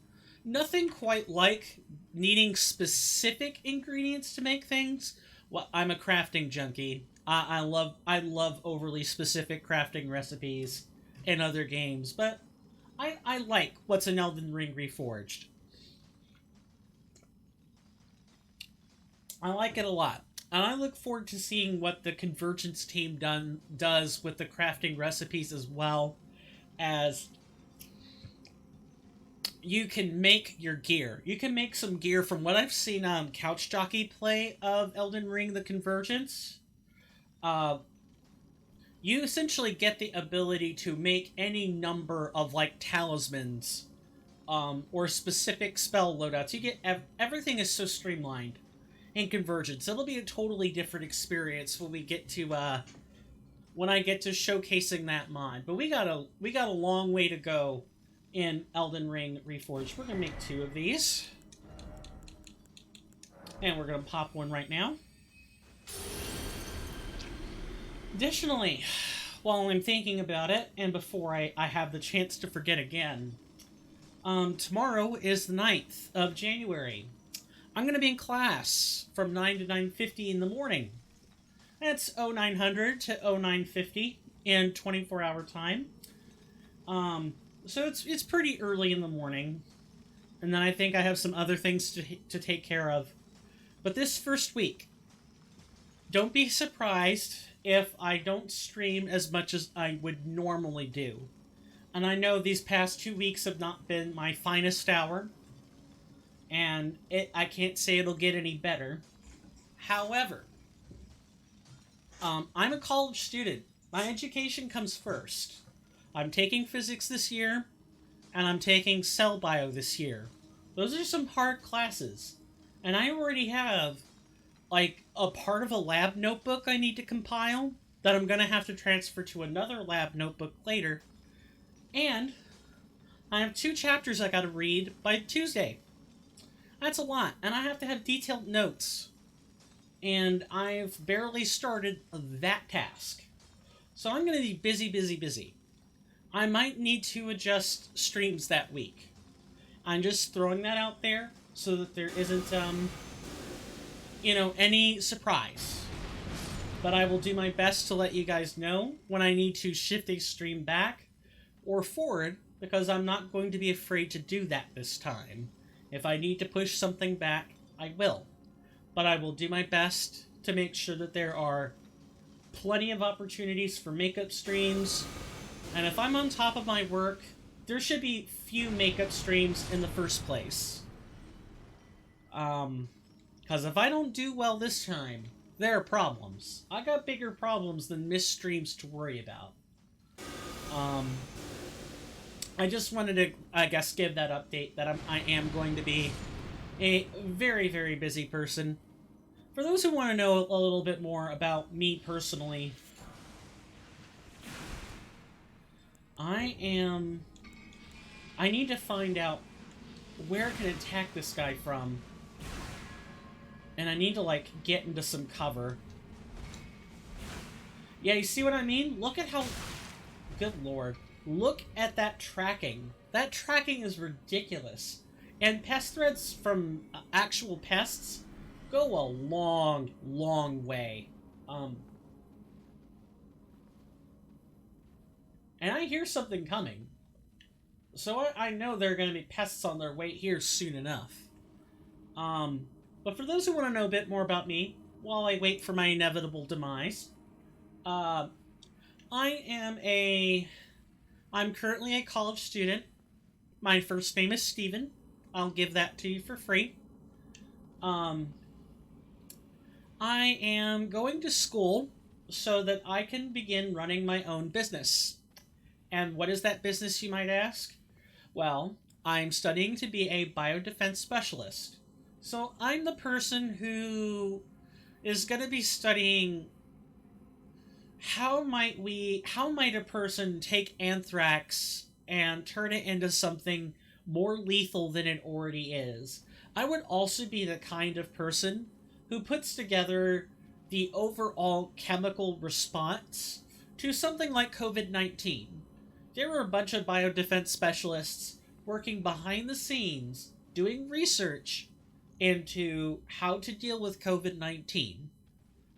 nothing quite like needing specific ingredients to make things. Well, I'm a crafting junkie. I love overly specific crafting recipes in other games, but I like what's in Elden Ring Reforged. I like it a lot. And I look forward to seeing what the Convergence team does with the crafting recipes, as well as you can make your gear. You can make some gear from what I've seen Couch Jockey play of Elden Ring the Convergence. You essentially get the ability to make any number of, like, talismans or specific spell loadouts. You get everything is so streamlined in Convergence. It'll be a totally different experience when we get to when I get to showcasing that mod. But we got a long way to go in Elden Ring Reforged. We're gonna make 2 of these, and we're gonna pop one right now. Additionally, while I'm thinking about it, and before I have the chance to forget again, tomorrow is the 9th of January. I'm going to be in class from 9 to 9:50 in the morning. That's 0900 to 0950 in 24-hour time. So it's pretty early in the morning. And then I think I have some other things to take care of. But this first week, don't be surprised if I don't stream as much as I would normally do. And I know these past 2 weeks have not been my finest hour, and I can't say it'll get any better. However, I'm a college student. My education comes first. I'm taking physics this year, and I'm taking cell bio this year. Those are some hard classes. And I already have, like, a part of a lab notebook I need to compile that I'm going to have to transfer to another lab notebook later. And I have 2 chapters I got to read by Tuesday. That's a lot, and I have to have detailed notes. And I've barely started that task. So I'm going to be busy. I might need to adjust streams that week. I'm just throwing that out there so that there isn't, any surprise. But I will do my best to let you guys know when I need to shift a stream back or forward, because I'm not going to be afraid to do that this time. If I need to push something back, I will. But I will do my best to make sure that there are plenty of opportunities for makeup streams. And if I'm on top of my work, there should be few makeup streams in the first place. Because if I don't do well this time, there are problems. I got bigger problems than missed streams to worry about. I just wanted to, I guess, give that update that I am going to be a very, very busy person. For those who want to know a little bit more about me personally, I need to find out where I can attack this guy from. And I need to, like, get into some cover. Yeah, you see what I mean? Look at how... Good lord. Look at that tracking. That tracking is ridiculous. And pest threads from actual pests go a long, long way. Um, and I hear something coming. So I know there are going to be pests on their way here soon enough. Um, but for those who want to know a bit more about me, while I wait for my inevitable demise, uh, I am a. I'm currently a college student. My first name is Steven. I'll give that to you for free. Um, I am going to school so that I can begin running my own business. And what is that business, you might ask? Well, I'm studying to be a biodefense specialist. So I'm the person who is going to be studying how might a person take anthrax and turn it into something more lethal than it already is. I would also be the kind of person who puts together the overall chemical response to something like COVID-19. There were a bunch of biodefense specialists working behind the scenes doing research into how to deal with COVID-19,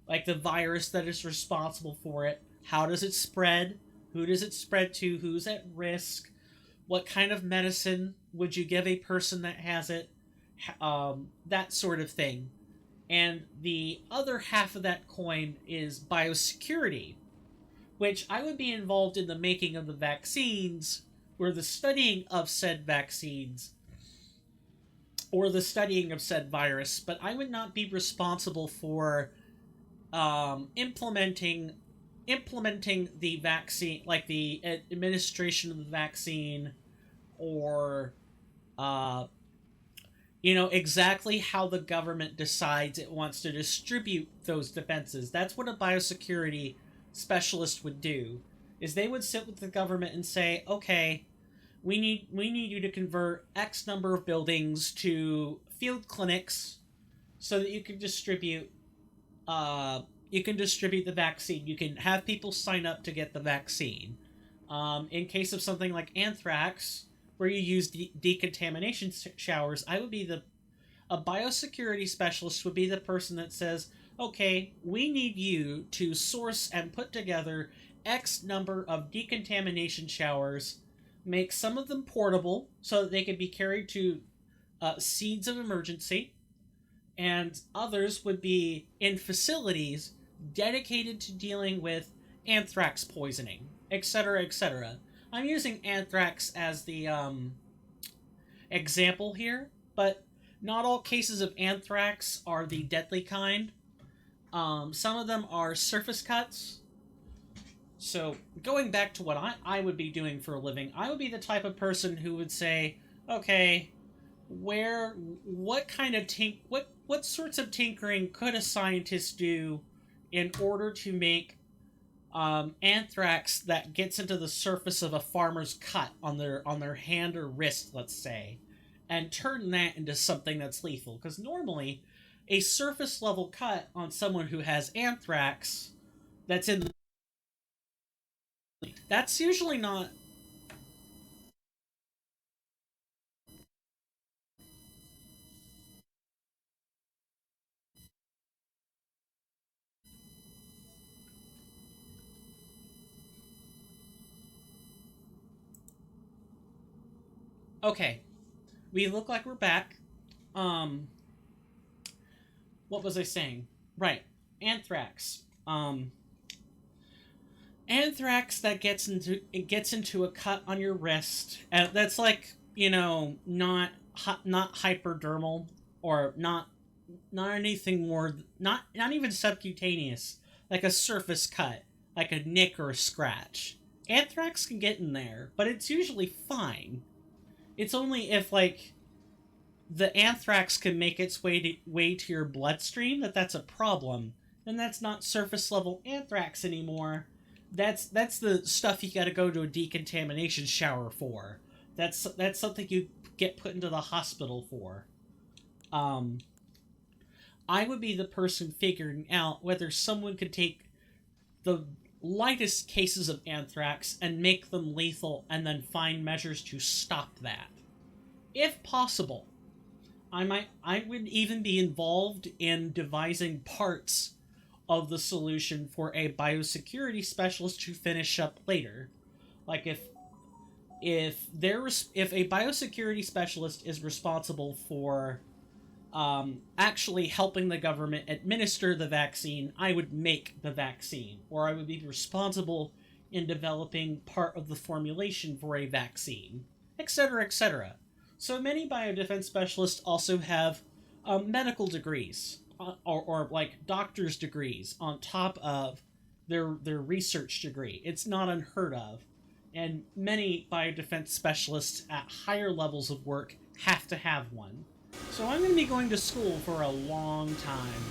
like the virus that is responsible for it. How does it spread? Who does it spread to? Who's at risk? What kind of medicine would you give a person that has it? That sort of thing. And the other half of that coin is biosecurity, which I would be involved in the making of the vaccines, or the studying of said vaccines, or the studying of said virus, but I would not be responsible for implementing the vaccine, like the administration of the vaccine, or uh, exactly how the government decides it wants to distribute those defenses. That's what a biosecurity specialist would do. Is they would sit with the government and say, okay, we need you to convert X number of buildings to field clinics so that uh, you can distribute the vaccine. You can have people sign up to get the vaccine. In case of something like anthrax, where you use decontamination showers, I would be a biosecurity specialist would be the person that says, okay, we need you to source and put together X number of decontamination showers, make some of them portable so that they can be carried to seeds of emergency, and others would be in facilities dedicated to dealing with anthrax poisoning, etc., etc. I'm using anthrax as the example here, but not all cases of anthrax are the deadly kind. Some of them are surface cuts. So, going back to what I would be doing for a living, I would be the type of person who would say, okay, what kind of what sorts of tinkering could a scientist do in order to make anthrax that gets into the surface of a farmer's cut on their hand or wrist, let's say, and turn that into something that's lethal? Because normally, a surface level cut on someone who has anthrax that's in that's usually not. Okay, we look like we're back. Um, what was I saying? Right, anthrax. Anthrax that gets into a cut on your wrist. That's like not hyperdermal, or not anything more, not even subcutaneous, like a surface cut, like a nick or a scratch. Anthrax can get in there, but it's usually fine. It's only if like the anthrax can make its way to your bloodstream that's a problem. Then that's not surface level anthrax anymore. That's the stuff you got to go to a decontamination shower for. That's something you get put into the hospital for. Um, I would be the person figuring out whether someone could take the lightest cases of anthrax and make them lethal, and then find measures to stop that, if possible. I would even be involved in devising parts of the solution for a biosecurity specialist to finish up later. Like if a biosecurity specialist is responsible for actually helping the government administer the vaccine, I would make the vaccine, or I would be responsible in developing part of the formulation for a vaccine, etc., etc. So many biodefense specialists also have medical degrees, or like doctor's degrees on top of their research degree. It's not unheard of, and many biodefense specialists at higher levels of work have to have one. So I'm going to be going to school for a long time.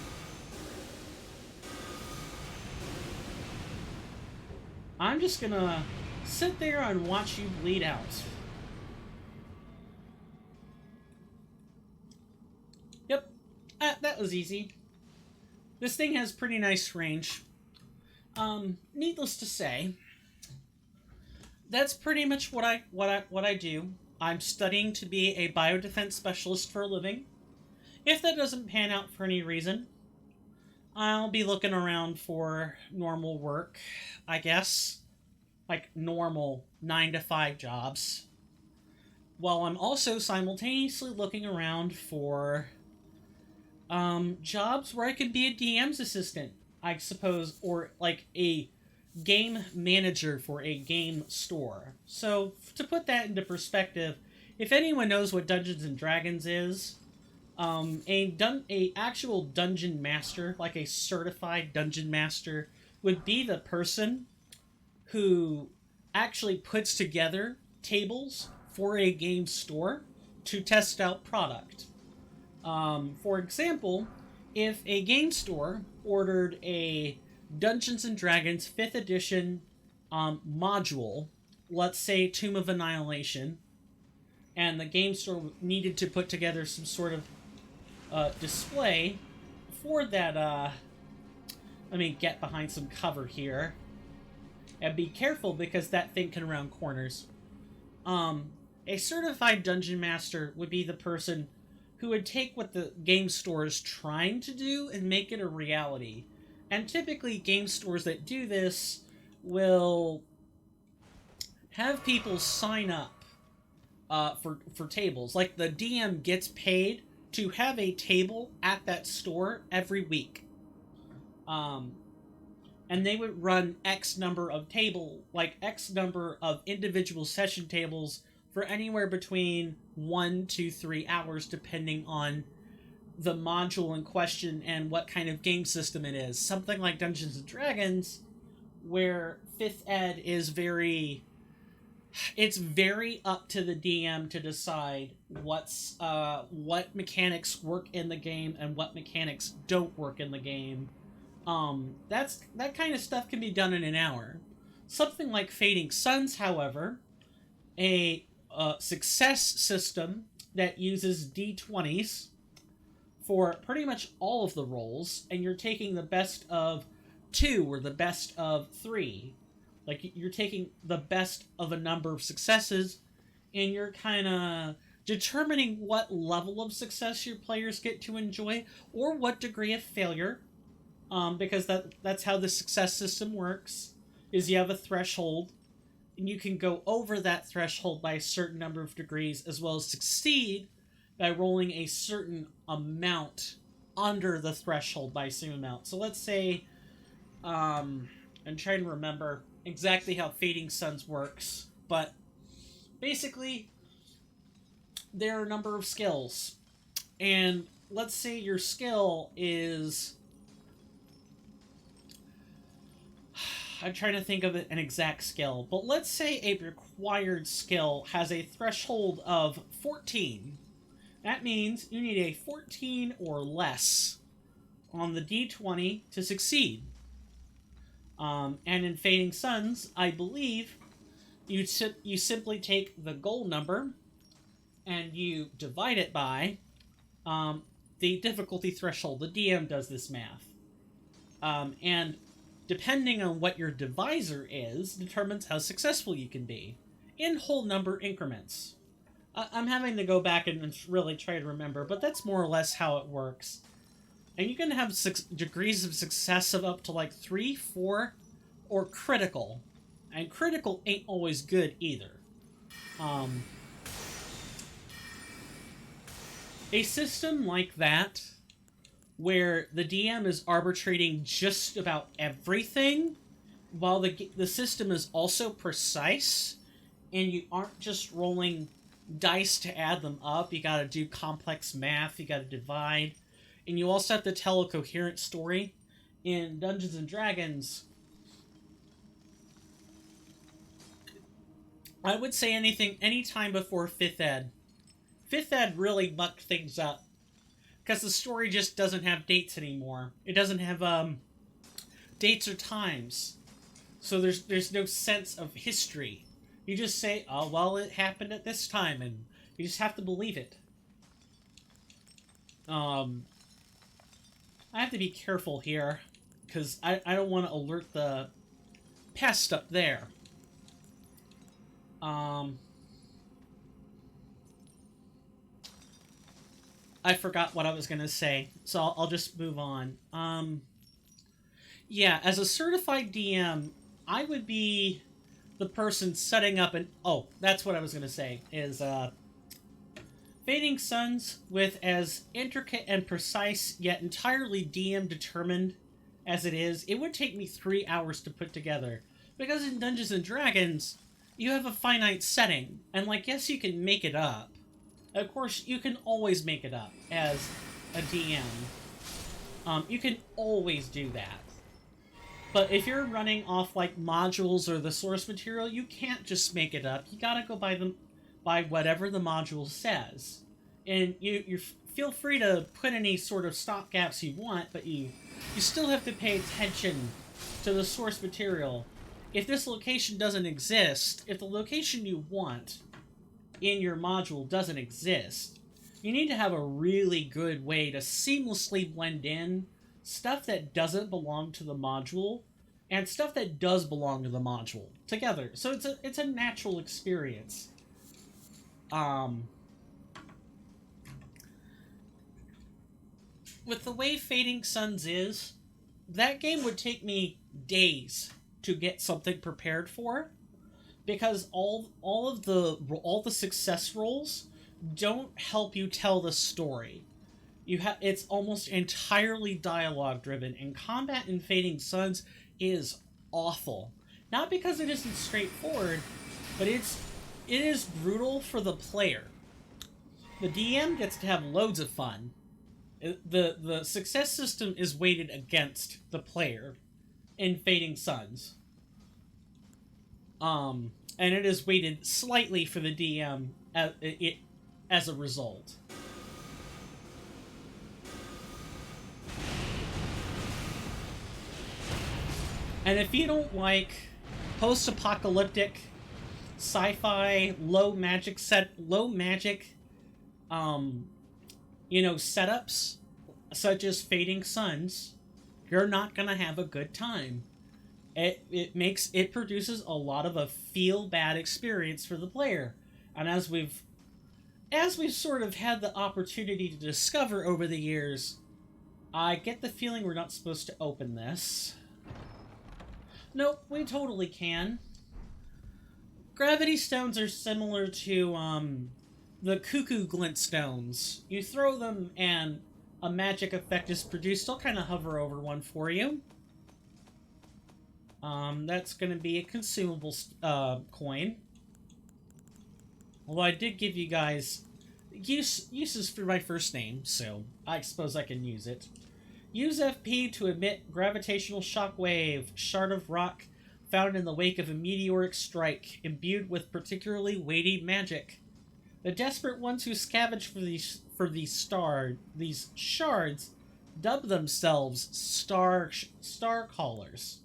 I'm just going to sit there and watch you bleed out. Yep, that was easy. This thing has pretty nice range. Needless to say, that's pretty much what I do. I'm studying to be a biodefense specialist for a living. If that doesn't pan out for any reason, I'll be looking around for normal work, I guess. Like normal 9-to-5 jobs. While I'm also simultaneously looking around for jobs where I could be a DM's assistant, I suppose, or like a game manager for a game store. So, to put that into perspective, if anyone knows what Dungeons and Dragons is, a actual dungeon master, like a certified dungeon master, would be the person who actually puts together tables for a game store to test out product. For example, if a game store ordered a Dungeons and Dragons 5th edition module, let's say Tomb of Annihilation, and the game store needed to put together some sort of display for that, let me get behind some cover here. And be careful because that thing can round corners. A certified dungeon master would be the person who would take what the game store is trying to do and make it a reality. And typically, game stores that do this will have people sign up for tables. Like, the DM gets paid to have a table at that store every week. And they would run X number of X number of individual session tables for anywhere between 1 to 3 hours, depending on the module in question and what kind of game system it is. Something like Dungeons and Dragons, where 5th Ed is it's very up to the DM to decide what mechanics work in the game and what mechanics don't work in the game. That kind of stuff can be done in an hour. Something like Fading Suns, however, a success system that uses D20s for pretty much all of the rolls, and you're taking the best of 2 or the best of 3. Like, you're taking the best of a number of successes, and you're kind of determining what level of success your players get to enjoy, or what degree of failure, because that's how the success system works, is you have a threshold, and you can go over that threshold by a certain number of degrees, as well as succeed by rolling a certain amount under the threshold by the same amount. So let's say, I'm trying to remember exactly how Fading Suns works, but basically, there are a number of skills, and let's say your skill is, I'm trying to think of an exact skill, but let's say a required skill has a threshold of 14. That means you need a 14 or less on the D20 to succeed. And in Fading Suns, I believe you simply take the goal number and you divide it by the difficulty threshold. The DM does this math. And depending on what your divisor is, determines how successful you can be, in whole number increments. I'm having to go back and really try to remember, but that's more or less how it works. And you can have degrees of success of up to like 3, 4, or critical. And critical ain't always good either. Um, a system like that, where the DM is arbitrating just about everything, while the system is also precise, and you aren't just rolling dice to add them up. You gotta do complex math, you gotta divide, and you also have to tell a coherent story. In Dungeons and Dragons, I would say anytime before 5th Ed. 5th Ed really mucked things up, because the story just doesn't have dates anymore. It doesn't have dates or times, so there's no sense of history. You just say, oh, well, it happened at this time, and you just have to believe it. I have to be careful here, because I don't want to alert the pest up there. I forgot what I was going to say, so I'll just move on. Yeah, as a certified DM, I would be the person setting up an... Oh, that's what I was going to say, is, Fading Suns, with as intricate and precise, yet entirely DM-determined as it is, it would take me 3 hours to put together. Because in Dungeons & Dragons, you have a finite setting, and, like, yes, you can make it up. Of course, you can always make it up as a DM. You can always do that. But if you're running off, like, modules or the source material, you can't just make it up. You gotta go by whatever the module says. And you feel free to put any sort of stopgaps you want, but you still have to pay attention to the source material. If this location doesn't exist, if the location you want in your module doesn't exist, you need to have a really good way to seamlessly blend in stuff that doesn't belong to the module and stuff that does belong to the module together. So it's a natural experience. With the way Fading Suns is, that game would take me days to get something prepared for, because all the success rolls don't help you tell the story. It's almost entirely dialogue driven, and combat in Fading Suns is awful. Not because it isn't straightforward, but it is brutal for the player. The DM gets to have loads of fun. The success system is weighted against the player in Fading Suns. And it is weighted slightly for the DM as a result. And if you don't like post-apocalyptic, sci-fi, low magic, setups, such as Fading Suns, you're not gonna have a good time. It produces a lot of a feel-bad experience for the player. And as we've sort of had the opportunity to discover over the years, I get the feeling we're not supposed to open this. Nope, we totally can. Gravity stones are similar to, the cuckoo glint stones. You throw them and a magic effect is produced. I'll kind of hover over one for you. That's going to be a consumable coin. Although I did give you guys uses for my first name, so I suppose I can use it. Use FP to emit gravitational shockwave, shard of rock found in the wake of a meteoric strike, imbued with particularly weighty magic. The desperate ones who scavenge for these shards dub themselves star callers.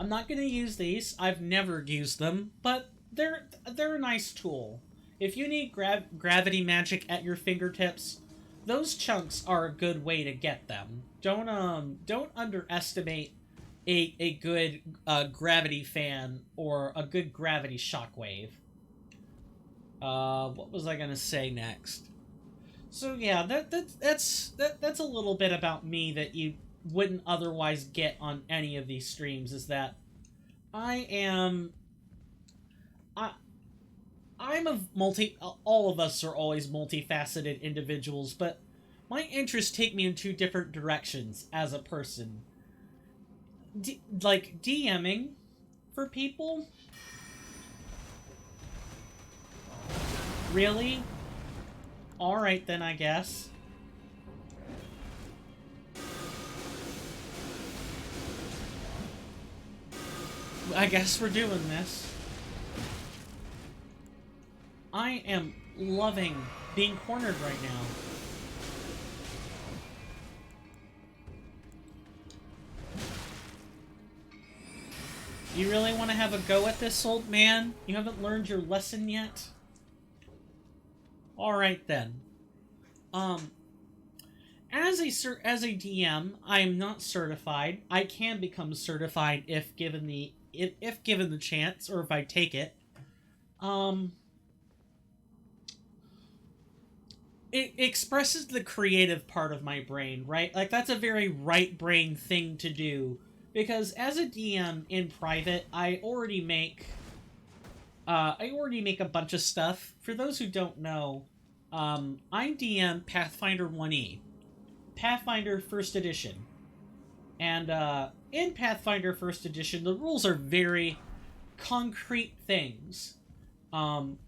I'm not going to use these. I've never used them, but they're a nice tool. If you need gravity magic at your fingertips, those chunks are a good way to get them. Don't underestimate a good gravity fan or a good gravity shockwave. What was I gonna say next? So yeah, that's a little bit about me that you wouldn't otherwise get on any of these streams. Is that I am I I'm a multi. All of us are always multifaceted individuals, but my interests take me in two different directions as a person. Like DMing for people. Really? Alright then, I guess. I guess we're doing this. I am loving being cornered right now. You really want to have a go at this, old man? You haven't learned your lesson yet? Alright then. As a DM, I am not certified. I can become certified if given the chance, or if I take it. It expresses the creative part of my brain, right? Like, that's a very right brain thing to do. Because as a DM in private, I already make a bunch of stuff. For those who don't know, I DM Pathfinder 1E. Pathfinder 1st Edition. And in Pathfinder 1st Edition, the rules are very concrete things. And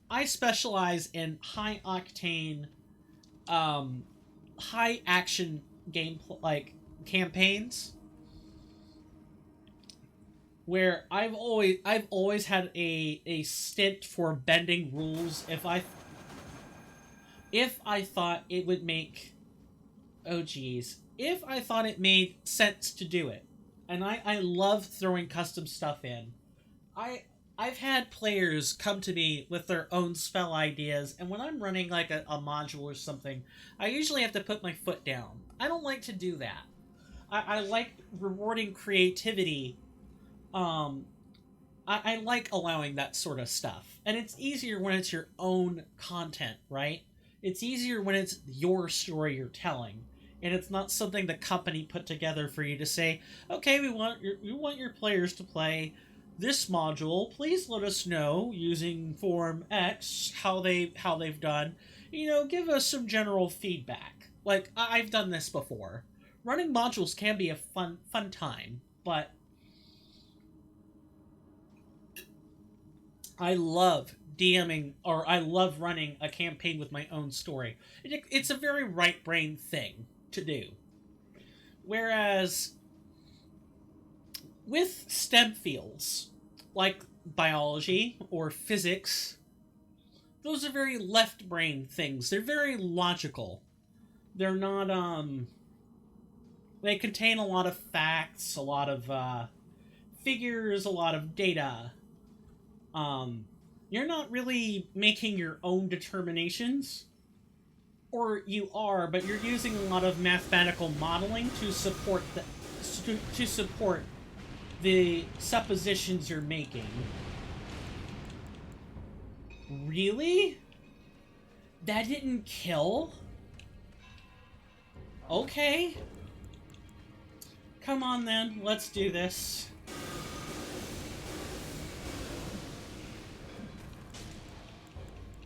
I specialize in high octane, high action gameplay, like campaigns, where I've always had a stint for bending rules if I thought it would make, oh geez, if I thought it made sense to do it. And I love throwing custom stuff in. I've had players come to me with their own spell ideas, and when I'm running like a module or something, I usually have to put my foot down. I don't like to do that. I like rewarding creativity. I like allowing that sort of stuff. And it's easier when it's your own content, right? It's easier when it's your story you're telling. And it's not something the company put together for you to say, okay, we want your players to play this module. Please let us know using form X how they've done. You know, give us some general feedback. Like, I've done this before. Running modules can be a fun time, but I love DMing, or I love running a campaign with my own story. It's a very right brain thing to do. Whereas with STEM fields, like biology or physics, those are very left brain things. They're very logical. They're not, they contain a lot of facts, a lot of, figures, a lot of data. You're not really making your own determinations. Or you are, but you're using a lot of mathematical modeling to support the suppositions you're making. Really? That didn't kill? Okay. Come on then, let's do this.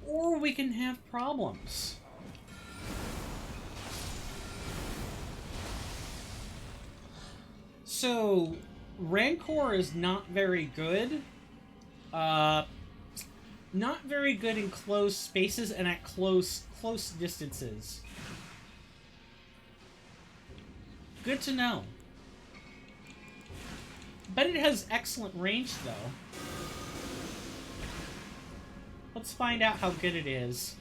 Or we can have problems. So, Rancor is not very good. Not very good in close spaces and at close distances. Good to know. But it has excellent range, though. Let's find out how good it is.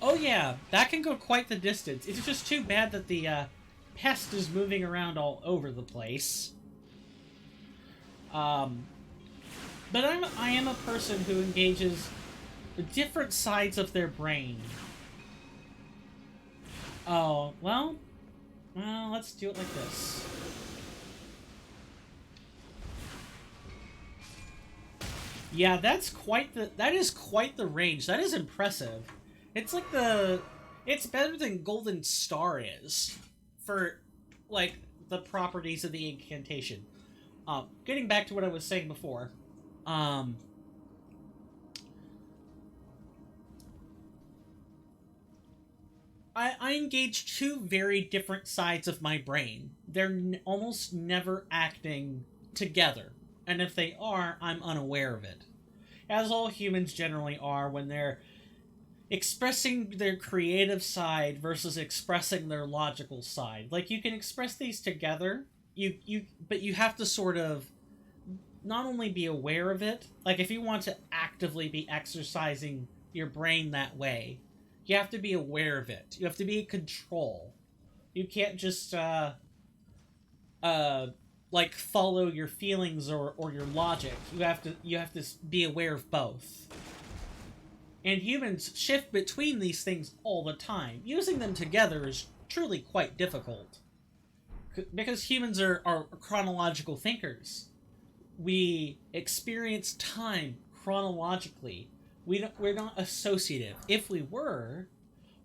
Oh yeah, that can go quite the distance. It's just too bad that the pest is moving around all over the place. But I am a person who engages the different sides of their brain. Oh, well, let's do it like this. Yeah, that is quite the range. That is impressive. It's like it's better than Golden Star is for like the properties of the incantation. Getting back to what I was saying before. Um, I engage two very different sides of my brain. They're almost never acting together. And if they are, I'm unaware of it. As all humans generally are when they're expressing their creative side versus expressing their logical side. Like you can express these together, but you have to sort of not only be aware of it, like if you want to actively be exercising your brain that way, you have to be aware of it. You have to be in control. You can't just uh like follow your feelings or your logic. You have to be aware of both. And humans shift between these things all the time. Using them together is truly quite difficult. Because humans are chronological thinkers. We experience time chronologically. We're not associative. If we were,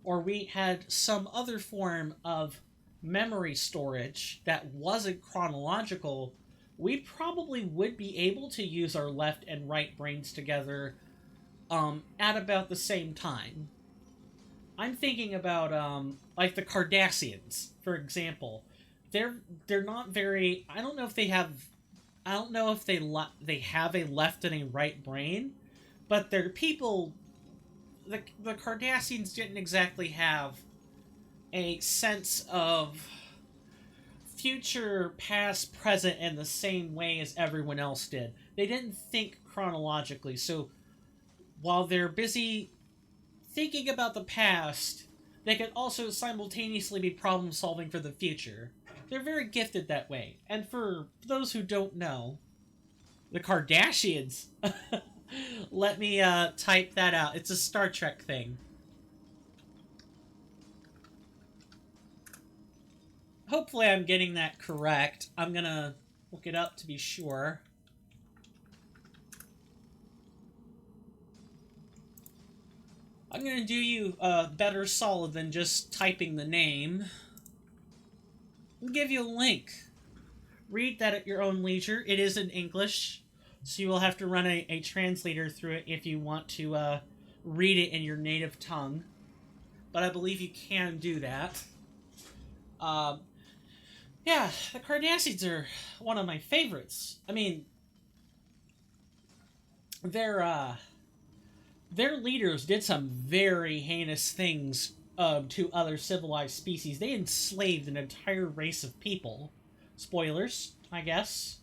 or we had some other form of memory storage that wasn't chronological, we probably would be able to use our left and right brains together at about the same time. I'm thinking about like the Cardassians, for example. They're they're not very. I don't know if they have. I don't know if they have a left and a right brain, but they're people. The Cardassians didn't exactly have a sense of future, past, present in the same way as everyone else did. They didn't think chronologically, so while they're busy thinking about the past, they can also simultaneously be problem solving for the future. They're very gifted that way. And for those who don't know, the Kardashians. Let me type that out. It's a Star Trek thing. Hopefully I'm getting that correct. I'm gonna look it up to be sure. I'm gonna do you a better solid than just typing the name. I'll give you a link. Read that at your own leisure. It is in English, so you will have to run a translator through it if you want to read it in your native tongue. But I believe you can do that. Um, yeah, the Cardassians are one of my favorites. I mean, their their leaders did some very heinous things to other civilized species. They enslaved an entire race of people. Spoilers, I guess.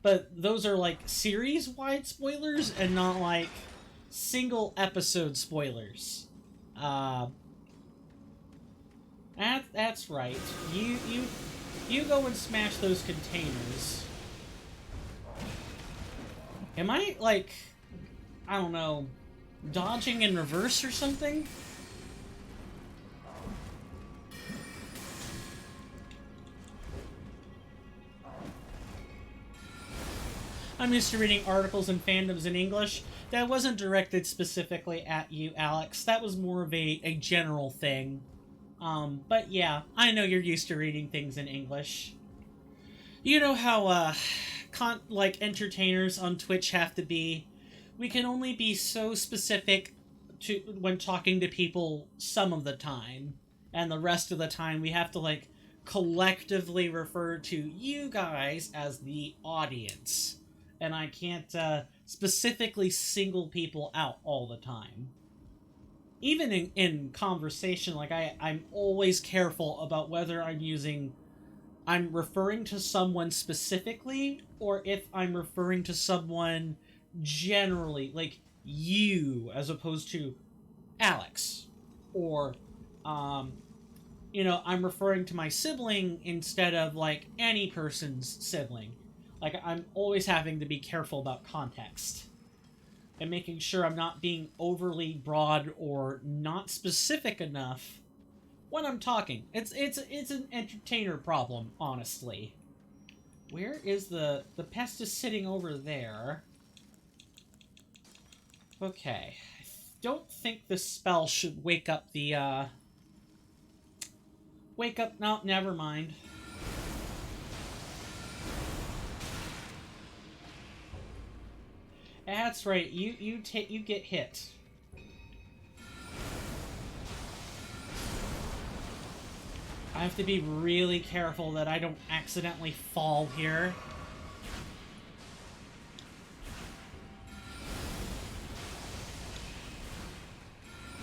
But those are like series wide spoilers and not like single episode spoilers. Uh, that's right. You go and smash those containers. Am I like I don't know, dodging in reverse or something? I'm used to reading articles and fandoms in English. That wasn't directed specifically at you, Alex. That was more of a general thing. But yeah, I know you're used to reading things in English. You know how, like, entertainers on Twitch have to be. We can only be so specific to when talking to people some of the time. And the rest of the time, we have to, like, collectively refer to you guys as the audience. And I can't specifically single people out all the time. Even in conversation, like I'm always careful about whether I'm referring to someone specifically or if I'm referring to someone generally, like you as opposed to Alex, or I'm referring to my sibling instead of like any person's sibling. Like I'm always having to be careful about context and making sure I'm not being overly broad or not specific enough when I'm talking. It's an entertainer problem, honestly. Where is the pest is sitting over there? Okay. I don't think this spell should wake up the, Wake up... No, never mind. That's right, you get hit. I have to be really careful that I don't accidentally fall here.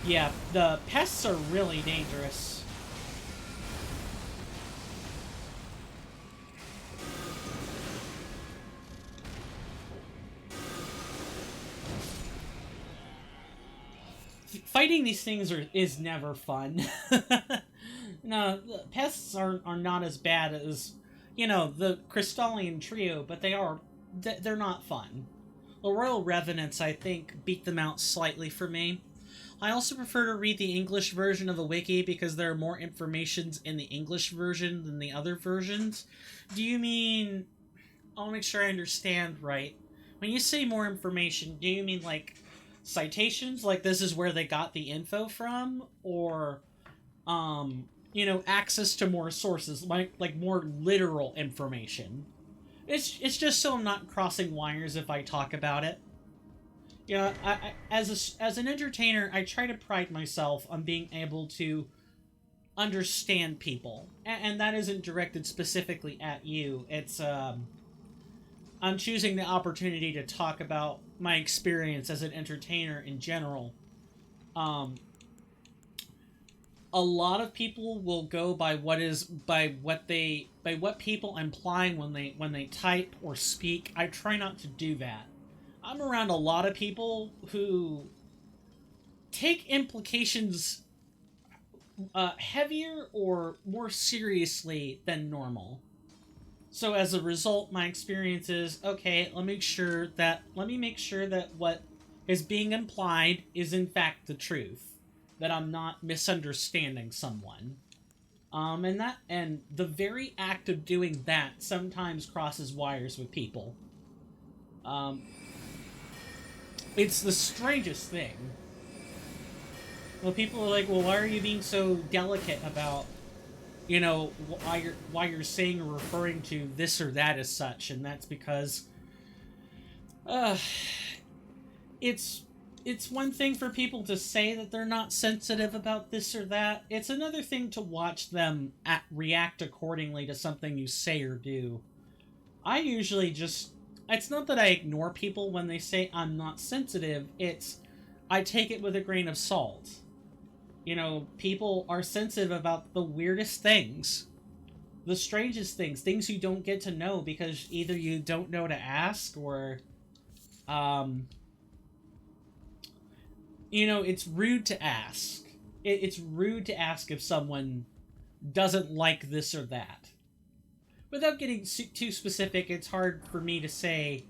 Yeah, the pests are really dangerous. Fighting these things is never fun. No, the pests are not as bad as, you know, the Crystallian trio, but they're not fun. The Royal Revenants, I think, beat them out slightly for me. I also prefer to read the English version of the wiki because there are more informations in the English version than the other versions. Do you mean... I'll make sure I understand right. When you say more information, do you mean, like, citations? Like, this is where they got the info from? Or, you know, access to more sources, like more literal information? It's just so I'm not crossing wires if I talk about it. Yeah, as an entertainer, I try to pride myself on being able to understand people, and that isn't directed specifically at you. It's I'm choosing the opportunity to talk about my experience as an entertainer in general. Um, a lot of people will go by what people implying when they type or speak. I try not to do that. I'm around a lot of people who take implications heavier or more seriously than normal. So as a result, my experience is okay. Let me make sure that what is being implied is in fact the truth. That I'm not misunderstanding someone. And the very act of doing that sometimes crosses wires with people. Um, it's the strangest thing. Well, people are like, well, why are you being so delicate about, you know, why you're saying or referring to this or that as such? And that's because, uh, it's one thing for people to say that they're not sensitive about this or that. It's another thing to watch them react accordingly to something you say or do. I usually just... It's not that I ignore people when they say I'm not sensitive. It's... I take it with a grain of salt. You know, people are sensitive about the weirdest things. The strangest things you don't get to know because either you don't know to ask or... you know, it's rude to ask. It's rude to ask if someone doesn't like this or that. Without getting too specific, it's hard for me to say,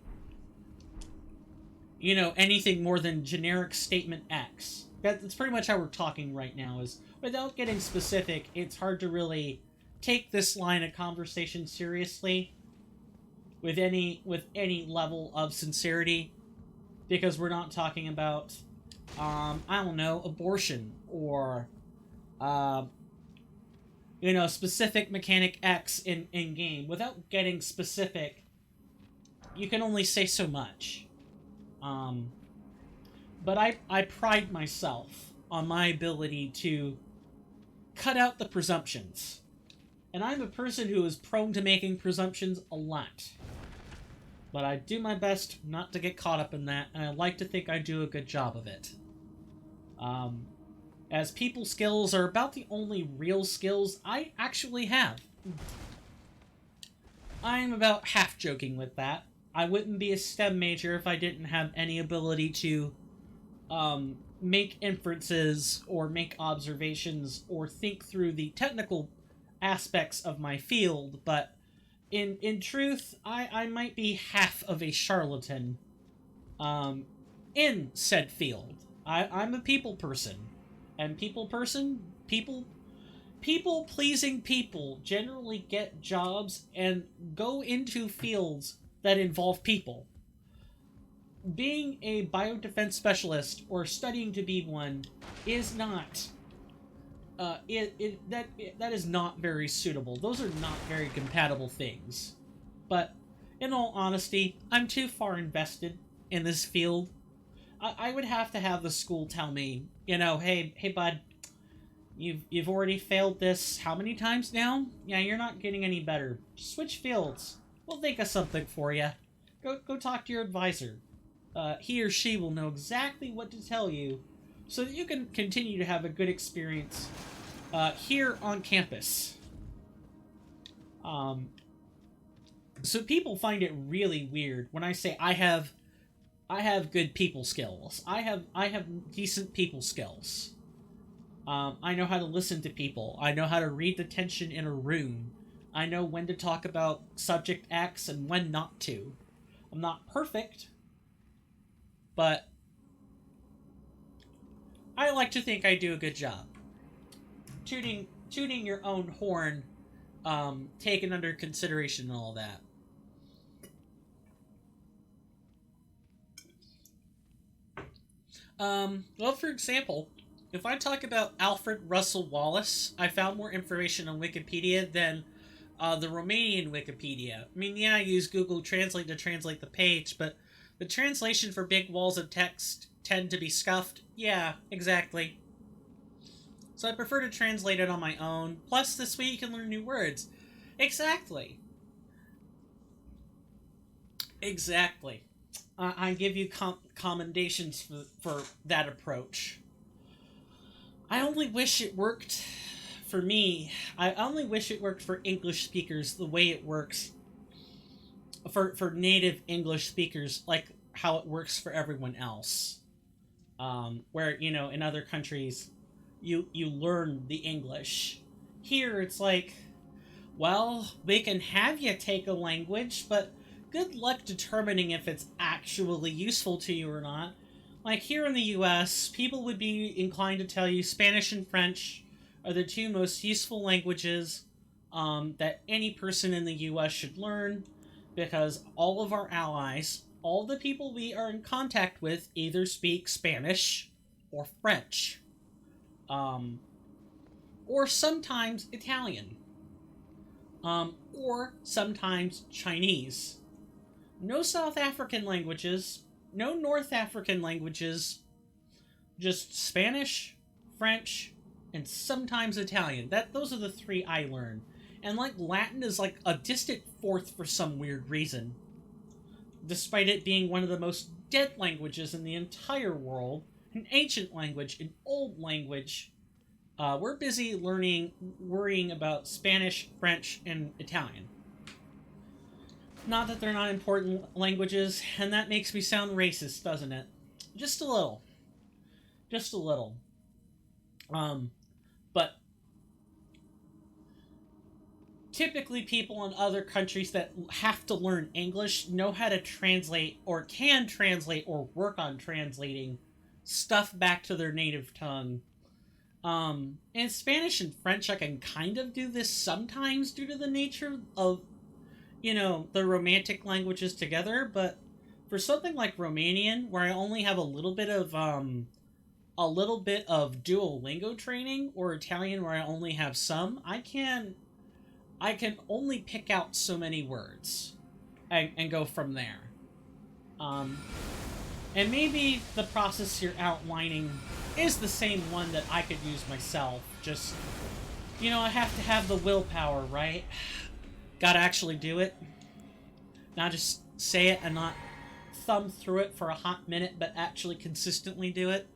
you know, anything more than generic statement X. That's pretty much how we're talking right now, is without getting specific, it's hard to really take this line of conversation seriously with any level of sincerity, because we're not talking about I don't know, abortion or, you know, specific mechanic X in game. Without getting specific, you can only say so much. But I pride myself on my ability to cut out the presumptions. And I'm a person who is prone to making presumptions a lot. But I do my best not to get caught up in that, and I like to think I do a good job of it. As people skills are about the only real skills I actually have. I'm about half joking with that. I wouldn't be a STEM major if I didn't have any ability to make inferences or make observations or think through the technical aspects of my field, but in truth, I might be half of a charlatan in said field. I'm a people person. And people pleasing people generally get jobs and go into fields that involve people. being a biodefense specialist or studying to be one is not that is not very suitable. Those are not very compatible things. But in all honesty, I'm too far invested in this field. I would have to have the school tell me, hey bud, you've already failed this how many times now? Yeah, you're not getting any better. Switch fields. We'll think of something for you. Go talk to your advisor. He or she will know exactly what to tell you so that you can continue to have a good experience here on campus. So people find it really weird when I say I have good people skills. I have decent people skills. I know how to listen to people. I know how to read the tension in a room. I know when to talk about subject X and when not to. I'm not perfect, but I like to think I do a good job. Tooting your own horn, taken under consideration and all that. Well, for example, if I talk about Alfred Russel Wallace, I found more information on Wikipedia than the Romanian Wikipedia. I mean, yeah, I use Google Translate to translate the page, but the translation for big walls of text tend to be scuffed. Yeah, exactly. So I prefer to translate it on my own. Plus, this way you can learn new words. Exactly. Exactly. I give you commendations for that approach. I only wish it worked for me. I only wish it worked for English speakers the way it works for native English speakers, like how it works for everyone else. Where, in other countries, you learn the English. Here, it's like, well, we can have you take a language, but good luck determining if it's actually useful to you or not. Like here in the US, people would be inclined to tell you Spanish and French are the two most useful languages that any person in the US should learn, because all of our allies, all the people we are in contact with, either speak Spanish or French, or sometimes Italian, or sometimes Chinese. No South African languages, no North African languages, just Spanish, French, and sometimes Italian. Those are the three I learned. And like Latin is like a distant fourth for some weird reason. Despite it being one of the most dead languages in the entire world, an ancient language, an old language, we're busy worrying about Spanish, French, and Italian. Not that they're not important languages, and that makes me sound racist, doesn't it? Just a little. Just a little. But typically people in other countries that have to learn English know how to translate or can translate or work on translating stuff back to their native tongue. In Spanish and French, I can kind of do this sometimes due to the nature of the Romantic languages together, but for something like Romanian, where I only have a little bit of Duolingo training, or Italian, where I only have some, I can only pick out so many words and go from there. And maybe the process you're outlining is the same one that I could use myself. Just, I have to have the willpower, right? Gotta actually do it. Not just say it and not thumb through it for a hot minute, but actually consistently do it.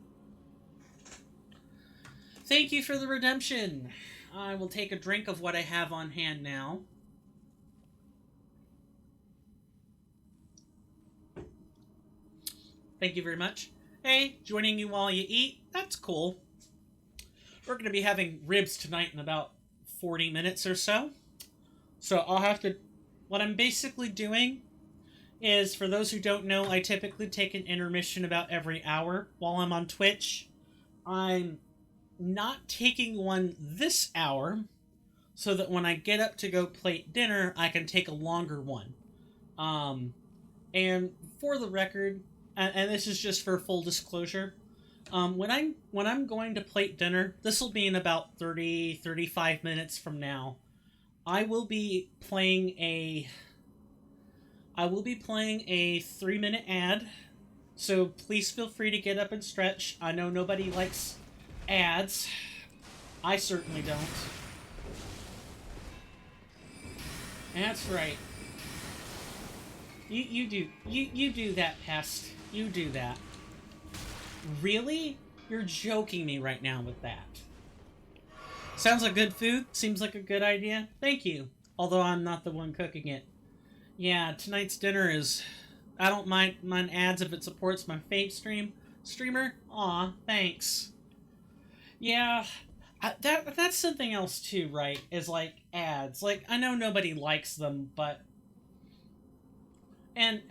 Thank you for the redemption. I will take a drink of what I have on hand now. Thank you very much. Hey, joining you while you eat? That's cool. We're going to be having ribs tonight in about 40 minutes or so. So I'll have to... What I'm basically doing is, for those who don't know, I typically take an intermission about every hour while I'm on Twitch. I'm not taking one this hour, so that when I get up to go plate dinner, I can take a longer one. And for the record, and this is just for full disclosure. When I'm going to plate dinner, this will be in about 35 minutes from now. I will be playing a I will be playing a 3-minute ad. So please feel free to get up and stretch. I know nobody likes ads. I certainly don't. That's right. You do that, pest. You do that. Really? You're joking me right now with that. Sounds like good food. Seems like a good idea. Thank you. Although I'm not the one cooking it. Yeah, tonight's dinner is... I don't mind ads if it supports my fave streamer. Aw, thanks. Yeah, that's something else too, right? Is like ads. Like, I know nobody likes them, but... And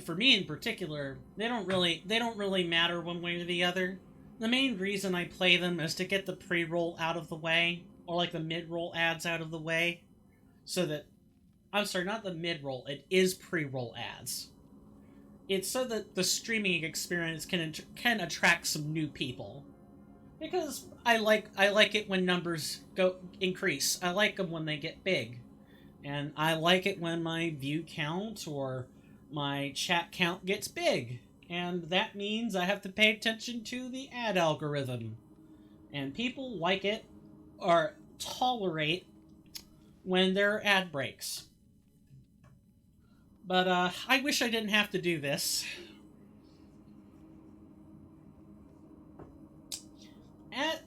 for me in particular, they don't really matter one way or the other. The main reason I play them is to get the pre-roll out of the way, or like the mid-roll ads out of the way, so that... I'm sorry, not the mid-roll, it is pre-roll ads. It's so that the streaming experience can attract some new people. Because I like it when numbers increase. I like them when they get big. And I like it when my view count or my chat count gets big. And that means I have to pay attention to the ad algorithm. And people like it or tolerate when there are ad breaks. But I wish I didn't have to do this.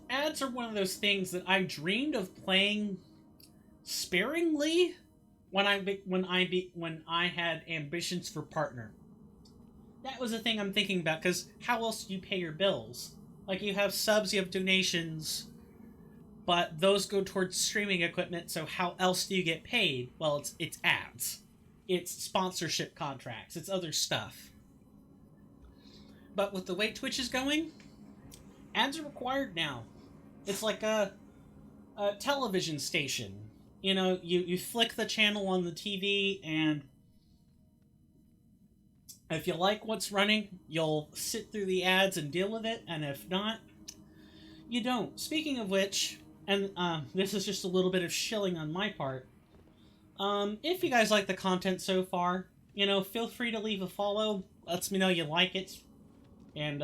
Ads are one of those things that I dreamed of playing sparingly when I had ambitions for partner. That was the thing I'm thinking about, because how else do you pay your bills? Like, you have subs, you have donations, but those go towards streaming equipment, so how else do you get paid? Well, it's ads. It's sponsorship contracts. It's other stuff. But with the way Twitch is going, ads are required now. It's like a television station. You know, you flick the channel on the TV, and if you like what's running, you'll sit through the ads and deal with it, and if not, you don't. Speaking of which, and this is just a little bit of shilling on my part, if you guys like the content so far, you know, feel free to leave a follow. Lets me know you like it. And,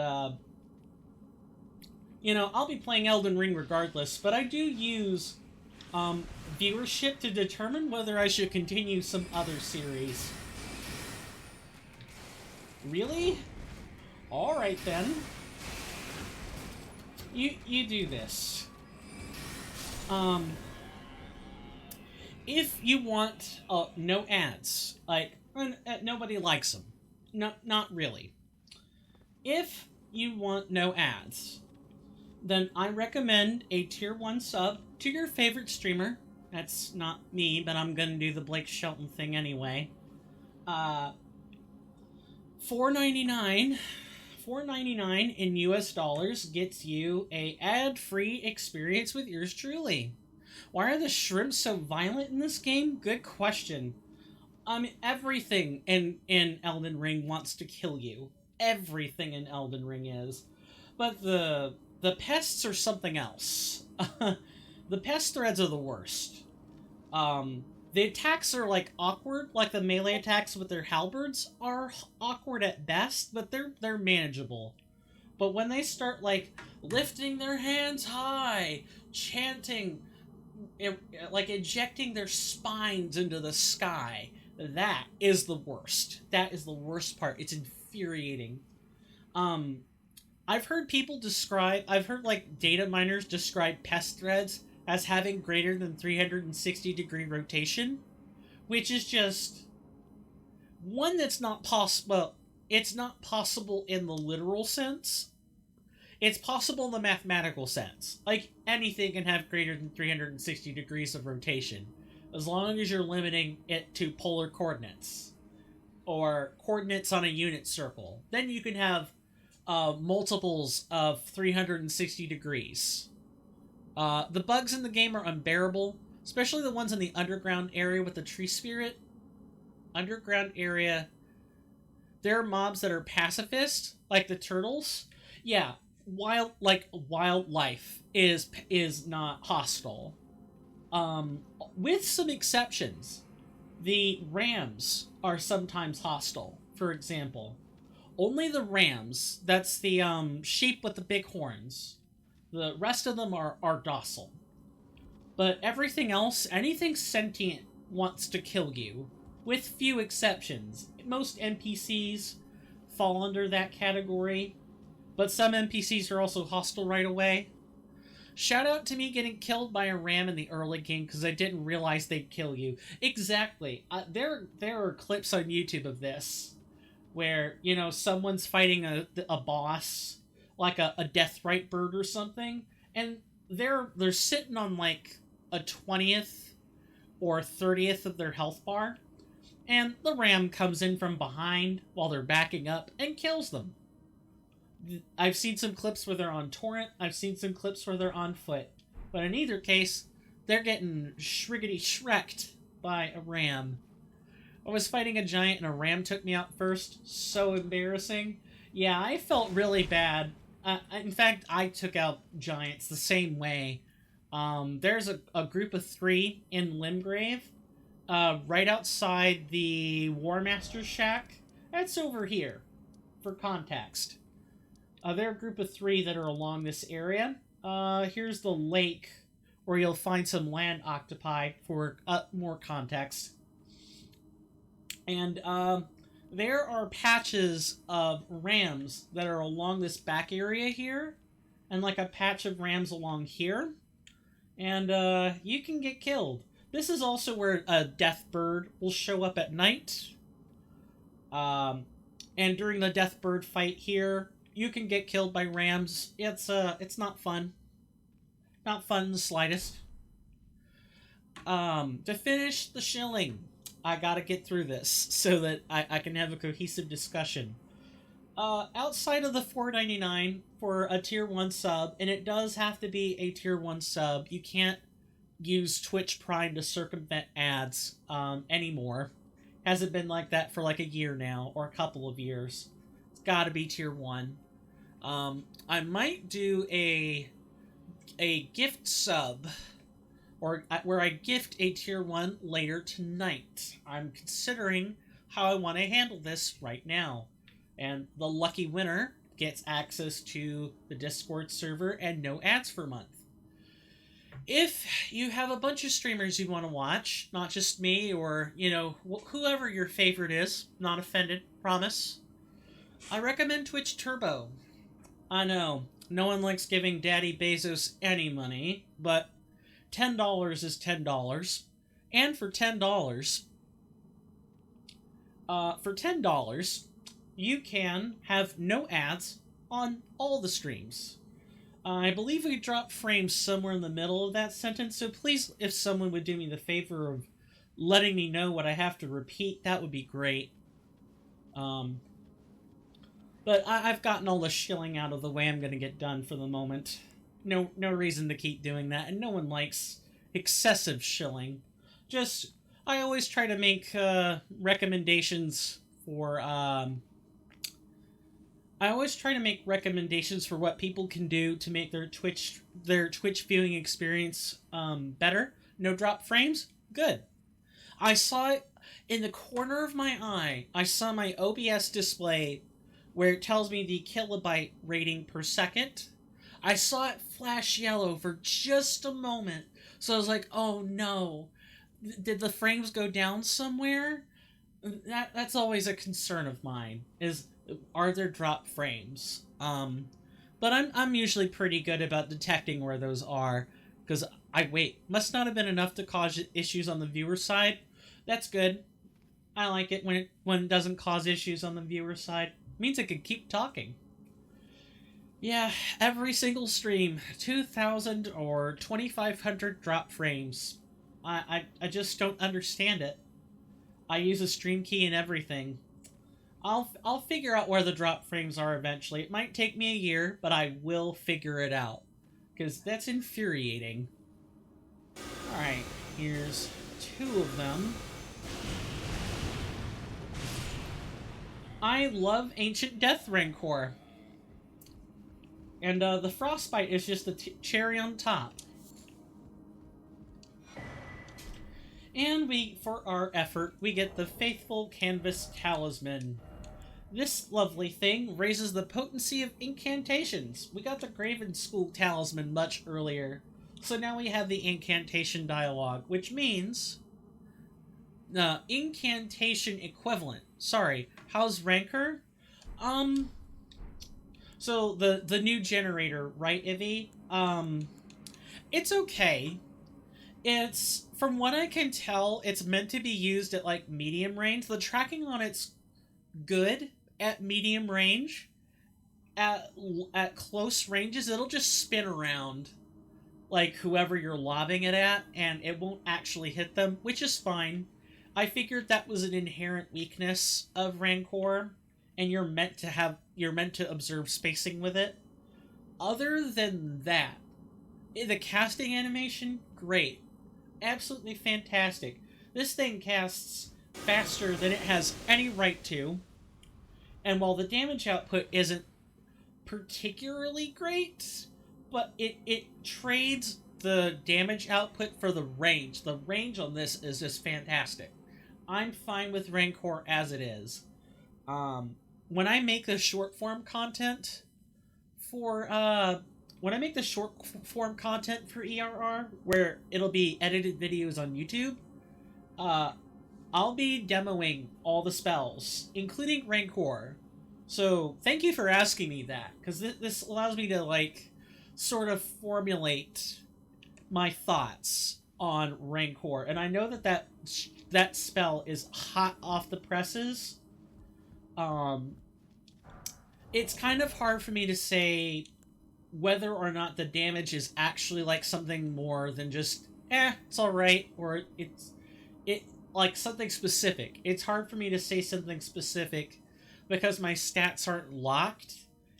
you know, I'll be playing Elden Ring regardless, but I do use, viewership to determine whether I should continue some other series. Really? Alright then. You do this. If you want no ads, like, nobody likes them. No, not really. If you want no ads, then I recommend a tier 1 sub to your favorite streamer. That's not me, but I'm gonna do the Blake Shelton thing anyway. $4.99 in US dollars gets you a ad-free experience with yours truly. Why are the shrimps so violent in this game? Good question. Everything in Elden Ring wants to kill you. Everything in Elden Ring is. But the pests are something else. The pest threads are the worst. The attacks are, like, awkward. Like, the melee attacks with their halberds are awkward at best, but they're manageable. But when they start, like, lifting their hands high, chanting, like, ejecting their spines into the sky, that is the worst. That is the worst part. It's infuriating. I've heard like, data miners describe pest threads as having greater than 360-degree rotation, which is just one that's not possible. Well, it's not possible in the literal sense. It's possible in the mathematical sense. Like, anything can have greater than 360 degrees of rotation, as long as you're limiting it to polar coordinates, or coordinates on a unit circle. Then you can have multiples of 360 degrees. The bugs in the game are unbearable, especially the ones in the underground area with the tree spirit. Underground area there are mobs that are pacifist, like the turtles. Yeah, wildlife is not hostile. With some exceptions, the rams are sometimes hostile. For example, only the rams, that's the sheep with the big horns. The rest of them are docile. But everything else, anything sentient wants to kill you, with few exceptions. Most NPCs fall under that category, but some NPCs are also hostile right away. Shout out to me getting killed by a ram in the early game because I didn't realize they'd kill you. Exactly. There are clips on YouTube of this where, you know, someone's fighting a boss, like a deathrite bird or something, and they're sitting on like a 20th or 30th of their health bar, and the ram comes in from behind while they're backing up and kills them. I've seen some clips where they're on torrent, I've seen some clips where they're on foot, but in either case, they're getting shriggity-shrecked by a ram. I was fighting a giant and a ram took me out first. So embarrassing. Yeah, I felt really bad. In fact, I took out giants the same way. There's a group of 3 in Limgrave, right outside the War Master's shack. That's over here, for context. There are a group of 3 that are along this area. Here's the lake, where you'll find some land octopi for more context. And there are patches of rams that are along this back area here, and like a patch of rams along here. And you can get killed. This is also where a death bird will show up at night. And during the death bird fight here, you can get killed by rams. It's not fun. Not fun in the slightest. To finish the shilling, I gotta get through this so that I can have a cohesive discussion. Outside of the $4.99 for a tier 1 sub, and it does have to be a tier 1 sub, you can't use Twitch Prime to circumvent ads anymore. Hasn't been like that for like a year now, or a couple of years. It's gotta be tier 1. I might do a gift sub, or where I gift a tier 1 later tonight. I'm considering how I want to handle this right now. And the lucky winner gets access to the Discord server and no ads for a month. If you have a bunch of streamers you want to watch, not just me or, you know, whoever your favorite is, not offended, promise, I recommend Twitch Turbo. I know, no one likes giving Daddy Bezos any money, but $10 is $10, and for $10, you can have no ads on all the streams. I believe we dropped frames somewhere in the middle of that sentence, so please, if someone would do me the favor of letting me know what I have to repeat, that would be great. But I've gotten all the shilling out of the way I'm going to get done for the moment. No reason to keep doing that, and no one likes excessive shilling. Just, I always try to make recommendations for what people can do to make their Twitch viewing experience better. No drop frames? Good. I saw it in the corner of my eye. I saw my OBS display where it tells me the kilobyte rating per second. I saw it flash yellow for just a moment. So I was like, oh no. Did the frames go down somewhere? That's always a concern of mine, is are there drop frames? But I'm usually pretty good about detecting where those are, because must not have been enough to cause issues on the viewer side. That's good. I like it when it doesn't cause issues on the viewer side. It means I can keep talking. Yeah, every single stream, 2,000 or 2,500 drop frames. I just don't understand it. I use a stream key and everything. I'll figure out where the drop frames are eventually. It might take me a year, but I will figure it out. Because that's infuriating. Alright, here's 2 of them. I love Ancient Death Rancor. And the Frostbite is just the cherry on top. And for our effort, we get the Faithful Canvas Talisman. This lovely thing raises the potency of incantations. We got the Graven School Talisman much earlier. So now we have the incantation dialogue, which means... incantation equivalent. Sorry, how's Rancor? So the new generator, right, Ivy? It's okay. It's, from what I can tell, it's meant to be used at, like, medium range. The tracking on it's good at medium range. At close ranges, it'll just spin around, like, whoever you're lobbing it at, and it won't actually hit them, which is fine. I figured that was an inherent weakness of Rancor, and you're meant to observe spacing with it. Other than that, the casting animation, great. Absolutely fantastic. This thing casts faster than it has any right to, and while the damage output isn't particularly great, but it trades the damage output for the range. The range on this is just fantastic. I'm fine with Rancor as it is. When I make the short form content for ERR, where it'll be edited videos on YouTube, I'll be demoing all the spells, including Rancor. So thank you for asking me that, because this allows me to, like, sort of formulate my thoughts on Rancor. And I know that spell is hot off the presses. It's kind of hard for me to say whether or not the damage is actually, like, something more than just, it's alright, or it's like something specific. It's hard for me to say something specific because my stats aren't locked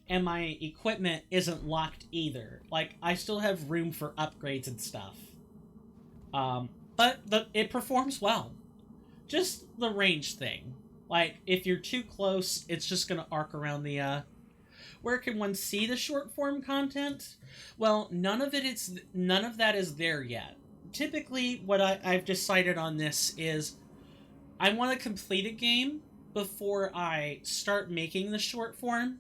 and my equipment isn't locked either. Like, I still have room for upgrades and stuff. But it performs well. Just the range thing. Like, if you're too close, it's just gonna arc around the, Where can one see the short form content? Well, none of that is there yet. Typically, what I've decided on this is I want to complete a game before I start making the short form.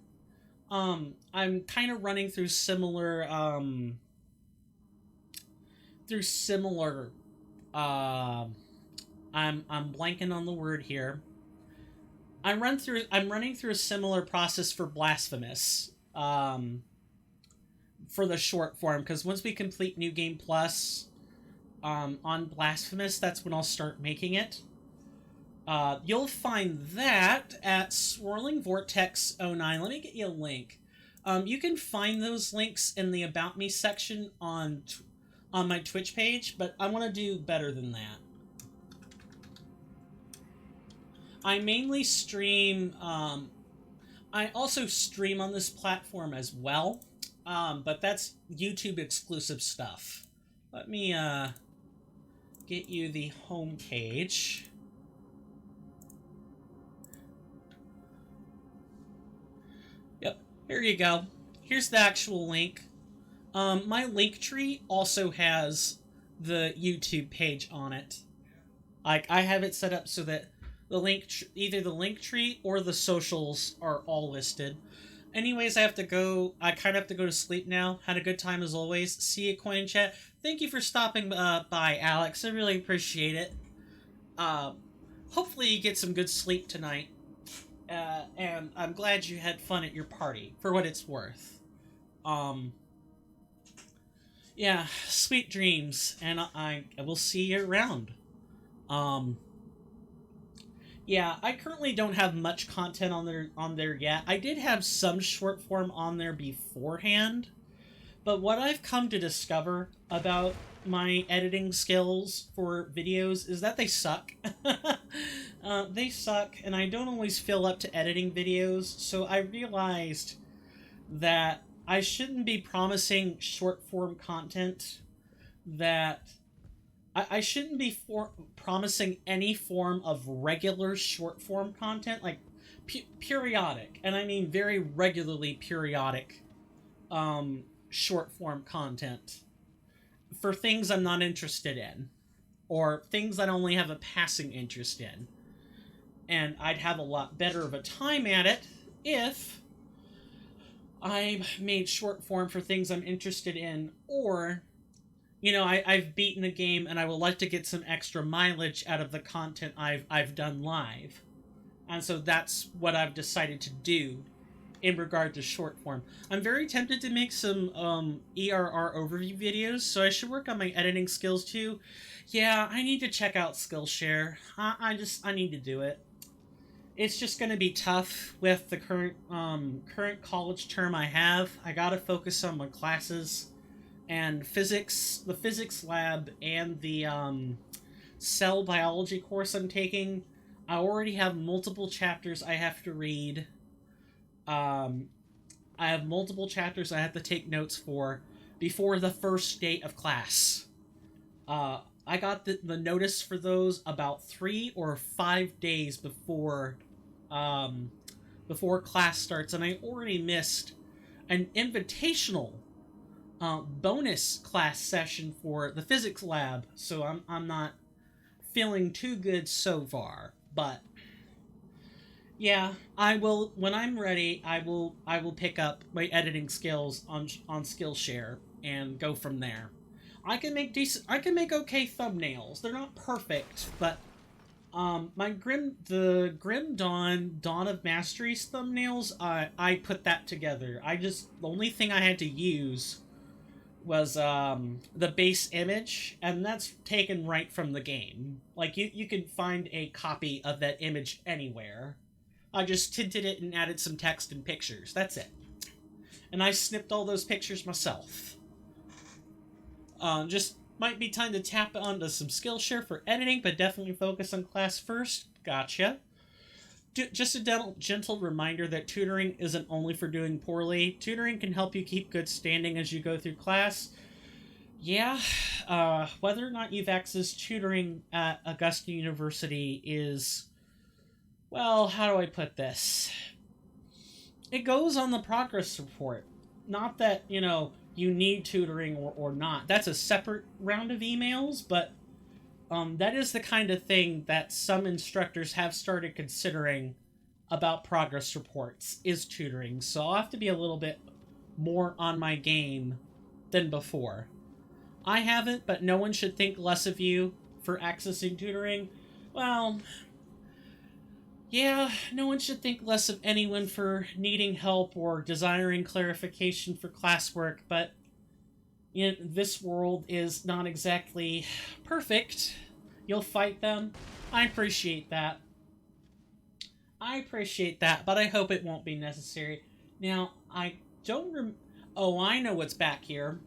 I'm kind of running through similar, I'm blanking on the word here. I'm running through a similar process for Blasphemous, for the short form, because once we complete New Game Plus, on Blasphemous, that's when I'll start making it. You'll find that at Swirling Vortex 09. Let me get you a link. You can find those links in the About Me section on my Twitch page, but I want to do better than that. I mainly stream, I also stream on this platform as well, but that's YouTube exclusive stuff. Let me, get you the home page. Yep, here you go. Here's the actual link. My link tree also has the YouTube page on it. Like, I have it set up so that the link, either the link tree or the socials are all listed. Anyways, I kind of have to go to sleep now. Had a good time as always. See you, Coin Chat. Thank you for stopping by, Alex. I really appreciate it. Hopefully you get some good sleep tonight. And I'm glad you had fun at your party, for what it's worth. Yeah, sweet dreams, and I will see you around. Yeah, I currently don't have much content on there yet. I did have some short form on there beforehand, but what I've come to discover about my editing skills for videos is that they suck. They suck, and I don't always feel up to editing videos, so I realized that I shouldn't be promising short form content that... I shouldn't be promising any form of regular short form content, like periodic, and I mean very regularly periodic, short form content for things I'm not interested in, or things I only have a passing interest in. And I'd have a lot better of a time at it if I made short form for things I'm interested in, or, I've beaten a game and I would like to get some extra mileage out of the content I've done live. And so that's what I've decided to do in regard to short form. I'm very tempted to make some ERR overview videos, so I should work on my editing skills too. Yeah, I need to check out Skillshare. I need to do it. It's just going to be tough with the current college term I have. I got to focus on my classes and physics, the physics lab, and the cell biology course I'm taking. I already have multiple chapters I have to read. I have multiple chapters I have to take notes for before the first day of class. I got the notice for those about 3 or 5 days before class starts, and I already missed an invitational bonus class session for the physics lab, so I'm not feeling too good so far. But yeah, I will, when I'm ready. I will pick up my editing skills on Skillshare and go from there. I can make okay thumbnails. They're not perfect, but the Grim Dawn of Mastery's thumbnails, I put that together. The only thing I had to use was the base image, and that's taken right from the game. Like, you can find a copy of that image anywhere. I just tinted it and added some text and pictures. That's it. And I snipped all those pictures myself. Just might be time to tap onto some Skillshare for editing, but definitely focus on class first. Gotcha. Just a gentle reminder that tutoring isn't only for doing poorly. Tutoring can help you keep good standing as you go through class. Yeah, whether or not you've accessed tutoring at Augusta University is, well, how do I put this? It goes on the progress report. Not that, you need tutoring or not. That's a separate round of emails, but that is the kind of thing that some instructors have started considering about progress reports, is tutoring. So I'll have to be a little bit more on my game than before. I haven't, but no one should think less of you for accessing tutoring. Well, yeah, no one should think less of anyone for needing help or desiring clarification for classwork, but this world is not exactly perfect. You'll fight them. I appreciate that. But I hope it won't be necessary. Now, I don't Oh, I know what's back here.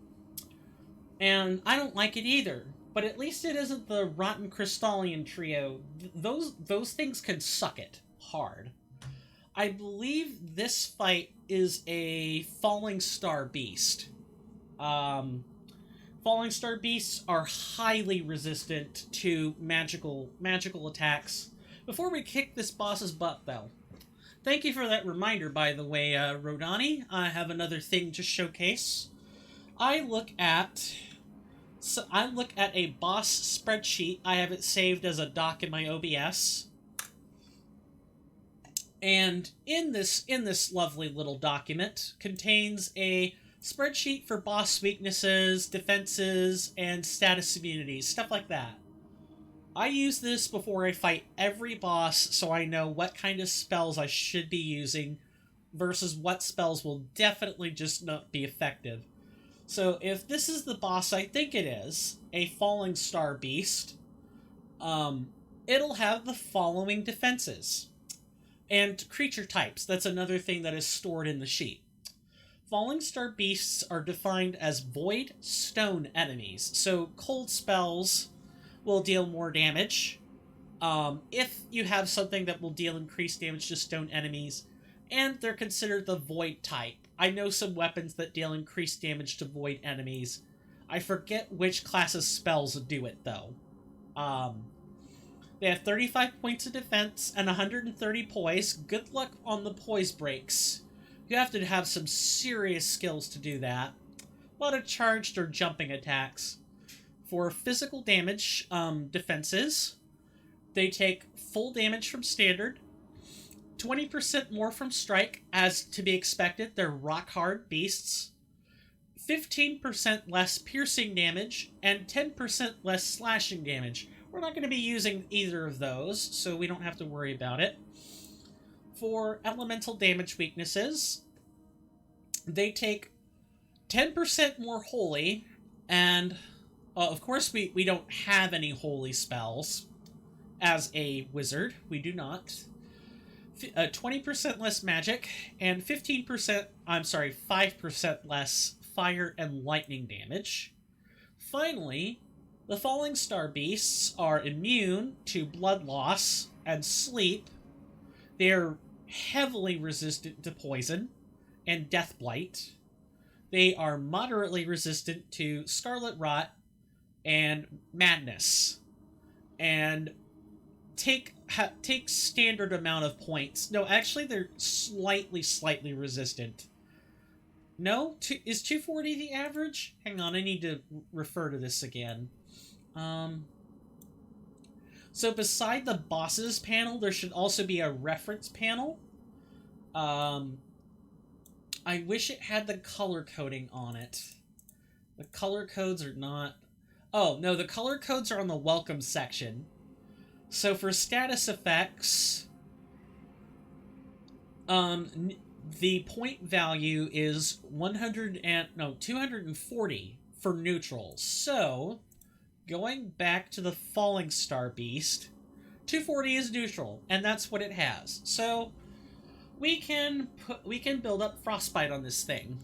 And I don't like it either. But at least it isn't the Rotten Crystallian trio. Those things can suck it hard. I believe this fight is a Falling Star Beast. Falling Star Beasts are highly resistant to magical attacks. Before we kick this boss's butt, though, thank you for that reminder, by the way, Rodani. I have another thing to showcase. I look at a boss spreadsheet. I have it saved as a doc in my OBS. And in this lovely little document contains a spreadsheet for boss weaknesses, defenses, and status immunities, stuff like that. I use this before I fight every boss so I know what kind of spells I should be using versus what spells will definitely just not be effective. So if this is the boss I think it is, a Falling Star Beast, it'll have the following defenses. And creature types, that's another thing that is stored in the sheet. Falling Star Beasts are defined as void stone enemies, so cold spells will deal more damage. If you have something that will deal increased damage to stone enemies, and they're considered the void type. I know some weapons that deal increased damage to void enemies. I forget which class's spells do it, though. They have 35 points of defense and 130 poise. Good luck on the poise breaks. You have to have some serious skills to do that. A lot of charged or jumping attacks. For physical damage defenses, they take full damage from standard, 20% more from strike, as to be expected. They're rock-hard beasts. 15% less piercing damage, and 10% less slashing damage. We're not going to be using either of those, so we don't have to worry about it. For elemental damage weaknesses, they take 10% more holy, and of course we don't have any holy spells as a wizard. We do not. 20% less magic, and 5% less fire and lightning damage. Finally, the Falling Star Beasts are immune to blood loss and sleep. They're heavily resistant to poison and death blight. They are moderately resistant to scarlet rot and madness. And take standard amount of points. No, actually, they're slightly resistant. No? Is 240 the average? Hang on, I need to refer to this again. So beside the bosses panel, there should also be a reference panel. I wish it had the color coding on it. The color codes are not... Oh, no, the color codes are on the welcome section. So for status effects, the point value is 240 for neutrals. So, going back to the Falling Star Beast, 240 is neutral, and that's what it has. So, we can build up Frostbite on this thing.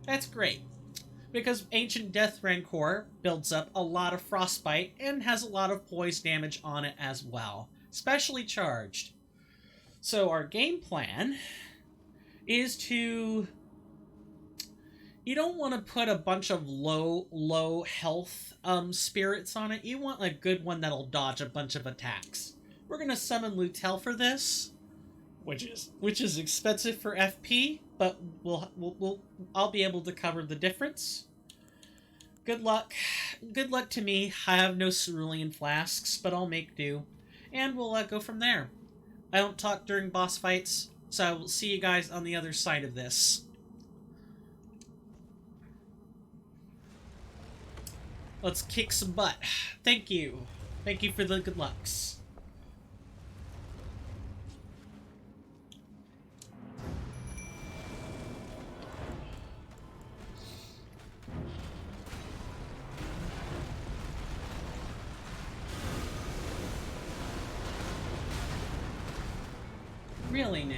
That's great. Because Ancient Death Rancor builds up a lot of Frostbite and has a lot of poise damage on it as well. Specially charged. So our game plan is to... You don't want to put a bunch of low health spirits on it. You want a good one that'll dodge a bunch of attacks. We're going to summon Lutel for this, which is expensive for FP, but I'll be able to cover the difference. Good luck. Good luck to me. I have no cerulean flasks, but I'll make do. And we'll go from there. I don't talk during boss fights, so I will see you guys on the other side of this. Let's kick some butt. Thank you. Thank you for the good lucks. Really now?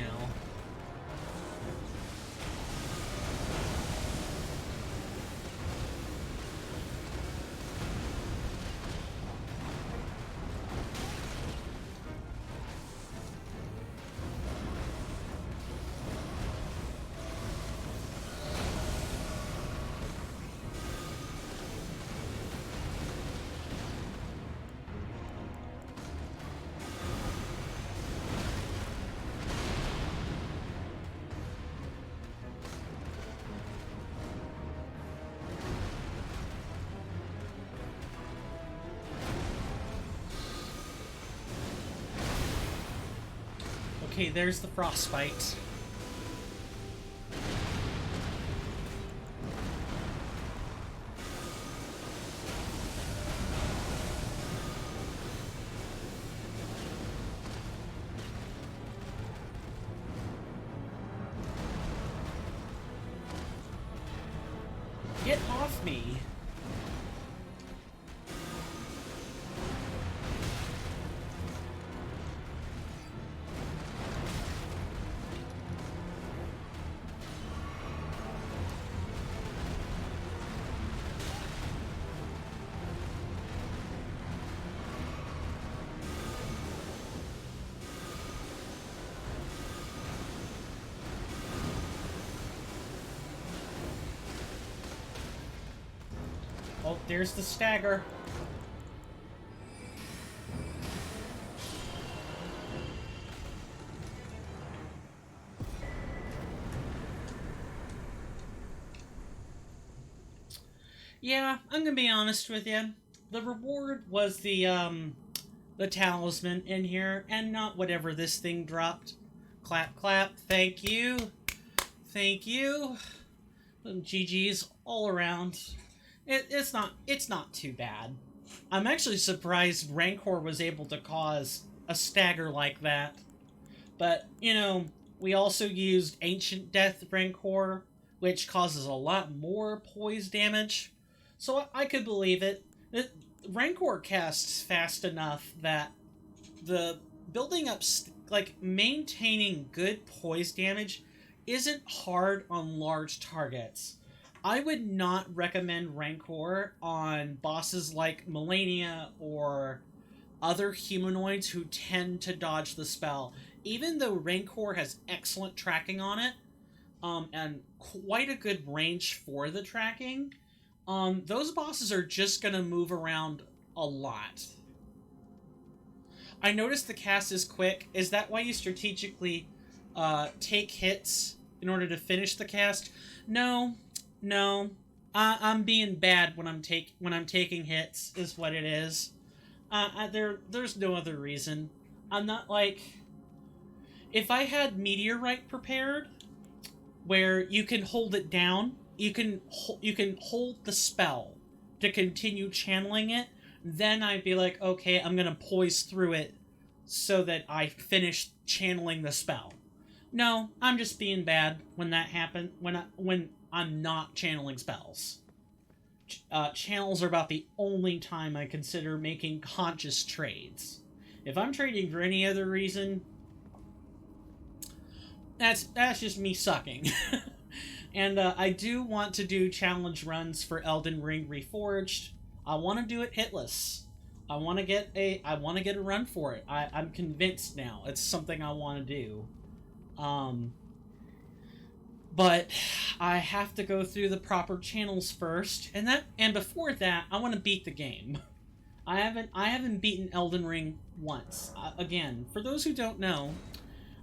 Okay, there's the Frostbite. Get off me! Oh, there's the stagger. Yeah, I'm gonna be honest with you. The reward was the talisman in here, and not whatever this thing dropped. Clap, clap. Thank you. Thank you. GG's all around. It's not too bad. I'm actually surprised Rancor was able to cause a stagger like that. But, we also used Ancient Death Rancor, which causes a lot more poise damage. So I could believe it. Rancor casts fast enough that the building up, maintaining good poise damage isn't hard on large targets. I would not recommend Rancor on bosses like Melania or other humanoids who tend to dodge the spell. Even though Rancor has excellent tracking on it, and quite a good range for the tracking, those bosses are just gonna move around a lot. I noticed the cast is quick. Is that why you strategically take hits in order to finish the cast? No, no. I'm being bad when I'm taking hits. Is what it is. There's no other reason. I'm not like, if I had Meteorite prepared, where you can hold it down, you can hold the spell to continue channeling it. Then I'd be like, okay, I'm gonna poise through it so that I finish channeling the spell. No, I'm just being bad when that happens. When I'm not channeling spells. Channels are about the only time I consider making conscious trades. If I'm trading for any other reason, that's just me sucking. And I do want to do challenge runs for Elden Ring Reforged. I want to do it hitless. I want to get a run for it. I'm convinced now. It's something I want to do. But I have to go through the proper channels first, and before that, I want to beat the game. I haven't beaten Elden Ring once. Again, for those who don't know,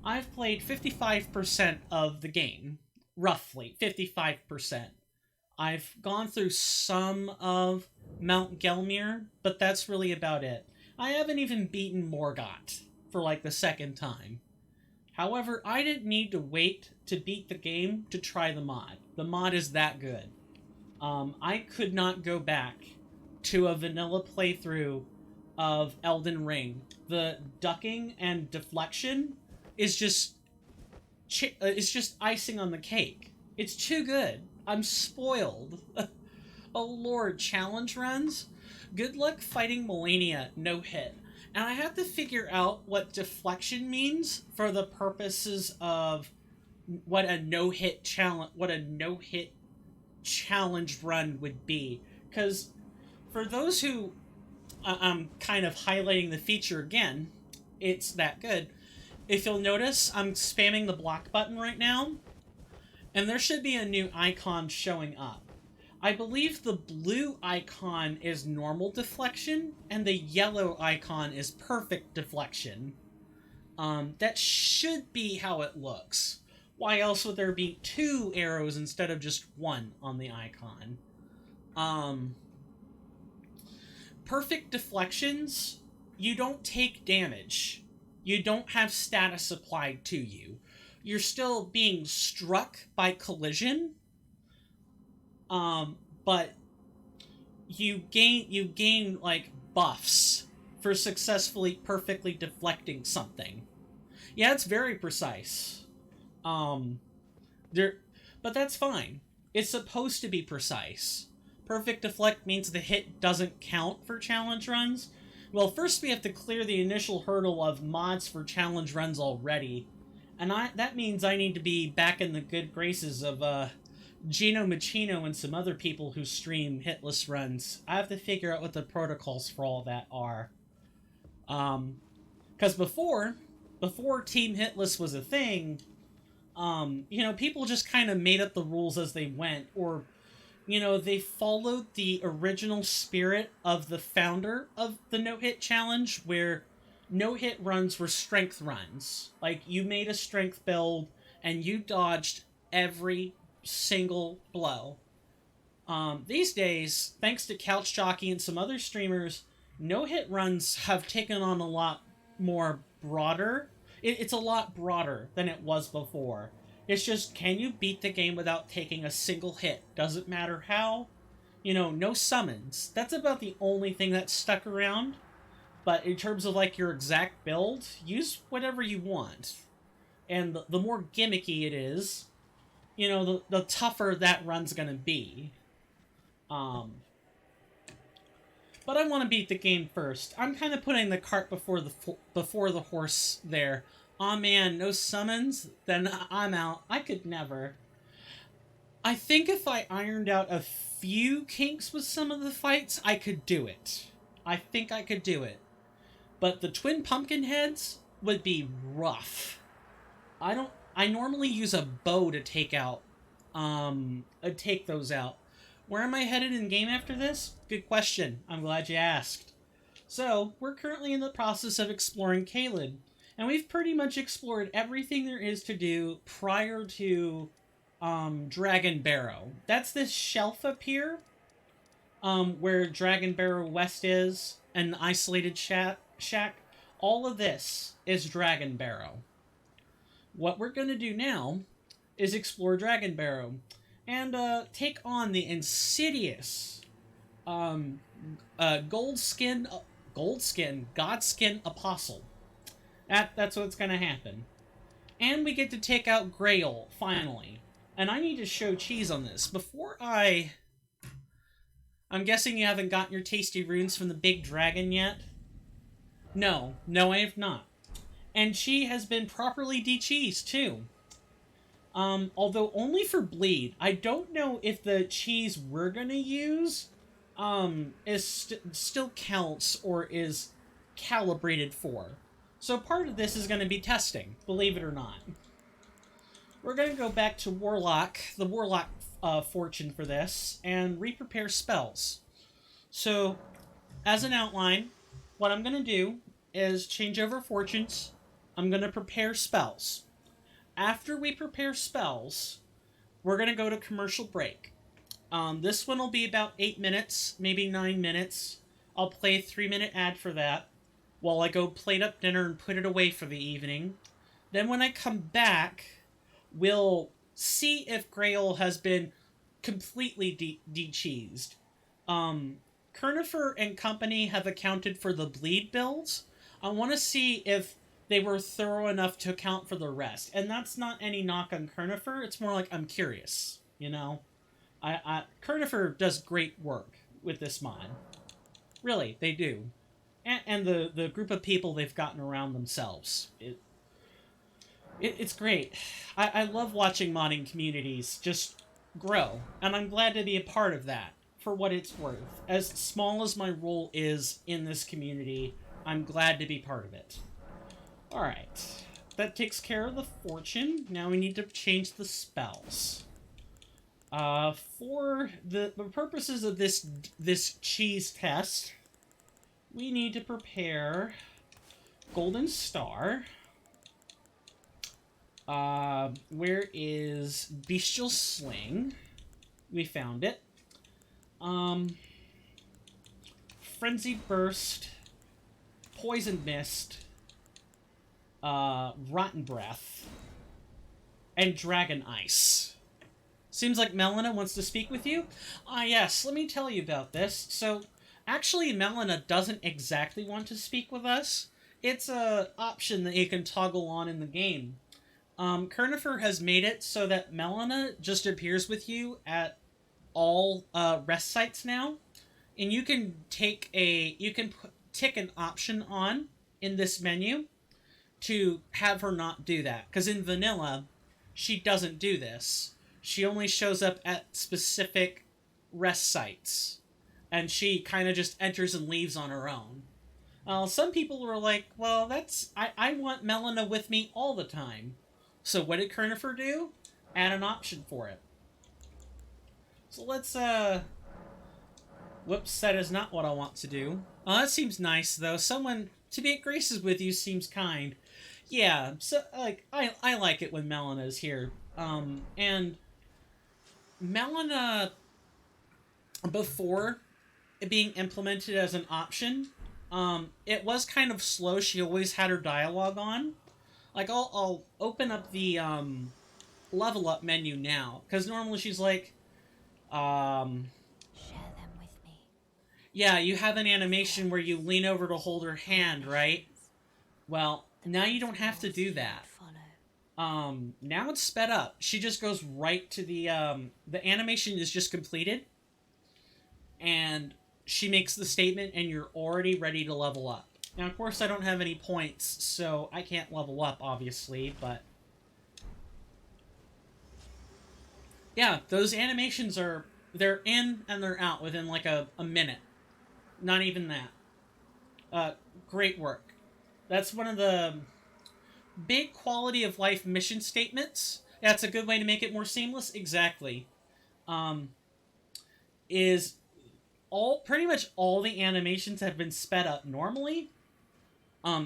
I've played 55% of the game, roughly 55%. I've gone through some of Mount Gelmir, but that's really about it. I haven't even beaten Morgott for like the second time. However, I didn't need to wait to beat the game to try the mod. The mod is that good. I could not go back to a vanilla playthrough of Elden Ring. The ducking and deflection is just it's just icing on the cake. It's too good. I'm spoiled. Oh lord, challenge runs? Good luck fighting Melania, no hit. And I have to figure out what deflection means for the purposes of what a no-hit challenge run would be. Because for those who I'm kind of highlighting the feature again, it's that good. If you'll notice, I'm spamming the block button right now, and there should be a new icon showing up. I believe the blue icon is normal deflection, and the yellow icon is perfect deflection. That should be how it looks. Why else would there be 2 arrows instead of just 1 on the icon? Perfect deflections, you don't take damage. You don't have status applied to you. You're still being struck by collision, but you gain like buffs for successfully perfectly deflecting something. Yeah, it's very precise. But that's fine. It's supposed to be precise. Perfect deflect means the hit doesn't count for challenge runs. Well, first we have to clear the initial hurdle of mods for challenge runs already. And that means I need to be back in the good graces of Gino Machino and some other people who stream hitless runs. I have to figure out what the protocols for all that are. Because before Team Hitless was a thing, people just kind of made up the rules as they went, or, they followed the original spirit of the founder of the no-hit challenge, where no-hit runs were strength runs. Like, you made a strength build, and you dodged every single blow. These days, thanks to Couch Jockey and some other streamers, no-hit runs have taken on a lot more broader. It's a lot broader than it was before. It's just, can you beat the game without taking a single hit? Doesn't matter how. You know, no summons. That's about the only thing that's stuck around. But in terms of, like, your exact build, use whatever you want. And the more gimmicky it is, you know, the tougher that run's gonna be. But I want to beat the game first. I'm kind of putting the cart before the horse there. Aw man, no summons? Then I'm out. I could never. I think if I ironed out a few kinks with some of the fights, I could do it. I think I could do it. But the twin pumpkin heads would be rough. I normally use a bow to take those out. Where am I headed in game after this? Good question. I'm glad you asked. So, we're currently in the process of exploring Caelid, and we've pretty much explored everything there is to do prior to Dragon Barrow. That's this shelf up here, where Dragon Barrow West is, an isolated shack. All of this is Dragon Barrow. What we're going to do now is explore Dragon Barrow and take on the insidious Goldskin Godskin Apostle. That's what's going to happen. And we get to take out Grail, finally. And I need to show cheese on this. I'm guessing you haven't gotten your tasty runes from the big dragon yet? No, I have not. And she has been properly de-cheesed, too. Although only for bleed. I don't know if the cheese we're gonna use still counts or is calibrated for. So part of this is going to be testing, believe it or not. We're going to go back to the Warlock fortune for this, and re-prepare spells. So, as an outline, what I'm going to do is change over fortunes. I'm going to prepare spells. After we prepare spells, we're going to go to commercial break. This one will be about 8 minutes, maybe 9 minutes. I'll play a 3-minute ad for that while I go plate up dinner and put it away for the evening. Then when I come back, we'll see if Grail has been completely de-cheesed. Kernifer and company have accounted for the bleed builds. I want to see if they were thorough enough to account for the rest. And that's not any knock on Kernifer. It's more like I'm curious, you know? Kernifer does great work with this mod. Really, they do. And the group of people they've gotten around themselves. It's great. I love watching modding communities just grow. And I'm glad to be a part of that, for what it's worth. As small as my role is in this community, I'm glad to be part of it. Alright. That takes care of the fortune. Now we need to change the spells. For the purposes of this cheese test, we need to prepare Golden Star. Where is Bestial Sling? We found it. Frenzied Burst, Poison Mist, Rotten Breath, and Dragon Ice. Seems like Melina wants to speak with you? Yes, let me tell you about this. So, actually, Melina doesn't exactly want to speak with us. It's an option that you can toggle on in the game. Kernifer has made it so that Melina just appears with you at all rest sites now. And you can tick an option on in this menu to have her not do that. Because in vanilla, she doesn't do this. She only shows up at specific rest sites. And she kind of just enters and leaves on her own. Some people were like, well, I want Melina with me all the time. So what did Kernifer do? Add an option for it. So let's, whoops, that is not what I want to do. That seems nice, though. Someone to be at graces with you seems kind. Yeah, so, like, I like it when Melina is here. And Melina before it being implemented as an option, it was kind of slow. She always had her dialogue on. Like, I'll open up the level up menu now, because normally she's like, um, Share them with me. yeah, you have an animation where you lean over to hold her hand, right? Well, now you don't have to do that. Now it's sped up. She just goes right to the animation is just completed, and she makes the statement, and you're already ready to level up. Now, of course, I don't have any points, so I can't level up, obviously, but yeah, those animations they're in and they're out within like a minute. Not even that. Uh, Great work. That's one of the big quality of life mission statements. That's a good way to make it more seamless. Exactly. Um, is all pretty much all the animations have been sped up normally.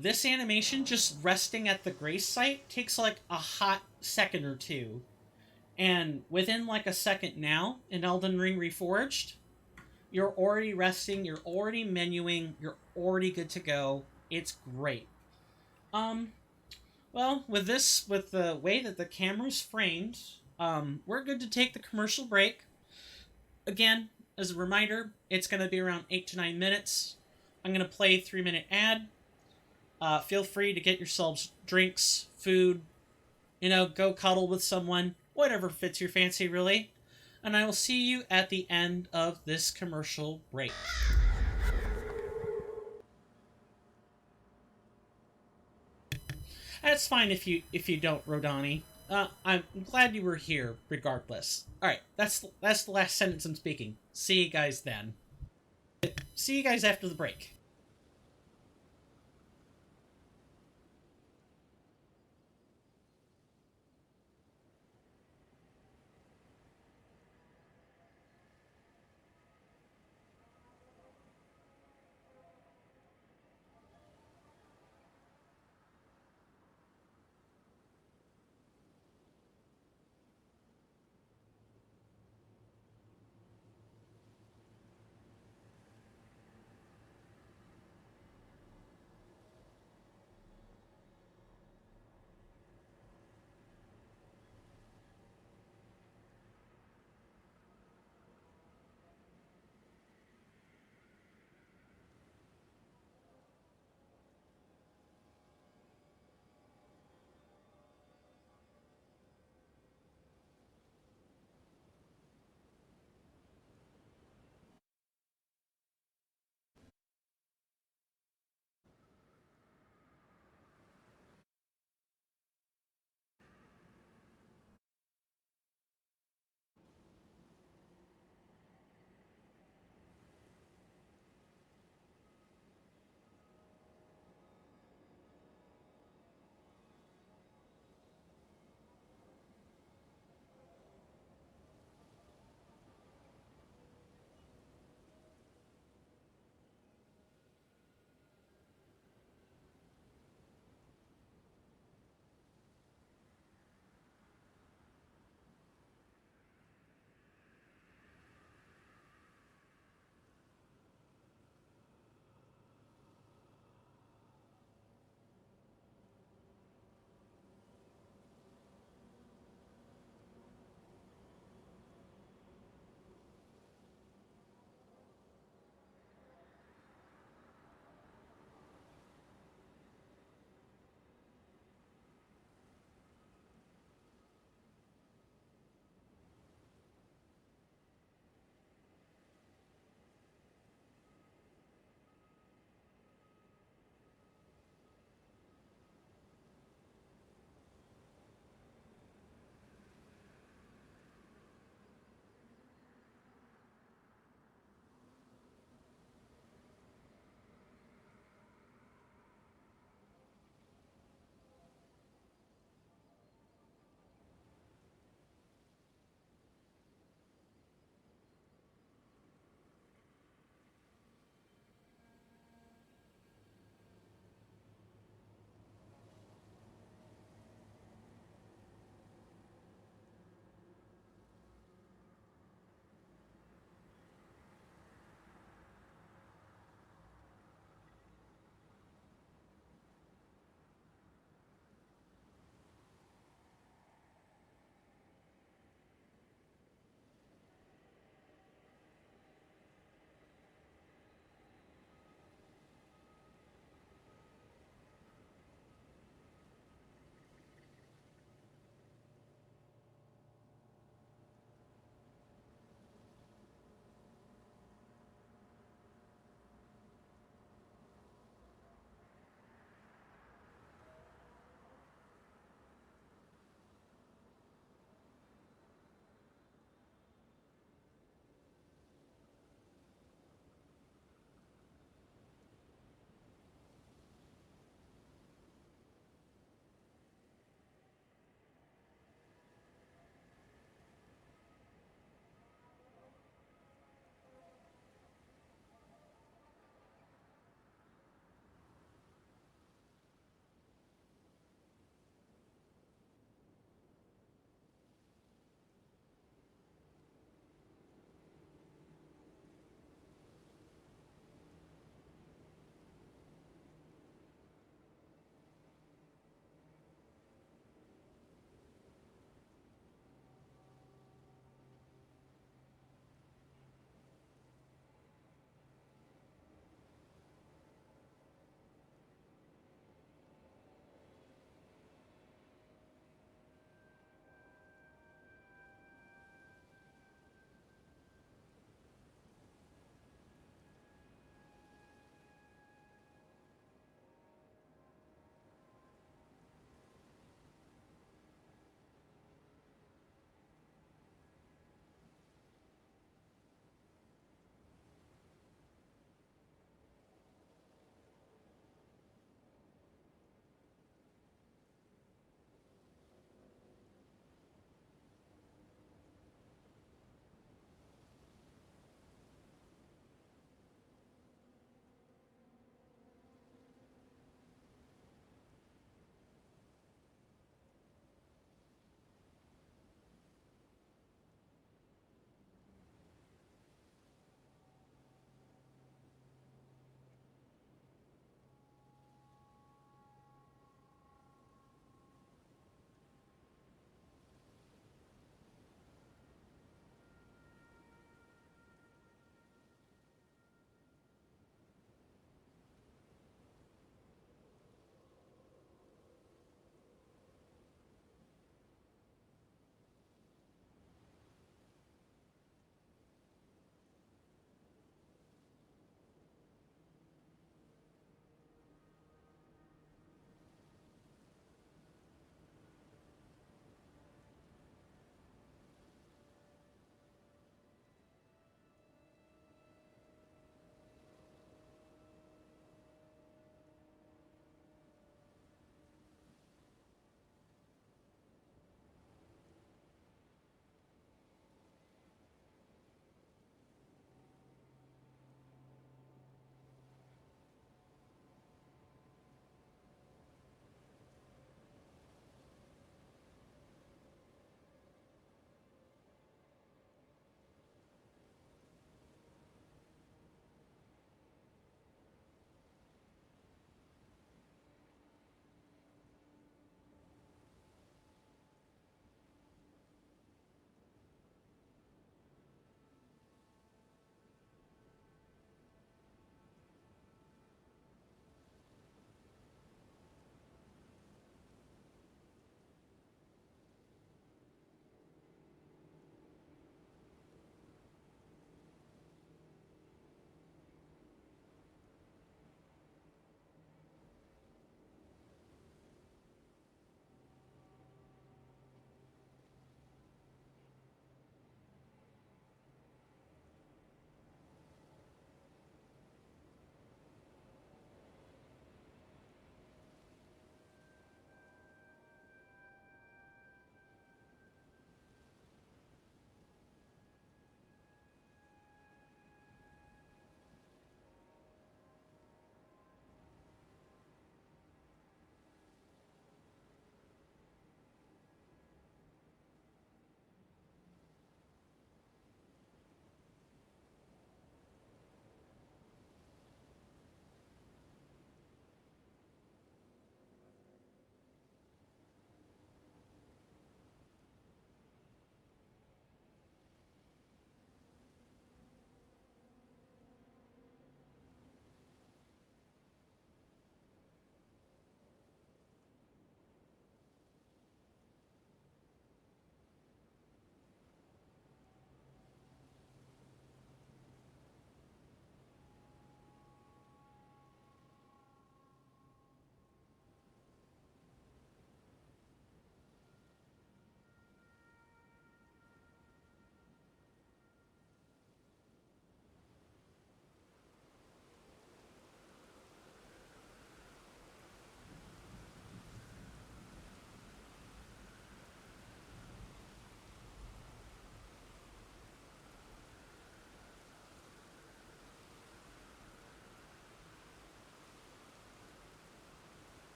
This animation just resting at the grace site takes like a hot second or two, and within like a second now in Elden Ring Reforged, you're already resting, you're already menuing, you're already good to go. It's great. Um, well, with the way that the camera's framed, we're good to take the commercial break. Again, as a reminder, it's going to be around 8 to 9 minutes. I'm going to play a 3-minute ad. Feel free to get yourselves drinks, food, go cuddle with someone, whatever fits your fancy, really. And I will see you at the end of this commercial break. That's fine if you don't, Rodani. I'm glad you were here, regardless. All right, that's the last sentence I'm speaking. See you guys then. See you guys after the break.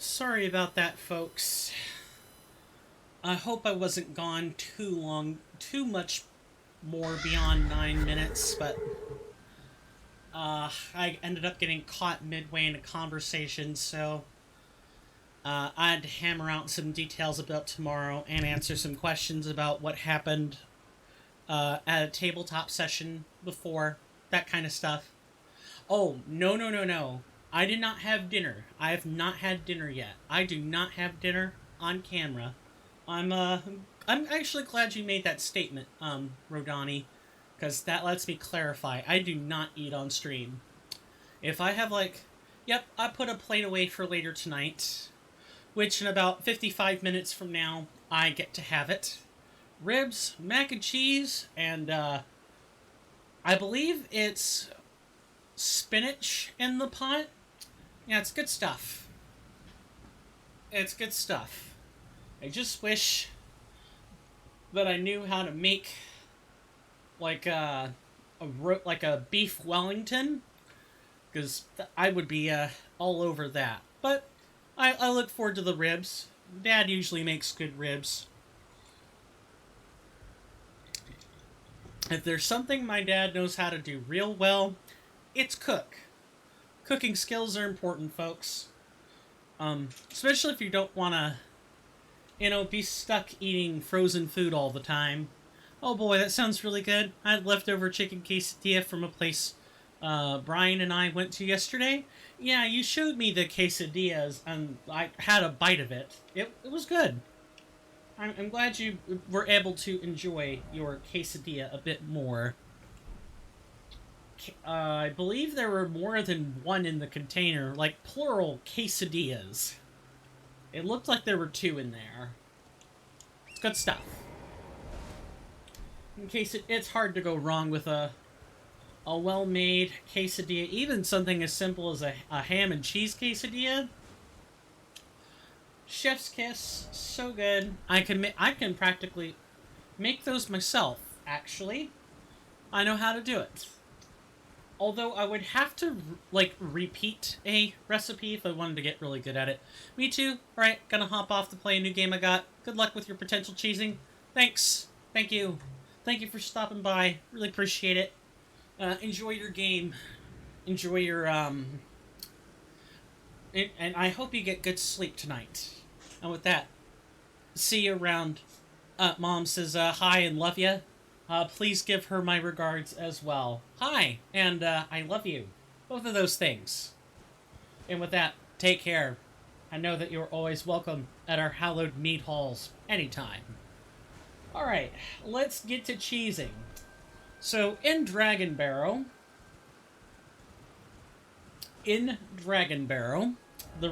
Sorry about that, folks. I hope I wasn't gone too long, too much more beyond 9 minutes, but I ended up getting caught midway in a conversation, so I had to hammer out some details about tomorrow and answer some questions about what happened at a tabletop session before, that kind of stuff. Oh, no, no, no, no. I did not have dinner. I have not had dinner yet. I do not have dinner on camera. I'm actually glad you made that statement, Rodani, because that lets me clarify. I do not eat on stream. If I have, like, yep, I put a plate away for later tonight, which in about 55 minutes from now, I get to have it. Ribs, mac and cheese, and, I believe it's spinach in the pot. Yeah, it's good stuff. It's good stuff. I just wish that I knew how to make like a beef Wellington, because I would be all over that. But I look forward to the ribs. Dad usually makes good ribs. If there's something my dad knows how to do real well, it's cook. Cooking skills are important, folks. Especially if you don't want to, be stuck eating frozen food all the time. Oh boy, that sounds really good. I had leftover chicken quesadilla from a place Brian and I went to yesterday. Yeah, you showed me the quesadillas, and I had a bite of it. It was good. I'm glad you were able to enjoy your quesadilla a bit more. I believe there were more than one in the container, like plural quesadillas. It looked like there were two in there. It's good stuff. In case it's hard to go wrong with a well-made quesadilla, even something as simple as a ham and cheese quesadilla. Chef's kiss, so good. I can practically make those myself. Actually, I know how to do it. Although I would have to, repeat a recipe if I wanted to get really good at it. Me too. Alright, gonna hop off to play a new game I got. Good luck with your potential cheesing. Thanks. Thank you. Thank you for stopping by. Really appreciate it. Enjoy your game. Enjoy your, and I hope you get good sleep tonight. And with that, see you around. Mom says, hi and love ya. Please give her my regards as well. Hi, and I love you. Both of those things. And with that, take care. I know that you're always welcome at our hallowed mead halls anytime. Alright, let's get to cheesing. So, in Dragon Barrow, the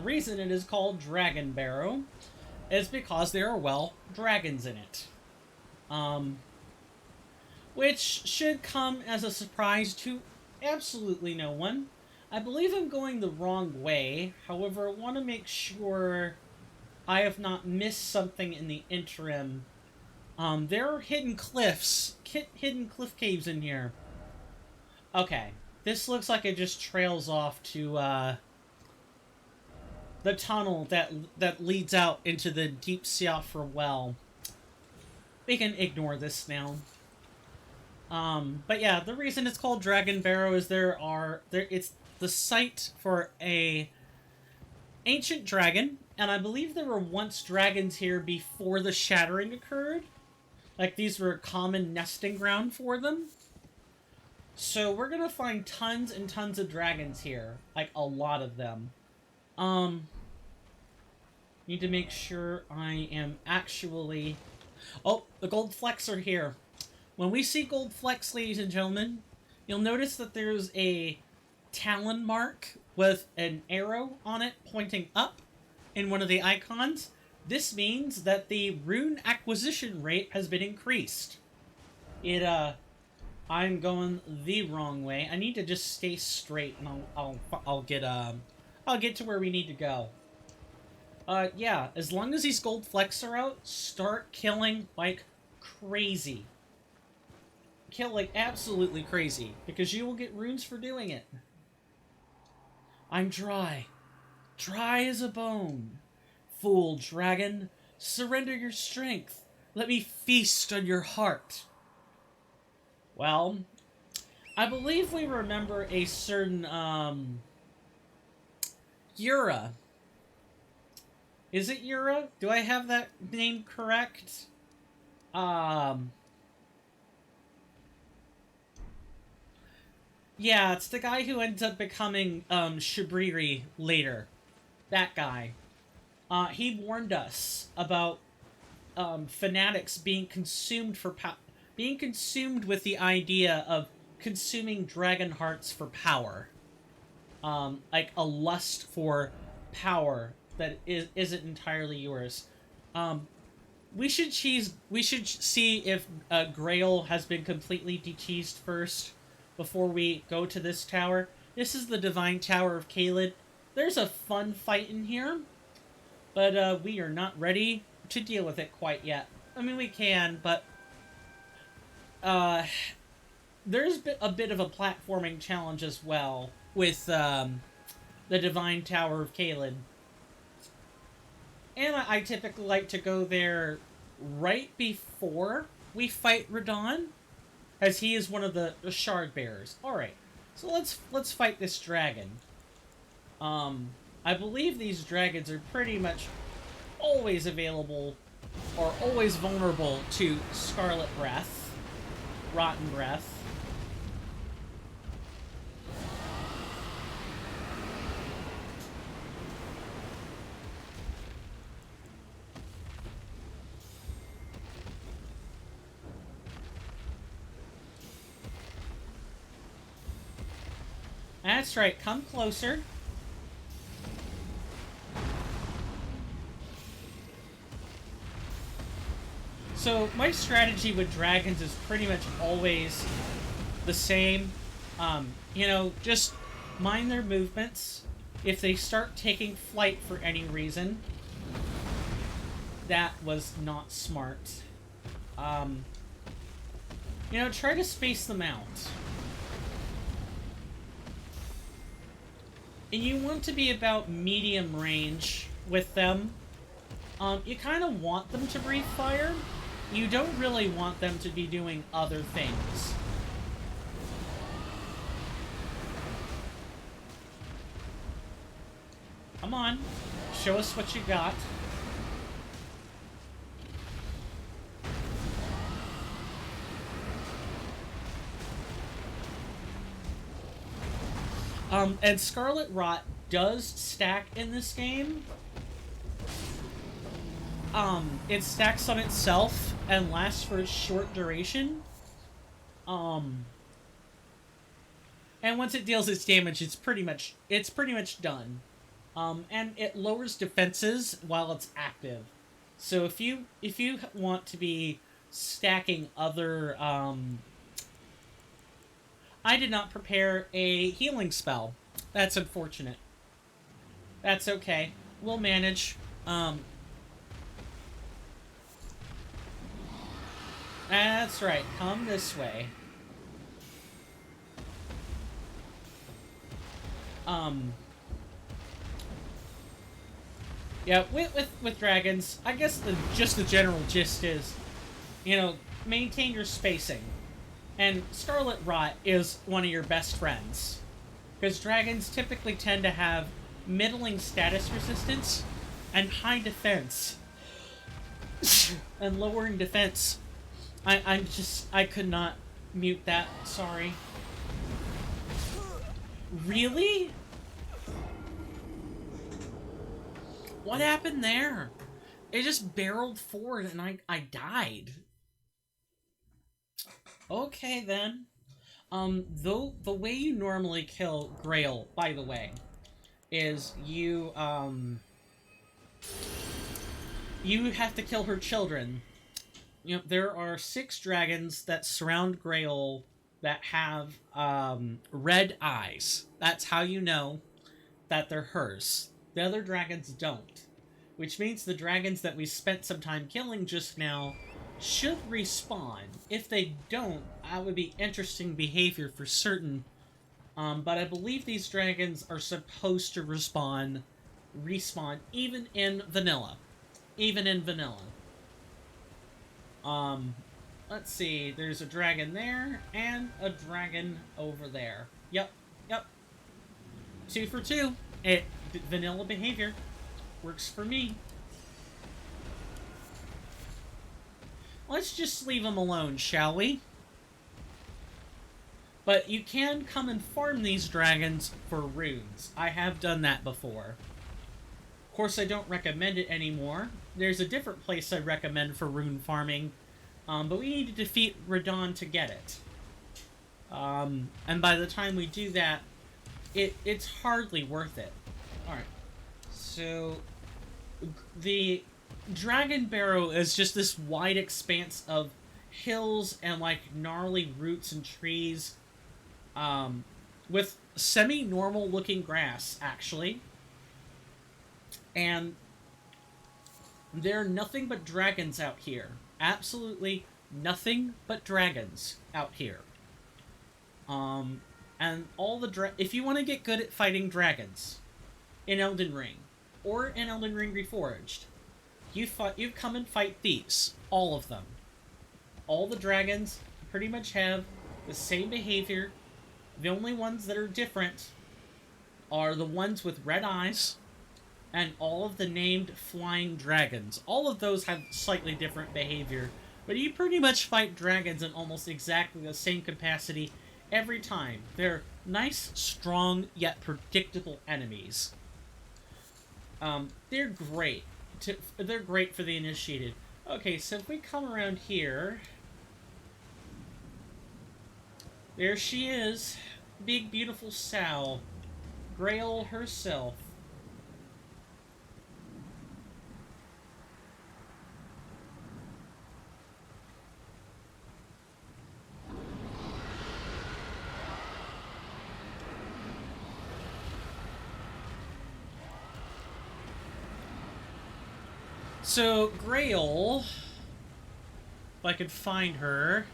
reason it is called Dragon Barrow is because there are, dragons in it. Which should come as a surprise to absolutely no one. I believe I'm going the wrong way, however, I want to make sure I have not missed something in the interim. There are hidden cliff caves in here. Okay, this looks like it just trails off to, the tunnel that leads out into the Deep Siofra well. We can ignore this now. But yeah, the reason it's called Dragon Barrow is it's the site for a ancient dragon, and I believe there were once dragons here before the shattering occurred. Like, these were a common nesting ground for them. So we're gonna find tons and tons of dragons here. Like, a lot of them. Need to make sure I am actually... Oh, the gold flecks are here. When we see gold flecks, ladies and gentlemen, you'll notice that there's a talon mark with an arrow on it pointing up in one of the icons. This means that the rune acquisition rate has been increased. I'm going the wrong way. I need to just stay straight, and I'll get to where we need to go. Yeah, as long as these gold flecks are out, start killing like crazy. Kill like absolutely crazy, because you will get runes for doing it. I'm dry. Dry as a bone. Fool dragon, surrender your strength. Let me feast on your heart. Well, I believe we remember a certain, Yura. Is it Yura? Do I have that name correct? Yeah, it's the guy who ends up becoming, Shibriri later. That guy. He warned us about, fanatics being consumed for being consumed with the idea of consuming dragon hearts for power. Like a lust for power that isn't entirely yours. We should see if Grail has been completely decheesed first before we go to this tower. This is the Divine Tower of Caelid. There's a fun fight in here, but we are not ready to deal with it quite yet. I mean, we can, but there's a bit of a platforming challenge as well with the Divine Tower of Caelid. And I typically like to go there right before we fight Radon, as he is one of the shard bearers. Alright, so let's fight this dragon. I believe these dragons are pretty much always available, or always vulnerable to Scarlet Breath, Rotten Breath. That's right, come closer. So, my strategy with dragons is pretty much always the same. You know, just mind their movements. If they start taking flight for any reason, that was not smart. You know, try to space them out. And you want to be about medium range with them. You kind of want them to breathe fire. You don't really want them to be doing other things. Come on. Show us what you got. And Scarlet Rot does stack in this game. It stacks on itself and lasts for a short duration. And once it deals its damage, it's pretty much done. And it lowers defenses while it's active. So if you want to be stacking other, I did not prepare a healing spell. That's unfortunate. That's okay. We'll manage. That's right. Come this way. Yeah, with dragons, I guess just the general gist is, you know, maintain your spacing. And Scarlet Rot is one of your best friends. Because dragons typically tend to have middling status resistance and high defense. And lowering defense. I could not mute that, sorry. Really? What happened there? It just barreled forward and I died. Okay then. Though the way you normally kill Grail, by the way, is you have to kill her children. You know, there are 6 dragons that surround Grail that have red eyes. That's how you know that they're hers. The other dragons don't. Which means the dragons that we spent some time killing just now should respawn. If they don't, that would be interesting behavior for certain. But I believe these dragons are supposed to respawn respawn even in vanilla. Even in vanilla. Let's see. There's a dragon there and a dragon over there. Yep. 2 for 2. Vanilla behavior works for me. Let's just leave them alone, shall we? But you can come and farm these dragons for runes. I have done that before. Of course, I don't recommend it anymore. There's a different place I recommend for rune farming, but we need to defeat Radon to get it. And by the time we do that, it's hardly worth it. Alright. So, the Dragon Barrow is just this wide expanse of hills and, like, gnarly roots and trees, with semi-normal looking grass, actually. And there are nothing but dragons out here. Absolutely nothing but dragons out here. And all the if you want to get good at fighting dragons in Elden Ring, or in Elden Ring Reforged, you come and fight these. All of them. All the dragons pretty much have the same behavior. The only ones that are different are the ones with red eyes, and all of the named flying dragons. All of those have slightly different behavior, but you pretty much fight dragons in almost exactly the same capacity every time. They're nice, strong, yet predictable enemies. They're great. They're great for the initiated. Okay, so if we come around here... There she is. Big, beautiful sow. Grail herself. So, Grail, if I could find her.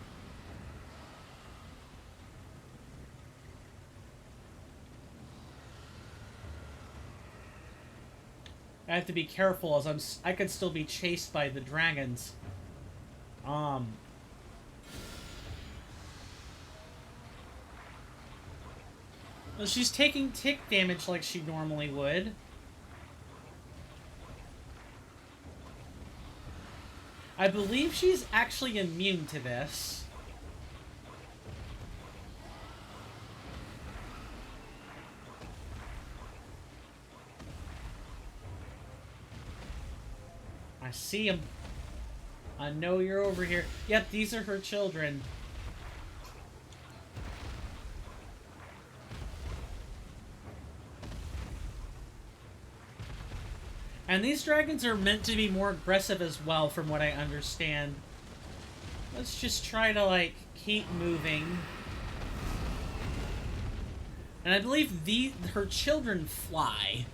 I have to be careful as I could still be chased by the dragons. Well, she's taking tick damage like she normally would. I believe she's actually immune to this. I see him. I know you're over here. Yep, these are her children. And these dragons are meant to be more aggressive as well, from what I understand. Let's just try to, like, keep moving. And I believe her children fly.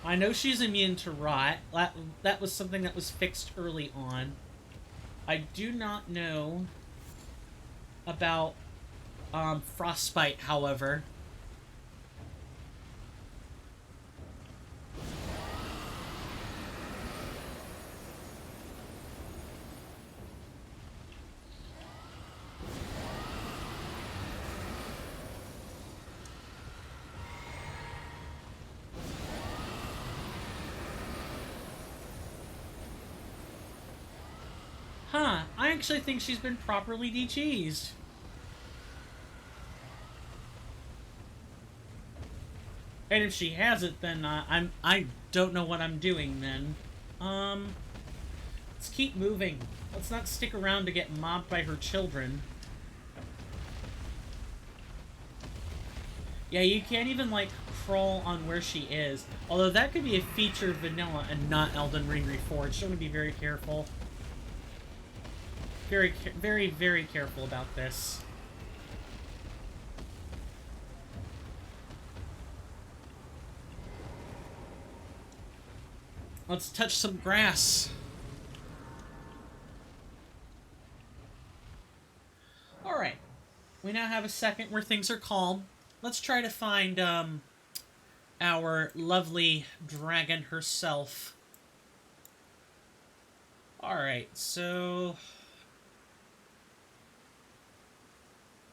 I know she's immune to rot. That was something that was fixed early on. I do not know about frostbite, however. Huh, I actually think she's been properly de-cheesed. And if she hasn't, then I don't know what I'm doing then. Let's keep moving. Let's not stick around to get mobbed by her children. Yeah, you can't even, like, crawl on where she is. Although that could be a feature of vanilla and not Elden Ring Reforged. So I'm gonna be very careful. Very, very careful about this. Let's touch some grass. Alright. We now have a second where things are calm. Let's try to find, our lovely dragon herself. Alright, so...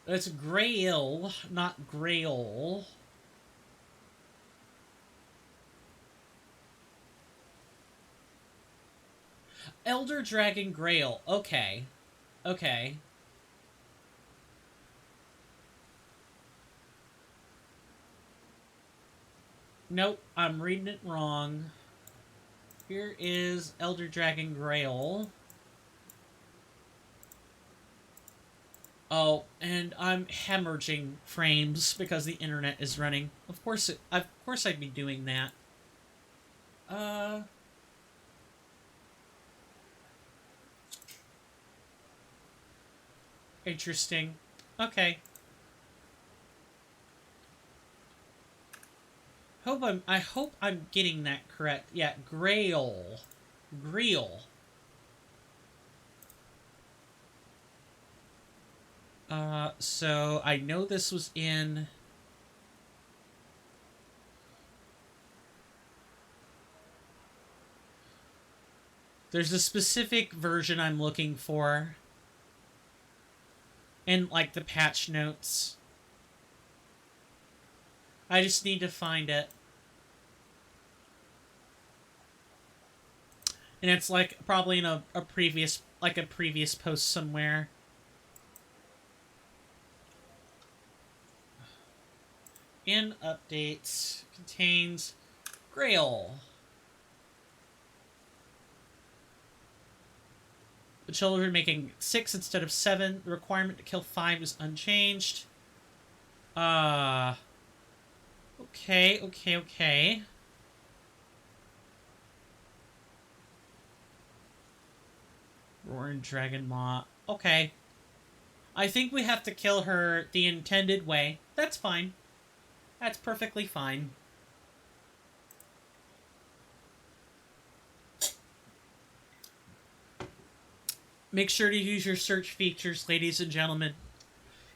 it's Grail, not Grail. Elder Dragon Grail. Okay. Okay. Nope, I'm reading it wrong. Here is Elder Dragon Grail. Oh, and I'm hemorrhaging frames because the internet is running. Of course I'd be doing that. Interesting. Okay. I hope I'm getting that correct. Yeah, Grail. Grail. So I know this was in... there's a specific version I'm looking for. In, like, the patch notes. I just need to find it. And it's, like, probably in a previous post somewhere. In updates contains Grail. The children making 6 instead of 7. The requirement to kill 5 is unchanged. Okay. Roaring Dragon Maw. Okay. I think we have to kill her the intended way. That's fine. That's perfectly fine. Make sure to use your search features, ladies and gentlemen.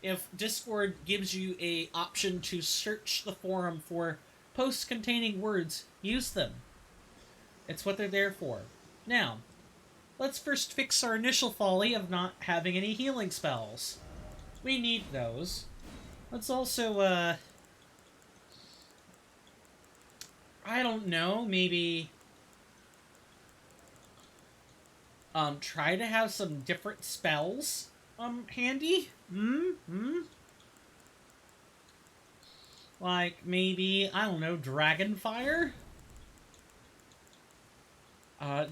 If Discord gives you an option to search the forum for posts containing words, use them. It's what they're there for. Now, let's first fix our initial folly of not having any healing spells. We need those. Let's also, I don't know, maybe... try to have some different spells, handy? Like, maybe, I don't know, Dragonfire?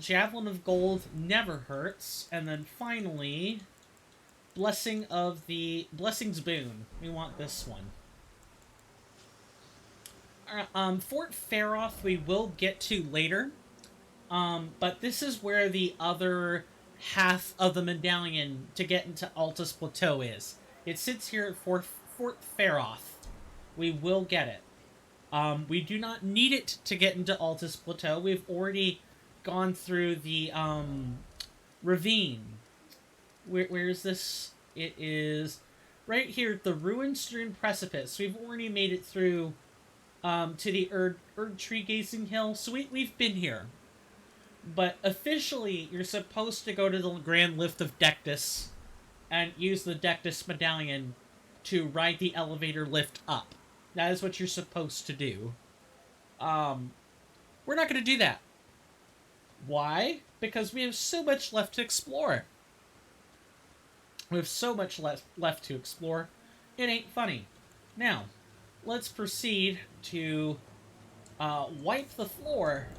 Javelin of Gold never hurts. And then finally, Blessing's Boon. We want this one. Fort Faroth we will get to later. But this is where the other half of the medallion to get into Altus Plateau is. It sits here at Fort Faroth. We will get it. We do not need it to get into Altus Plateau. We've already gone through the, ravine. Where is this? It is right here at the Ruin-strewn Precipice. We've already made it through, to the Erd Tree Gazing Hill. So we've been here. But officially, you're supposed to go to the Grand Lift of Dectus and use the Dectus Medallion to ride the elevator lift up. That is what you're supposed to do. We're not going to do that. Why? Because we have so much left to explore. We have so much left to explore. It ain't funny. Now, let's proceed to wipe the floor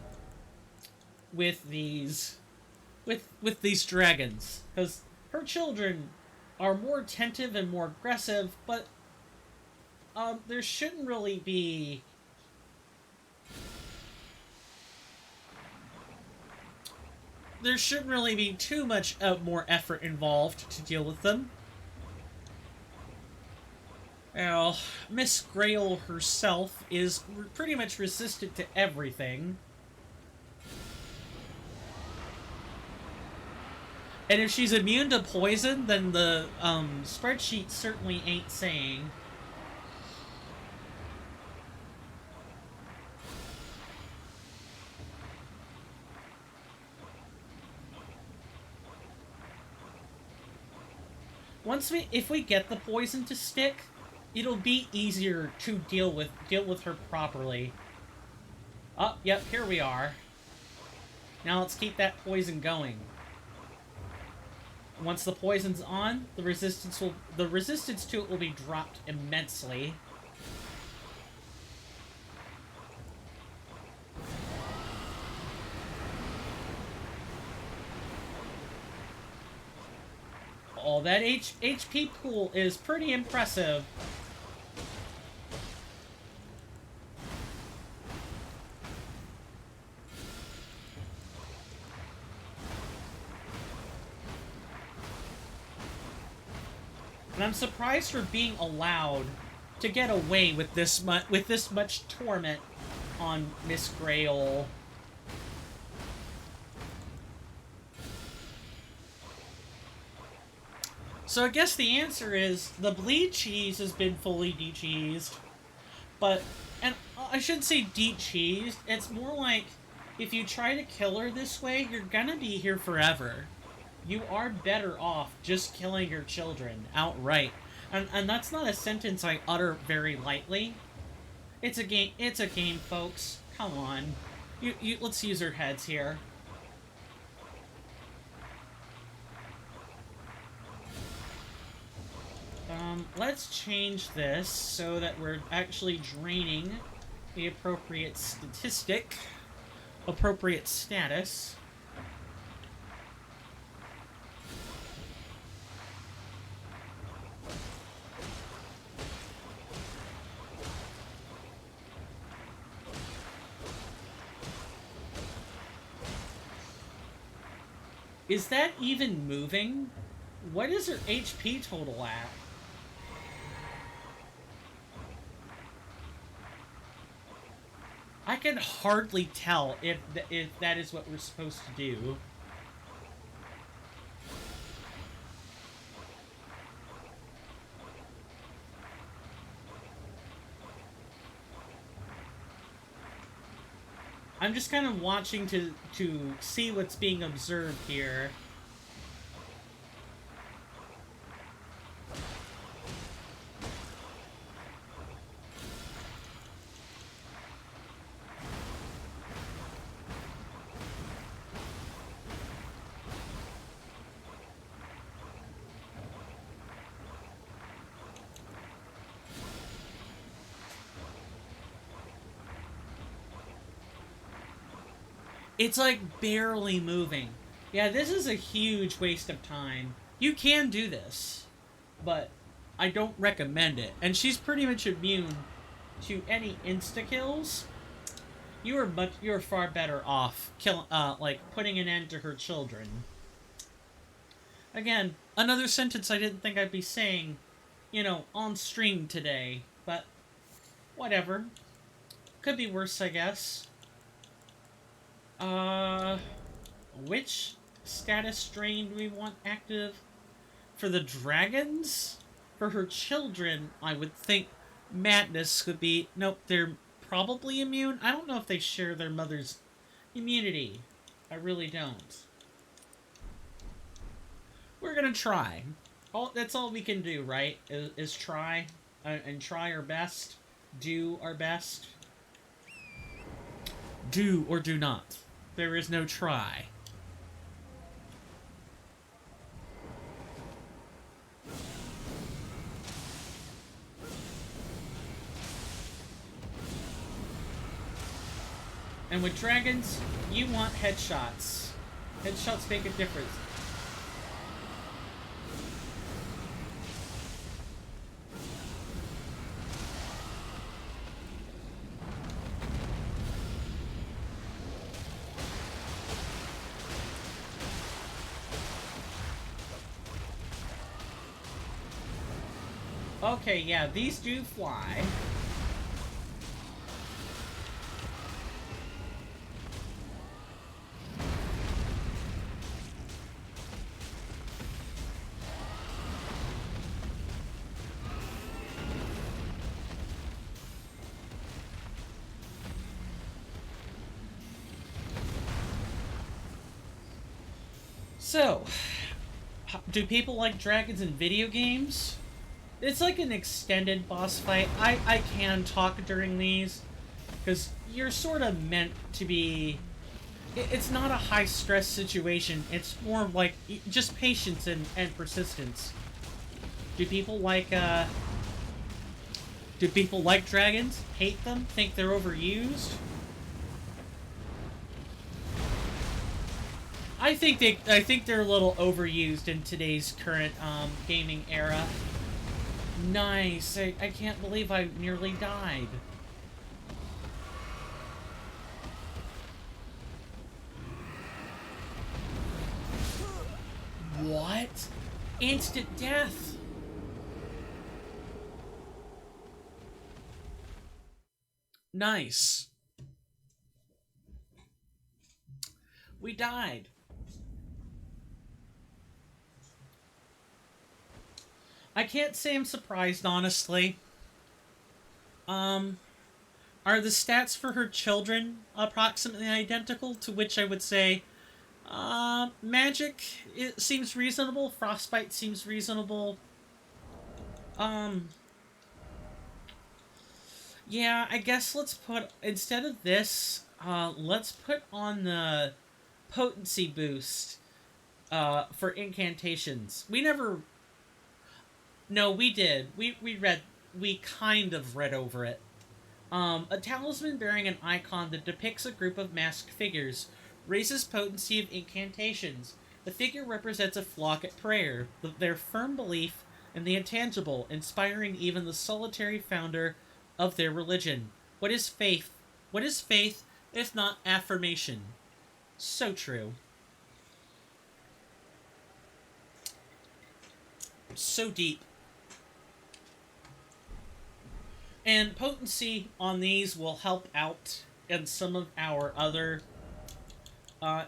with these dragons, because her children are more attentive and more aggressive, but there shouldn't really be too much more effort involved to deal with them. Well, Miss Grail herself is pretty much resistant to everything. And if she's immune to poison, then the spreadsheet certainly ain't saying. If we get the poison to stick, it'll be easier to deal with her properly. Oh, yep, here we are. Now let's keep that poison going. Once the poison's on, the resistance to it will be dropped immensely. Oh, that HP pool is pretty impressive. And I'm surprised for being allowed to get away with this much torment on Miss Grail. So I guess the answer is the bleed cheese has been fully de-cheesed. But, and I shouldn't say de-cheesed, it's more like if you try to kill her this way, you're gonna be here forever. You are better off just killing your children outright. And that's not a sentence I utter very lightly. It's a game, folks. Come on. Let's use our heads here. Let's change this so that we're actually draining the appropriate status. Is that even moving? What is her HP total at? I can hardly tell if that is what we're supposed to do. I'm just kind of watching to see what's being observed here. It's like barely moving. Yeah, this is a huge waste of time. You can do this, but I don't recommend it. And she's pretty much immune to any insta-kills. You're far better off putting an end to her children. Again, another sentence I didn't think I'd be saying, on stream today, but whatever. Could be worse, I guess. Which status strain do we want active? For the dragons? For her children, I would think madness could be... Nope, they're probably immune. I don't know if they share their mother's immunity. I really don't. We're gonna try. That's all we can do, right? Is try. And try our best. Do our best. Do or do not. There is no try. And with dragons, you want headshots. Headshots make a difference. Okay, yeah, these do fly. So, do people like dragons in video games? It's like an extended boss fight. I can talk during these, because you're sort of meant to be... It's not a high-stress situation. It's more of like, just patience and persistence. Do people like dragons? Hate them? Think they're overused? I think they're a little overused in today's current gaming era. Nice. I can't believe I nearly died. What? Instant death. Nice. We died. I can't say I'm surprised, honestly. Are the stats for her children approximately identical? To which I would say, magic, it seems reasonable. Frostbite seems reasonable. Yeah, I guess let's put, instead of this, let's put on the potency boost, for incantations. We never... No, we did. We kind of read over it. A talisman bearing an icon that depicts a group of masked figures raises potency of incantations. The figure represents a flock at prayer, their firm belief in the intangible, inspiring even the solitary founder of their religion. What is faith? What is faith if not affirmation? So true. So deep. And potency on these will help out in some of our other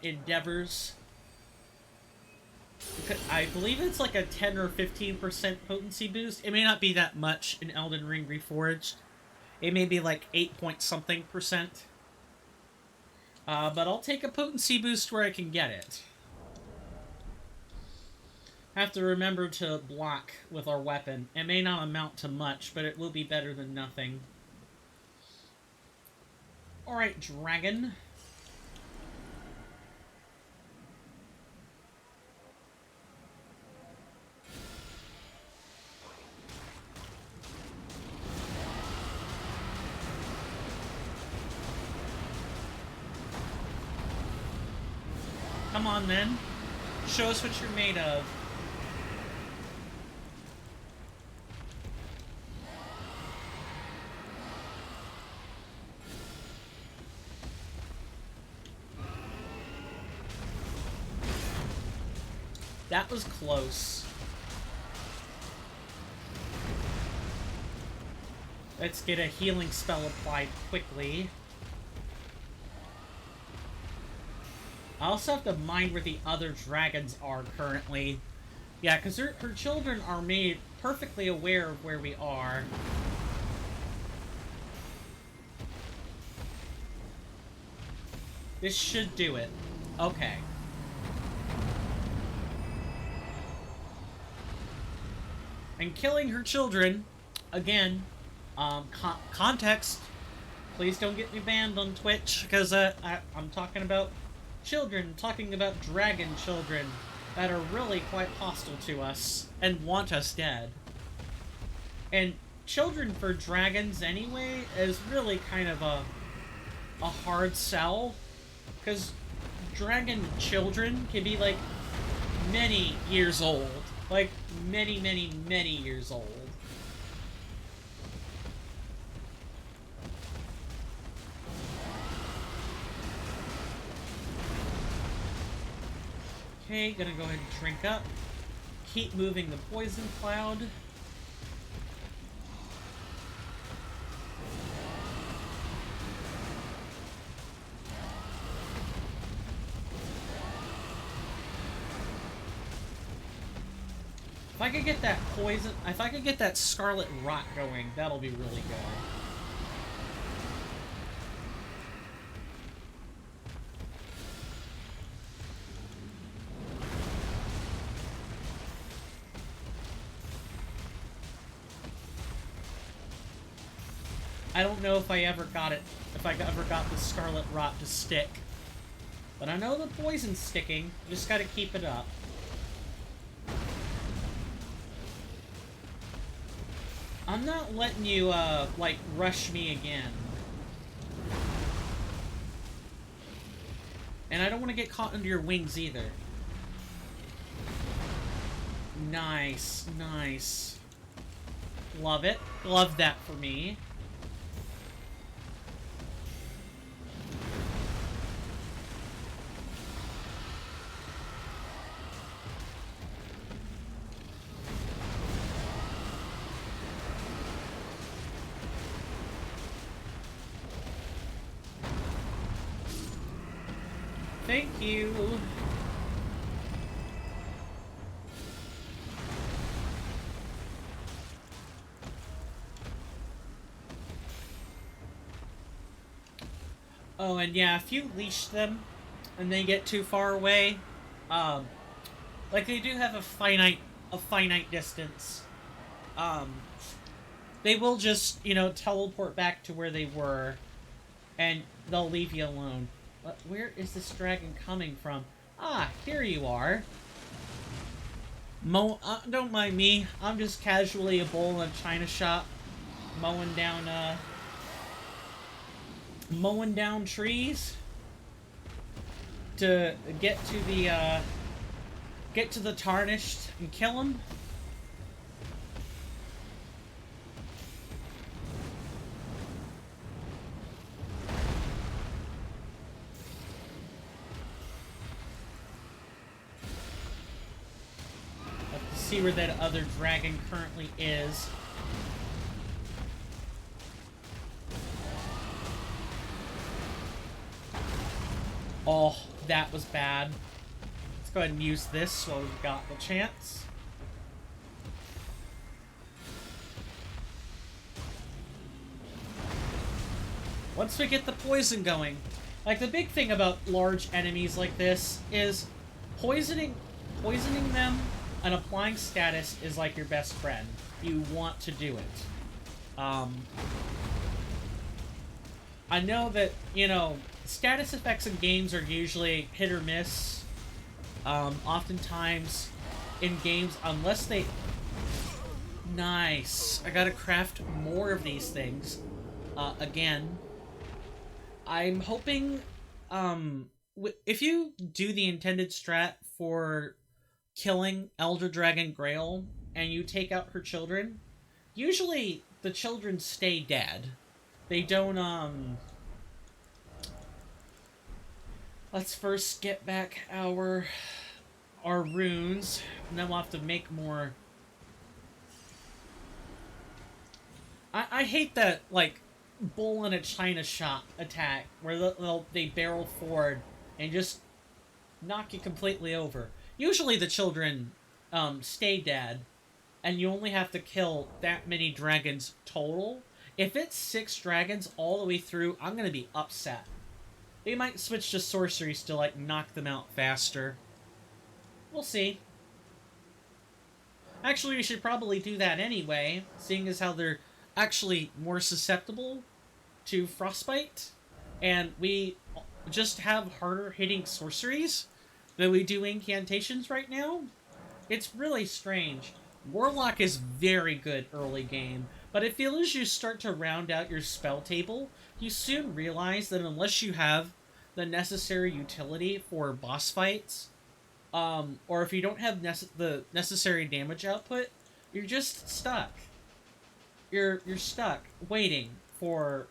endeavors. I believe it's like a 10 or 15% potency boost. It may not be that much in Elden Ring Reforged. It may be like 8 point something percent. But I'll take a potency boost where I can get it. Have to remember to block with our weapon. It may not amount to much, but it will be better than nothing. Alright, dragon. Come on, then. Show us what you're made of. That was close. Let's get a healing spell applied quickly. I also have to mind where the other dragons are currently. Yeah, because her children are made perfectly aware of where we are. This should do it. Okay. And killing her children, again, context. Please don't get me banned on Twitch, because I'm talking about children, talking about dragon children that are really quite hostile to us and want us dead. And children for dragons anyway is really kind of a hard sell, because dragon children can be like many years old. Like, many, many, many years old. Okay, gonna go ahead and drink up. Keep moving the poison cloud. If I could get that poison, if I could get that scarlet rot going, that'll be really good. I don't know if I ever got it, if I ever got the Scarlet Rot to stick. But I know the poison's sticking. Just gotta keep it up. I'm not letting you, like, rush me again. And I don't want to get caught under your wings either. Nice, nice. Love it. Love that for me. Thank you. Oh, and yeah, if you leash them and they get too far away, like they do have a finite distance, they will just, you know, teleport back to where they were, and they'll leave you alone. But where is this dragon coming from? Ah, here you are. Don't mind me. I'm just casually a bull in a china shop, mowing down trees to get to the tarnished and kill them. See where that other dragon currently is. Oh, that was bad. Let's go ahead and use this while we've got the chance. Once we get the poison going, like the big thing about large enemies like this is poisoning them and applying status is like your best friend. You want to do it. I know that, you know, status effects in games are usually hit or miss. Oftentimes in games, unless they... Nice. I gotta craft more of these things. Again. I'm hoping, if you do the intended strat for killing Elder Dragon Grail and you take out her children, usually the children stay dead. They don't, let's first get back our runes, and then we'll have to make more. I hate that, like, bull in a china shop attack, where they barrel forward and just knock you completely over. Usually the children stay dead, and you only have to kill that many dragons total. If it's 6 dragons all the way through, I'm going to be upset. They might switch to sorceries to, like, knock them out faster. We'll see. Actually, we should probably do that anyway, seeing as how they're actually more susceptible to frostbite, and we just have harder hitting sorceries than we do incantations right now. It's really strange. Warlock is very good early game, but I feel as you start to round out your spell table, you soon realize that unless you have the necessary utility for boss fights, or if you don't have the necessary damage output, you're just stuck. You're stuck waiting for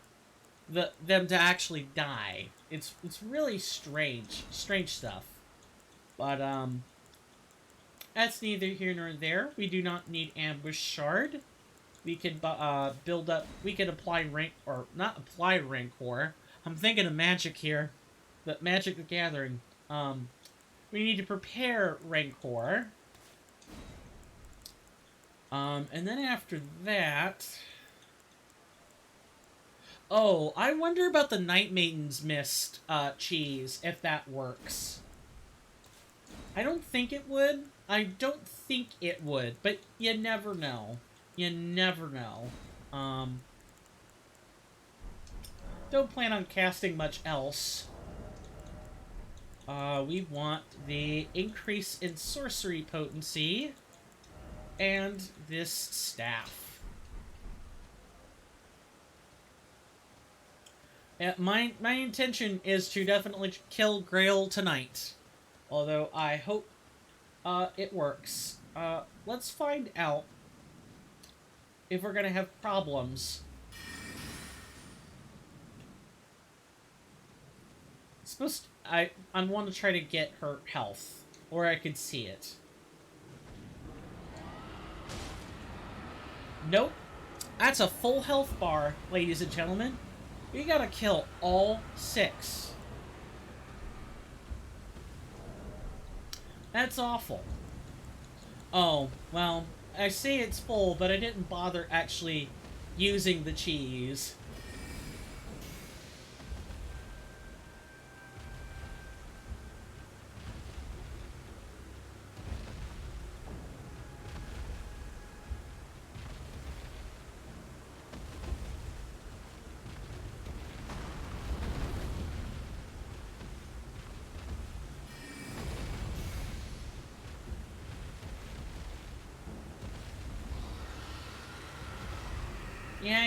them to actually die. It's really strange stuff. But that's neither here nor there. We do not need ambush shard. We could build up. We could apply rank, or not apply rancor. I'm thinking of magic here, the Magic the Gathering. We need to prepare rancor. And then after that... Oh, I wonder about the Night Maiden's Mist cheese, if that works. I don't think it would. I don't think it would, but you never know. You never know. Don't plan on casting much else. We want the increase in sorcery potency and this staff. My intention is to definitely kill Grail tonight. Although I hope it works. Let's find out if we're gonna have problems. I want to try to get her health, or I can see it. Nope. That's a full health bar, ladies and gentlemen. We gotta kill all 6. That's awful. Oh, well, I say it's full, but I didn't bother actually using the cheese.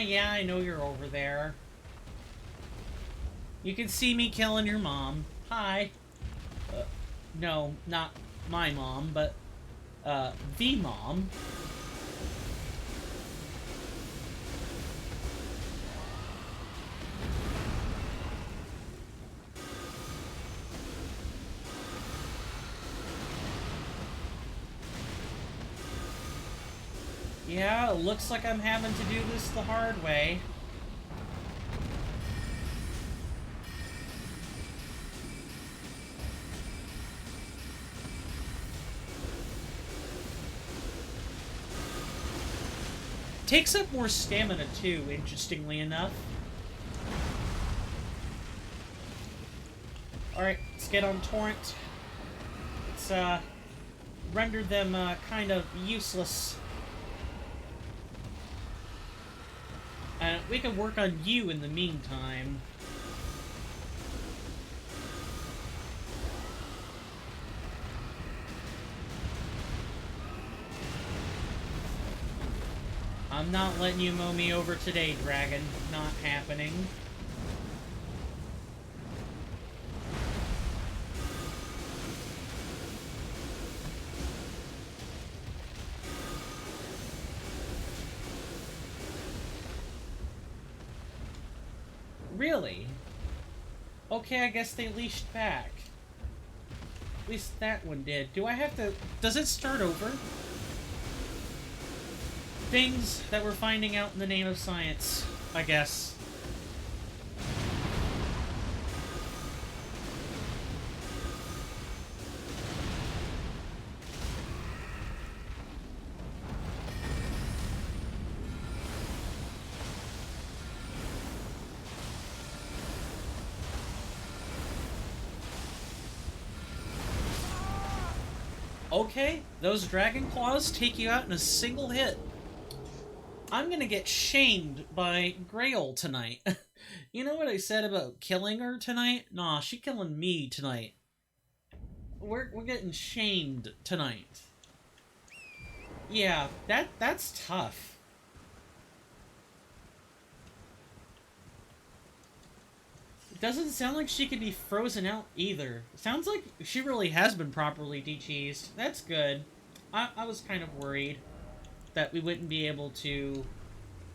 Yeah, I know you're over there. You can see me killing your mom. Hi. No, not my mom, but, the mom. Yeah, it looks like I'm having to do this the hard way. Takes up more stamina too, interestingly enough. Alright, let's get on Torrent. Let's, render them, kind of useless. We can work on you in the meantime. I'm not letting you mow me over today, dragon. Not happening. Really? Okay, I guess they leashed back. At least that one did. Do I have to... Does it start over? Things that we're finding out in the name of science, I guess. Okay, those dragon claws take you out in a single hit. I'm gonna get shamed by Grail tonight. You know what I said about killing her tonight? Nah, she killing me tonight. We're getting shamed tonight. Yeah, that's tough. It doesn't sound like she could be frozen out either. It sounds like she really has been properly de-cheesed. That's good. I was kind of worried that we wouldn't be able to,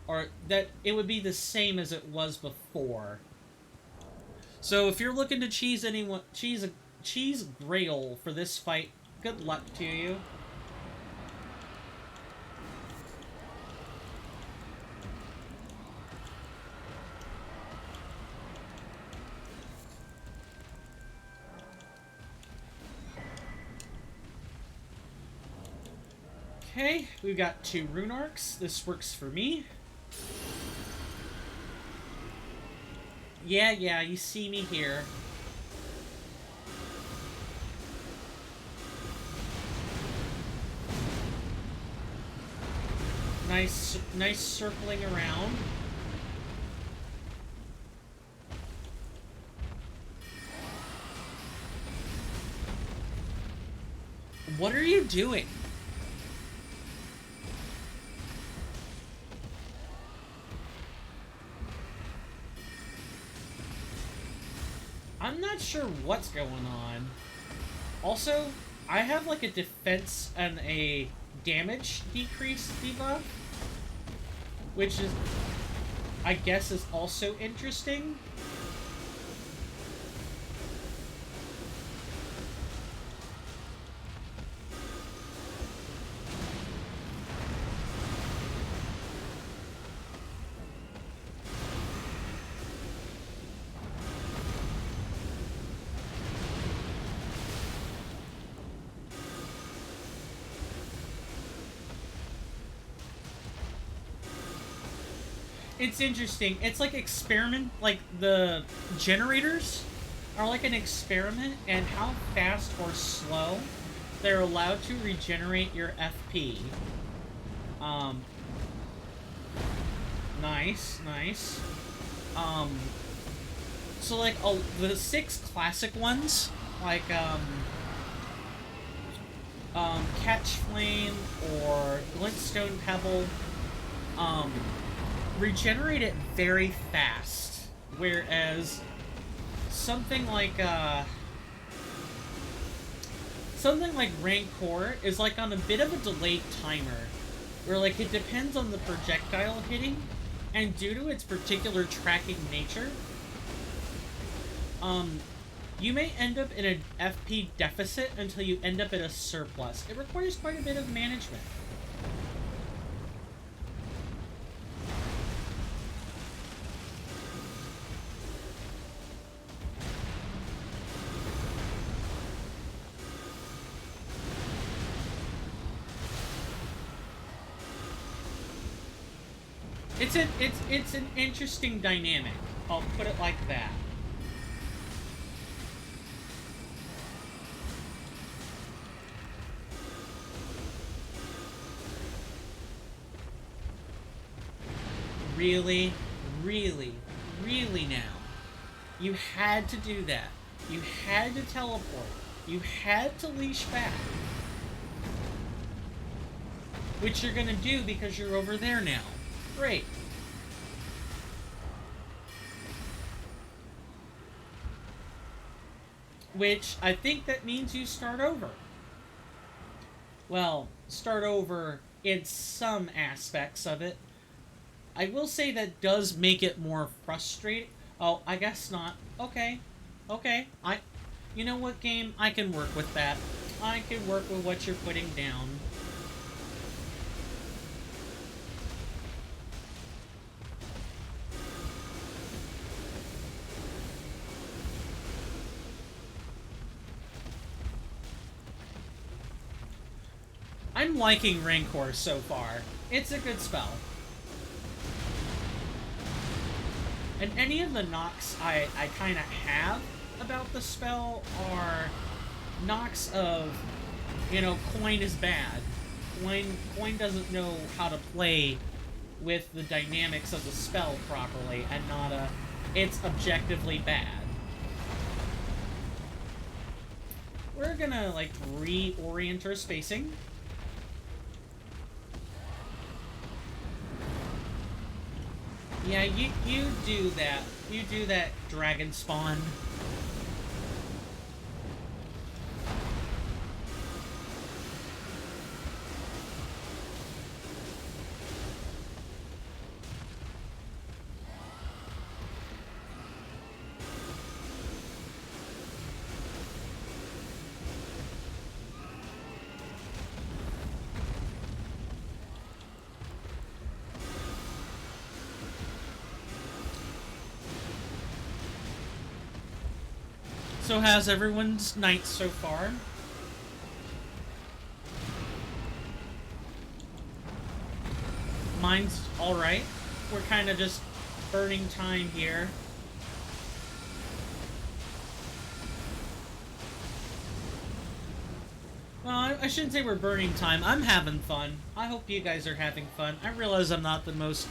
or that it would be the same as it was before. So if you're looking to cheese Grail for this fight, good luck to you. Okay, we've got 2 rune arcs. This works for me. Yeah, you see me here. Nice circling around. What are you doing? I'm not sure what's going on. Also, I have like a defense and a damage decrease debuff, which is, I guess, is also interesting. It's interesting. It's like experiment, like the generators are like an experiment and how fast or slow they're allowed to regenerate your FP. Nice, nice. So like the 6 classic ones, like Catch Flame or Glintstone Pebble, regenerate it very fast, whereas something like Rancor is like on a bit of a delayed timer, where like it depends on the projectile hitting, and due to its particular tracking nature, you may end up in an FP deficit until you end up in a surplus. It requires quite a bit of management. It's an interesting dynamic. I'll put it like that. Really, really, really now. You had to do that. You had to teleport. You had to leash back. Which you're gonna do because you're over there now. Great. Which, I think that means you start over. Well, start over in some aspects of it. I will say that does make it more frustrating. Oh, I guess not. Okay. Okay. You know what, game? I can work with that. I can work with what you're putting down. I'm liking Rancor so far. It's a good spell. And any of the knocks I kind of have about the spell are knocks of, you know, coin is bad. Coin doesn't know how to play with the dynamics of the spell properly, and not it's objectively bad. We're gonna, like, reorient our spacing. Yeah, you do that. You do that, dragon spawn. So how's everyone's night so far? Mine's alright. We're kind of just burning time here. Well, I shouldn't say we're burning time. I'm having fun. I hope you guys are having fun. I realize I'm not the most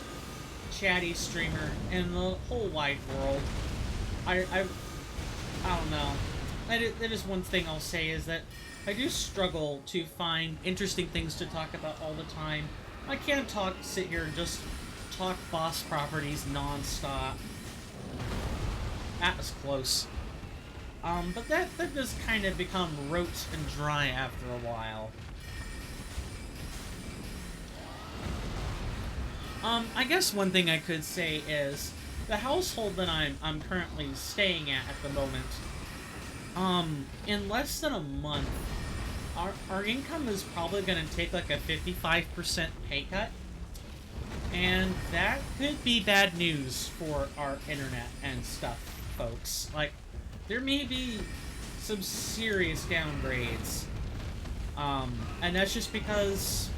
chatty streamer in the whole wide world. I don't know. That is one thing I'll say, is that I do struggle to find interesting things to talk about all the time. I can't sit here and just talk boss properties non-stop. That was close. But that does kind of become rote and dry after a while. I guess one thing I could say is the household that I'm currently staying at the moment. In less than a month, our income is probably going to take like a 55% pay cut. And that could be bad news for our internet and stuff, folks. Like, there may be some serious downgrades. And that's just because...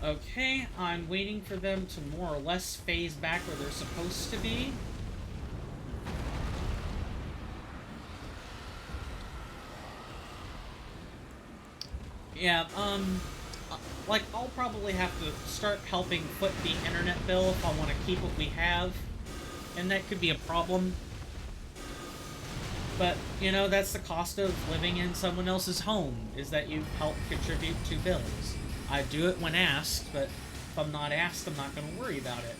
Okay, I'm waiting for them to more or less phase back where they're supposed to be. Yeah, like, I'll probably have to start helping foot the internet bill if I want to keep what we have. And that could be a problem. But, you know, that's the cost of living in someone else's home, is that you help contribute to bills. I do it when asked, but if I'm not asked, I'm not going to worry about it.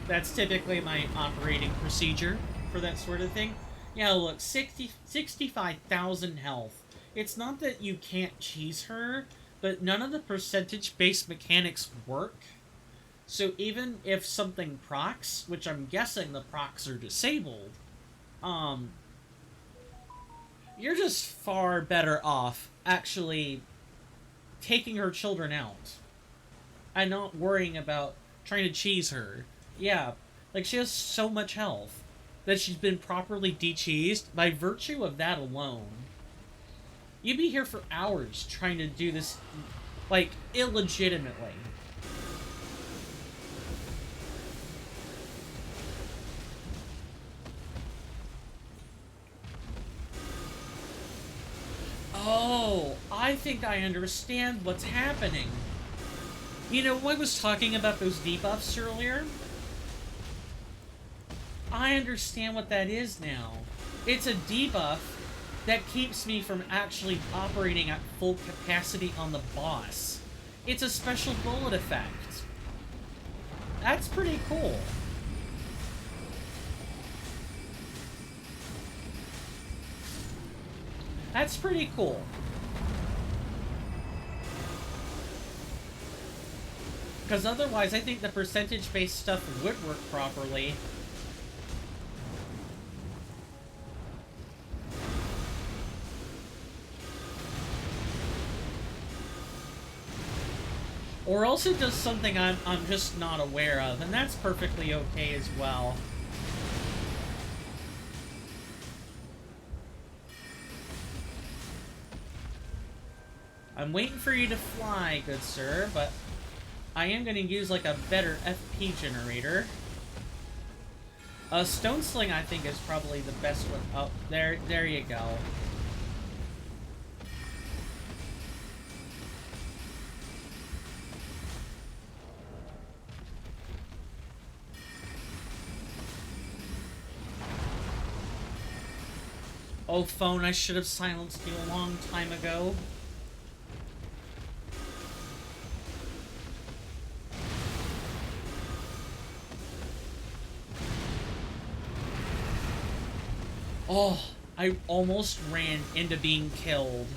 That's typically my operating procedure for that sort of thing. Yeah, look, 65,000 health. It's not that you can't cheese her, but none of the percentage-based mechanics work. So even if something procs, which I'm guessing the procs are disabled, you're just far better off actually taking her children out and not worrying about trying to cheese her. Yeah, like, she has so much health that she's been properly de-cheesed. By virtue of that alone, you'd be here for hours trying to do this, like, illegitimately. Oh, I think I understand what's happening. You know, I was talking about those debuffs earlier. I understand what that is now. It's a debuff that keeps me from actually operating at full capacity on the boss. It's a special bullet effect. That's pretty cool. That's pretty cool. Because otherwise, I think the percentage-based stuff would work properly. Or else it does something I'm just not aware of, and that's perfectly okay as well. I'm waiting for you to fly, good sir, but I am going to use, like, a better FP generator. Stone Sling, I think, is probably the best one. Oh, there you go. Oh, phone, I should have silenced you a long time ago. Oh, I almost ran into being killed.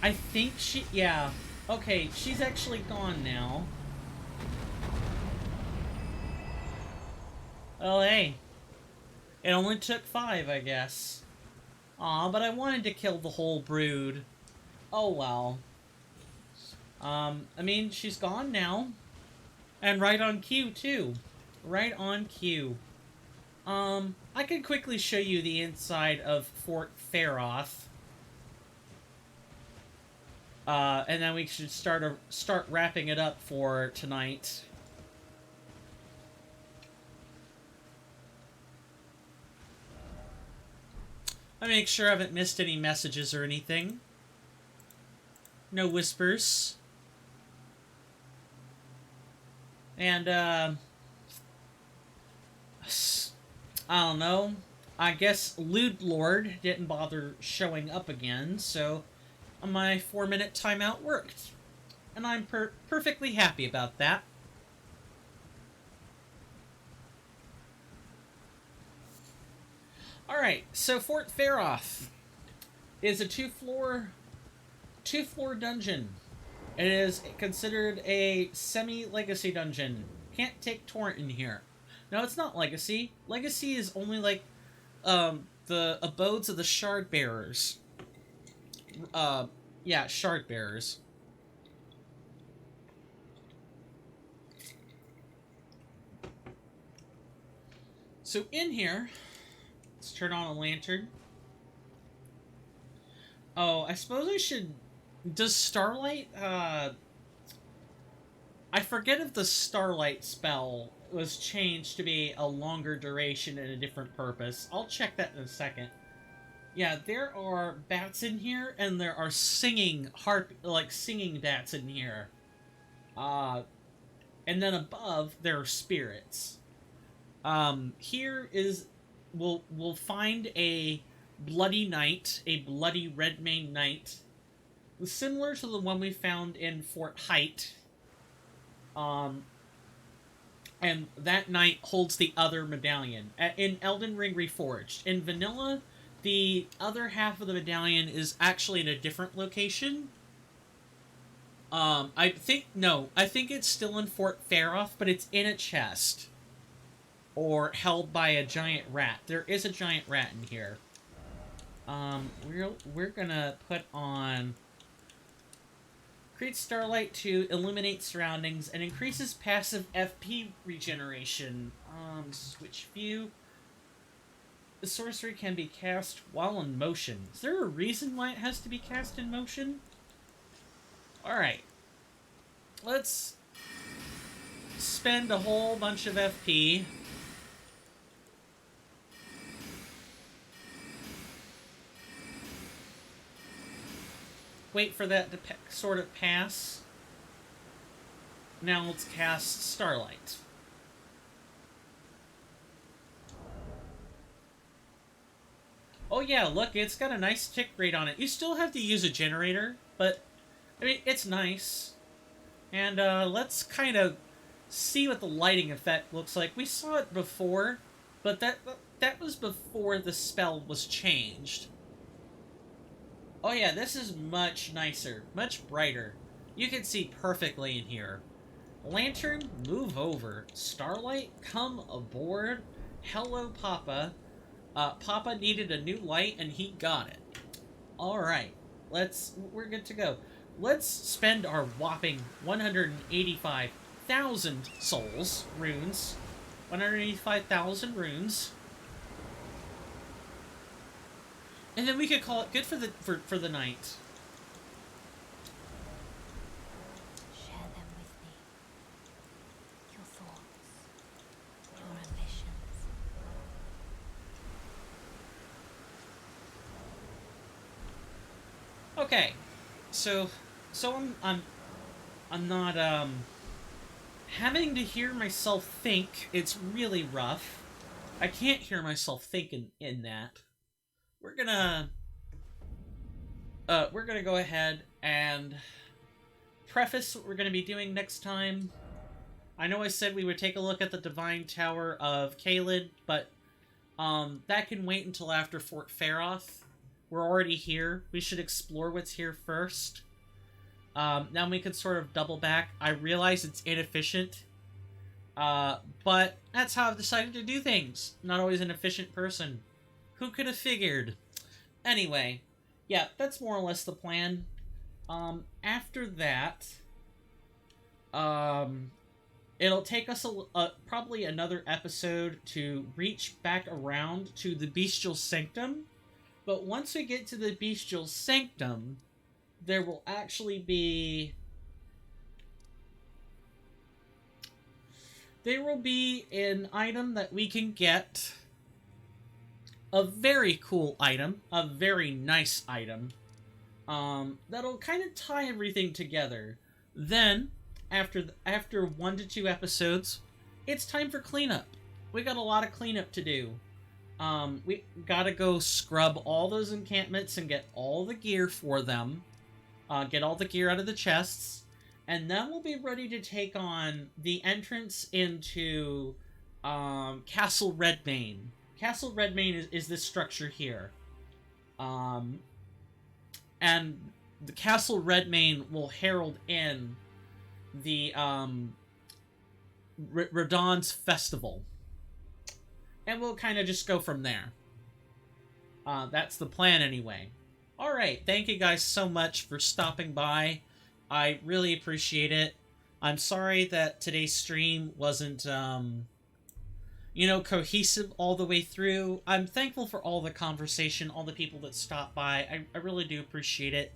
I think yeah. Okay, she's actually gone now. Oh, hey. It only took 5, I guess. Aw, but I wanted to kill the whole brood. Oh, well. I mean, she's gone now. And right on cue, too. Right on cue. I could quickly show you the inside of Fort Feroth. And then we should start wrapping it up for tonight. I make sure I haven't missed any messages or anything. No whispers. And, I don't know. I guess Lewd Lord didn't bother showing up again, so my 4-minute timeout worked. And I'm perfectly happy about that. Alright, so Fort Faroth is a two-floor dungeon. It is considered a semi-legacy dungeon. Can't take torrent in here. No, it's not legacy. Legacy is only like the abodes of the shard bearers. Yeah, shard bearers. So in here, let's turn on a lantern. Oh, I suppose I should... Does Starlight, I forget if the Starlight spell was changed to be a longer duration and a different purpose. I'll check that in a second. Yeah, there are bats in here, and there are singing bats in here. And then above, there are spirits. Here is... We'll find a bloody knight, a bloody red-maned knight, similar to the one we found in Fort Height. And that knight holds the other medallion. In Elden Ring Reforged. In Vanilla, the other half of the medallion is actually in a different location. I think it's still in Fort Faroth, but it's in a chest. Or held by a giant rat. There is a giant rat in here. We're gonna put on... Creates Starlight to illuminate surroundings and increases passive FP regeneration. Switch view. The sorcery can be cast while in motion. Is there a reason why it has to be cast in motion? Alright. Let's spend a whole bunch of FP. Wait for that to sort of pass. Now let's cast Starlight. Oh yeah, look, it's got a nice tick rate on it. You still have to use a generator, but, I mean, it's nice. And, let's kind of see what the lighting effect looks like. We saw it before, but that was before the spell was changed. Oh yeah, this is much nicer, much brighter. You can see perfectly in here. Lantern, move over. Starlight, come aboard. Hello, Papa. Papa needed a new light, and he got it. Alright, we're good to go. Let's spend our whopping 185,000 runes. 185,000 runes. And then we could call it good for the night. Share them with me. Your thoughts, your ambitions. Okay, so I'm not having to hear myself think. It's really rough. I can't hear myself thinking in that. We're gonna go ahead and preface what we're gonna be doing next time. I know I said we would take a look at the Divine Tower of Caelid, but that can wait until after Fort Faroth. We're already here. We should explore what's here first. Then we could sort of double back. I realize it's inefficient, but that's how I've decided to do things. Not always an efficient person. Who could have figured? Anyway, yeah, that's more or less the plan. After that, it'll take us probably another episode to reach back around to the Bestial Sanctum. But once we get to the Bestial Sanctum, there will actually be... There will be an item that we can get a very cool item, a very nice item, that'll kind of tie everything together. Then, after 1 to 2 episodes, it's time for cleanup. We got a lot of cleanup to do. We gotta go scrub all those encampments and get all the gear for them. Get all the gear out of the chests. And then we'll be ready to take on the entrance into Castle Redmane. Castle Redmane is this structure here. And the Castle Redmane will herald in the Radahn's festival. And we'll kind of just go from there. That's the plan anyway. Alright, thank you guys so much for stopping by. I really appreciate it. I'm sorry that today's stream wasn't, cohesive all the way through. I'm thankful for all the conversation, all the people that stopped by. I really do appreciate it.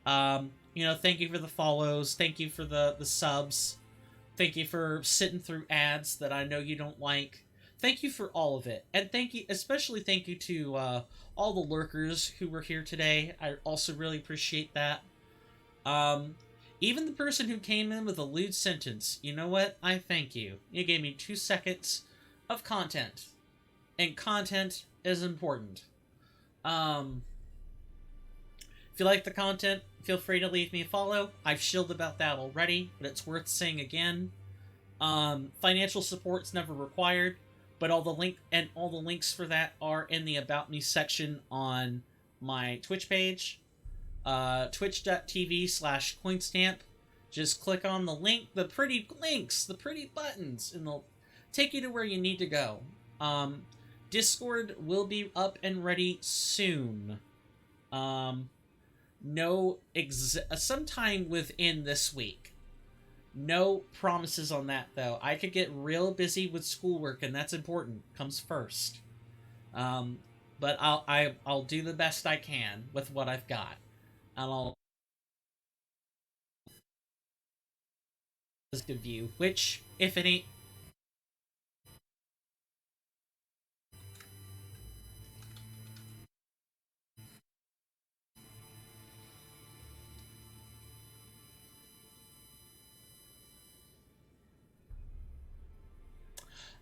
Thank you for the follows. Thank you for the subs. Thank you for sitting through ads that I know you don't like. Thank you for all of it. And especially thank you to all the lurkers who were here today. I also really appreciate that. Even the person who came in with a lewd sentence, you know what? I thank you. You gave me 2 seconds of content. And content is important. If you like the content, feel free to leave me a follow. I've shilled about that already, but it's worth saying again. Financial support's never required, but all the links for that are in the About Me section on my Twitch page. Twitch.tv/coinstamp. Just click on the link, the pretty links, the pretty buttons, and they'll take you to where you need to go. Discord will be up and ready soon. Sometime within this week. No promises on that though. I could get real busy with schoolwork, and that's important. Comes first. But I'll do the best I can with what I've got. And I'll view, which, if it ain't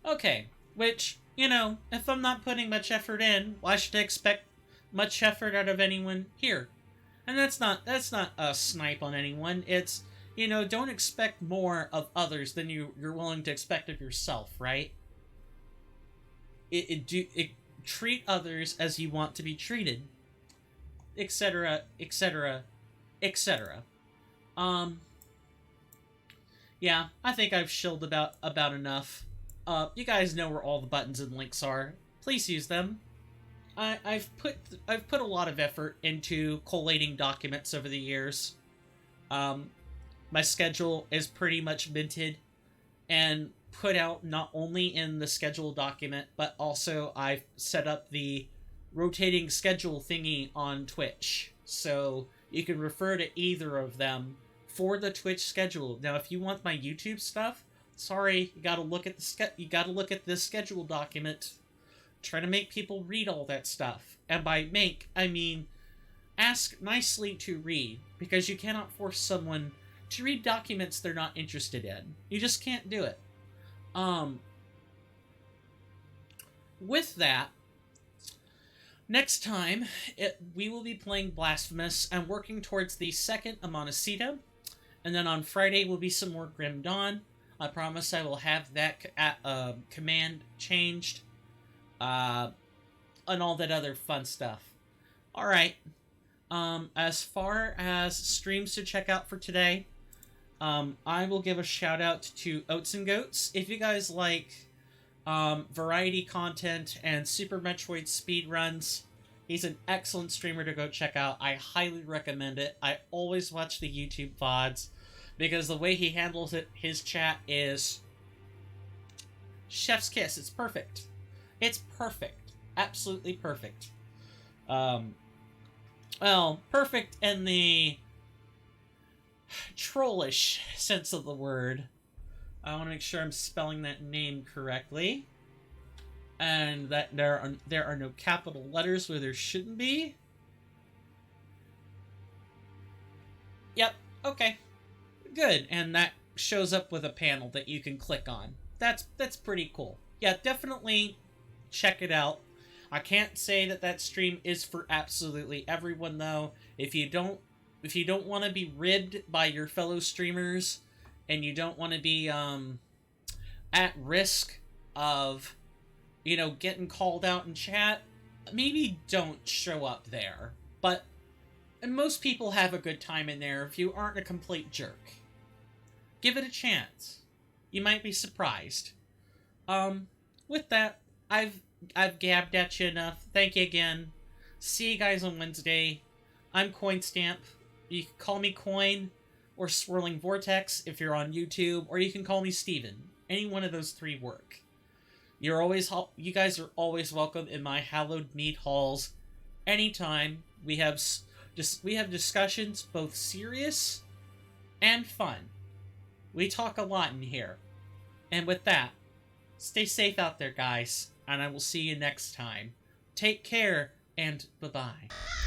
okay, which, if I'm not putting much effort in, why should I expect much effort out of anyone here? And that's not a snipe on anyone. It's, don't expect more of others than you're willing to expect of yourself, right? Treat others as you want to be treated, etc., etc., etc. Yeah, I think I've shilled about enough. You guys know where all the buttons and links are. Please use them. I've put a lot of effort into collating documents over the years. My schedule is pretty much minted and put out not only in the schedule document, but also I've set up the rotating schedule thingy on Twitch, so you can refer to either of them for the Twitch schedule. Now, if you want my YouTube stuff, sorry, you gotta look at the schedule document. Try to make people read all that stuff. And by make, I mean ask nicely to read, because you cannot force someone to read documents they're not interested in. You just can't do it. With that, next time, we will be playing Blasphemous and working towards the second Amontecito, and then on Friday will be some more Grim Dawn. I promise I will have that command changed. And all that other fun stuff. Alright. As far as streams to check out for today, I will give a shout out to Oats and Goats. If you guys like variety content and Super Metroid speedruns, he's an excellent streamer to go check out. I highly recommend it. I always watch the YouTube VODs because the way he handles it, his chat is chef's kiss. It's perfect. It's perfect. Absolutely perfect. Well, perfect in the trollish sense of the word. I want to make sure I'm spelling that name correctly. and that there are no capital letters where there shouldn't be. Yep, okay. Good, and that shows up with a panel that you can click on. That's pretty cool. Yeah, definitely check it out. I can't say that that stream is for absolutely everyone though. If you don't want to be ribbed by your fellow streamers and you don't want to be at risk of getting called out in chat, maybe don't show up there. But most people have a good time in there if you aren't a complete jerk. Give it a chance. You might be surprised. With that, I've gabbed at you enough. Thank you again. See you guys on Wednesday. I'm CoinStamp. You can call me Coin or Swirling Vortex if you're on YouTube, or you can call me Steven. Any one of those three work. You guys are always welcome in my hallowed meat halls anytime. We have discussions both serious and fun. We talk a lot in here. And with that, stay safe out there, guys, and I will see you next time. Take care, and bye-bye.